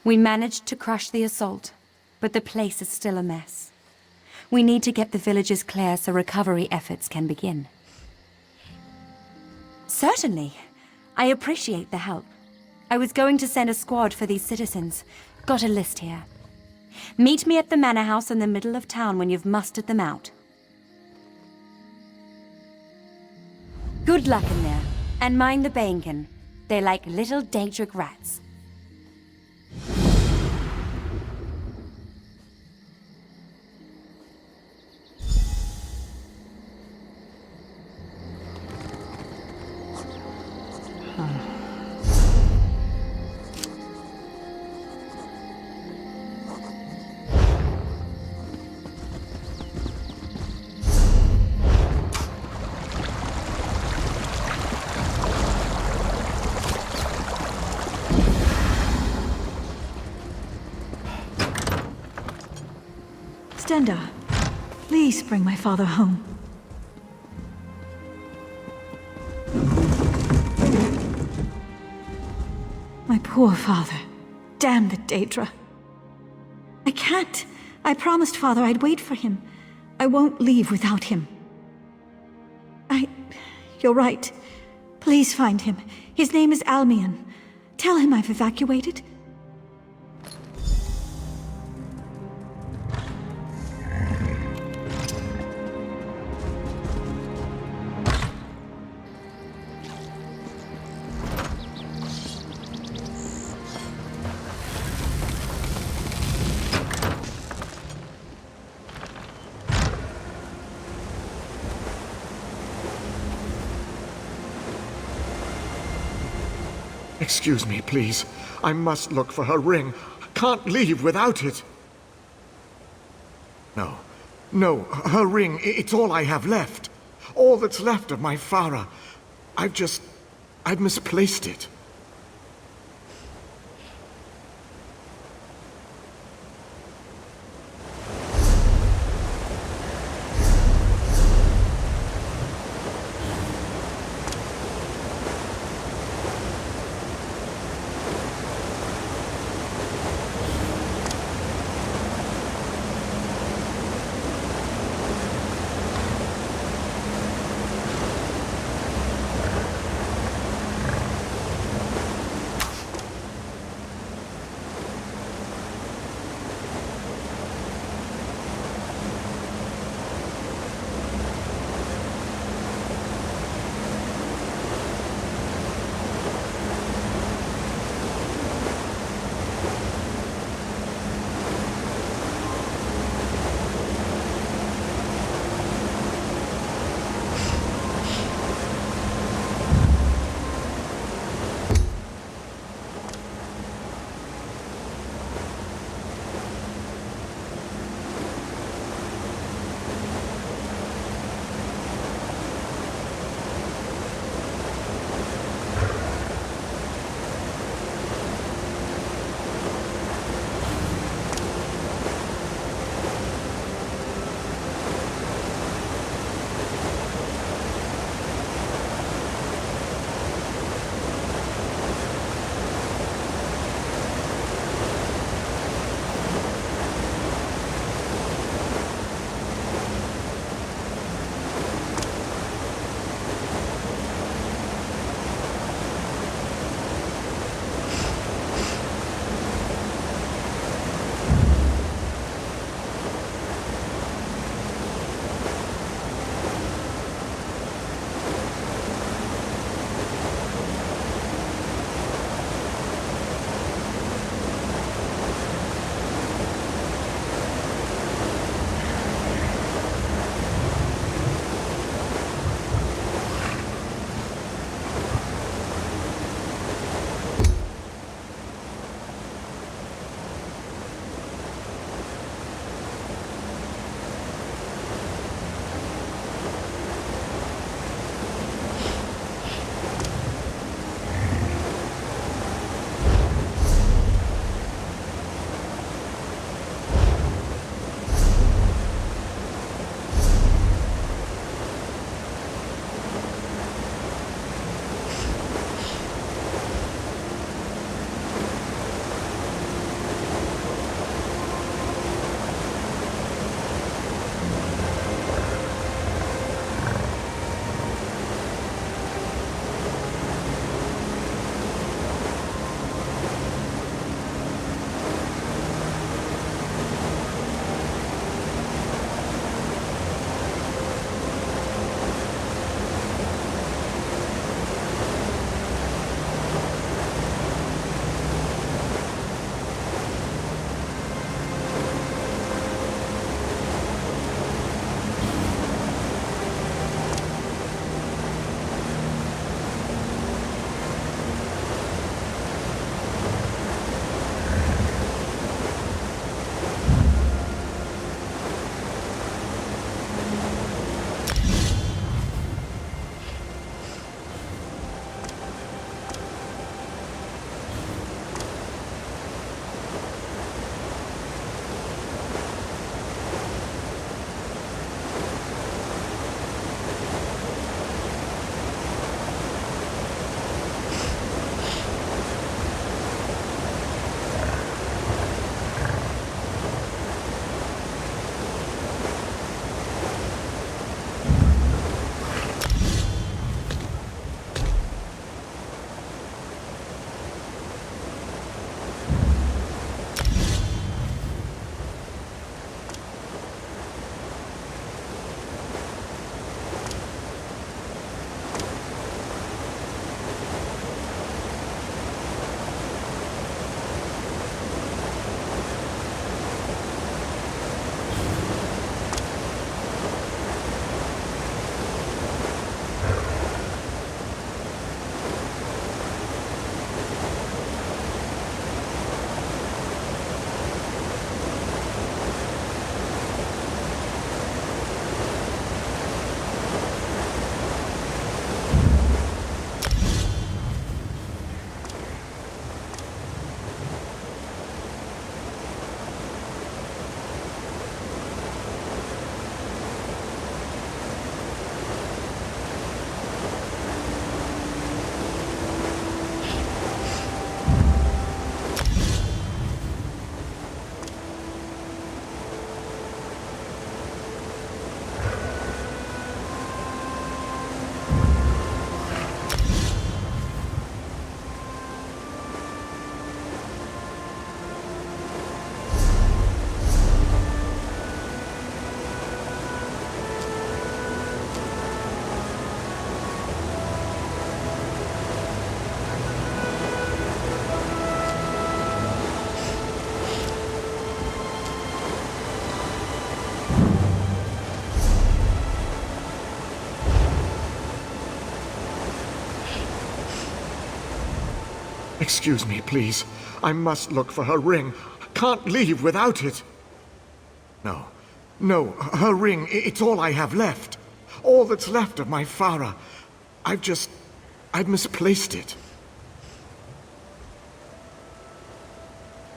We managed to crush the assault, but the place is still a mess. We need to get the villages clear so recovery efforts can begin. Certainly. I appreciate the help. I was going to send a squad for these citizens. Got a list here. Meet me at the manor house in the middle of town when you've mustered them out. Good luck in there, and mind the Bainkin. They're like little Daedric rats. Stenda, please bring my father home. My poor father. Damn the Daedra. I can't. I promised father I'd wait for him. I won't leave without him. You're right. Please find him. His name is Almion. Tell him I've evacuated. Excuse me, please. I must look for her ring. I can't leave without it. No, her ring, it's all I have left. All that's left of my Farah. I've misplaced it. Excuse me, please. I must look for her ring. Can't leave without it. No, her ring, it's all I have left. All that's left of my Farah. I've misplaced it.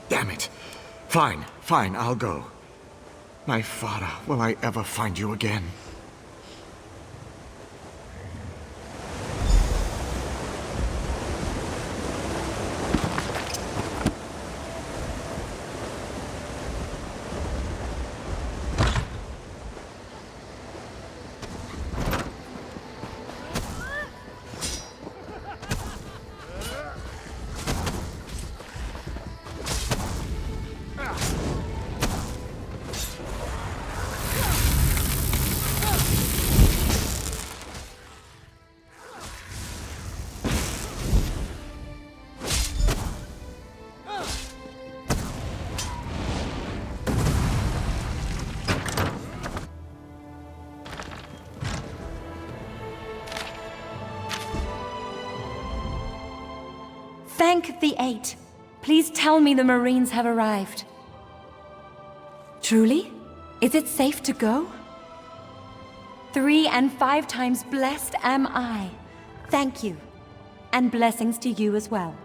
Damn it. Fine, I'll go. My Farah, will I ever find you again? Thank the Eight. Please tell me the Marines have arrived. Truly? Is it safe to go? 3 and 5 times blessed am I. Thank you. And blessings to you as well.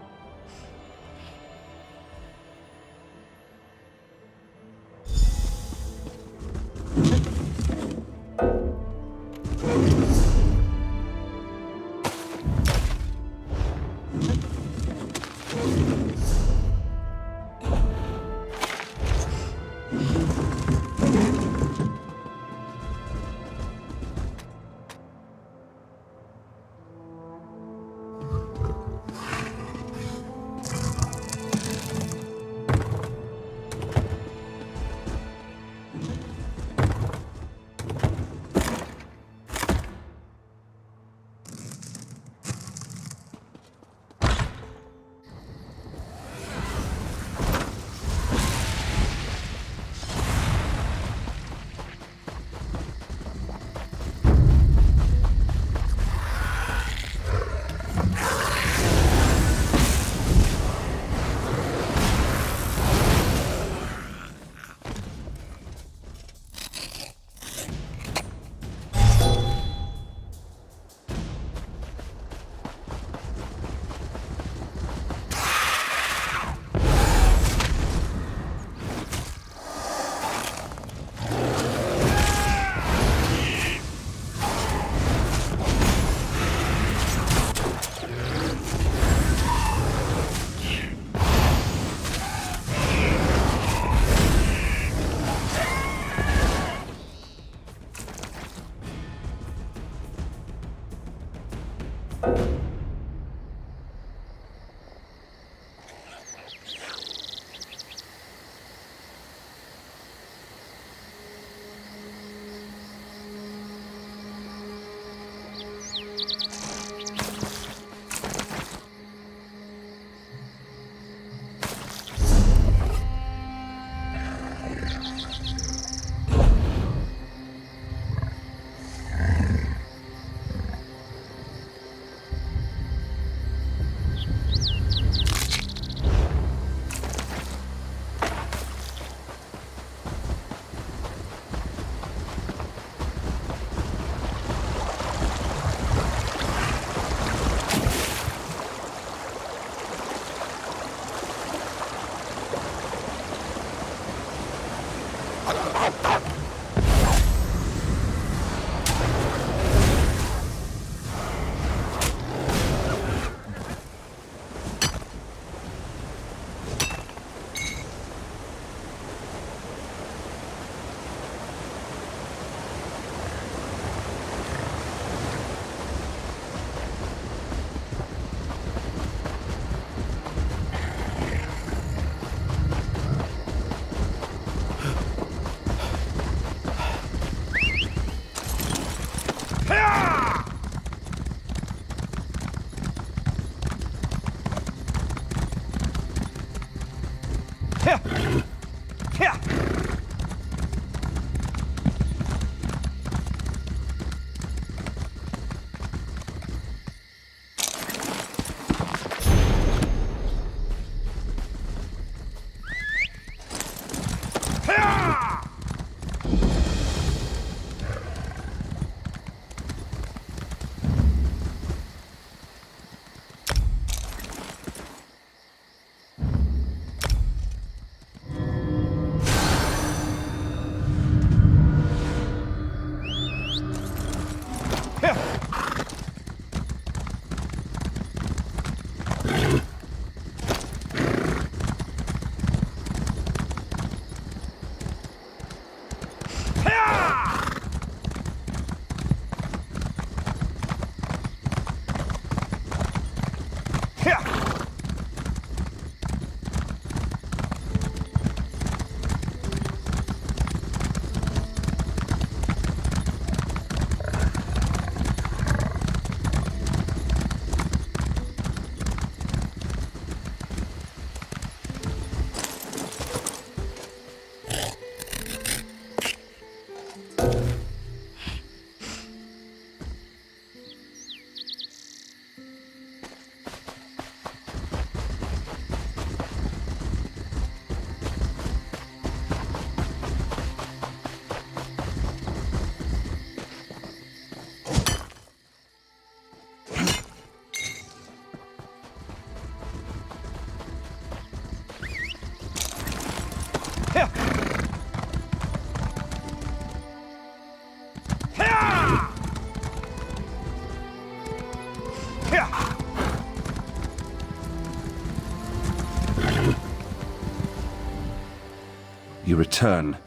return.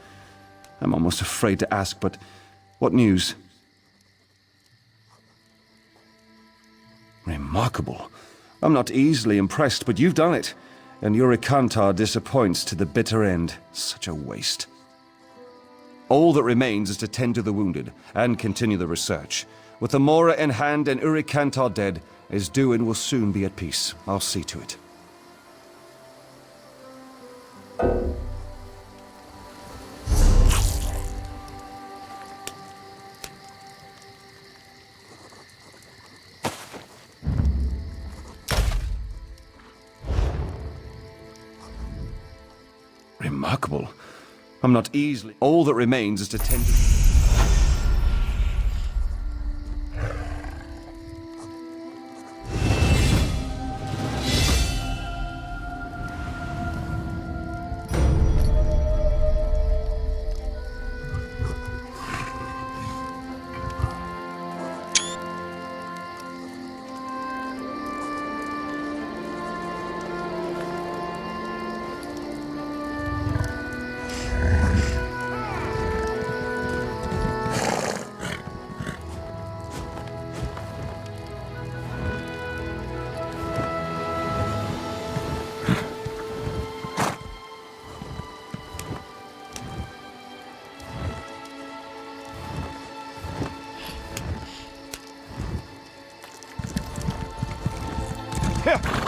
I'm almost afraid to ask, but what news? Remarkable. I'm not easily impressed, but you've done it. And Urikantar disappoints to the bitter end. Such a waste. All that remains is to tend to the wounded and continue the research. With the Mora in hand and Urikantar dead, Isduin will soon be at peace. I'll see to it. Remarkable. I'm not easily... All that remains is to tend to... Here!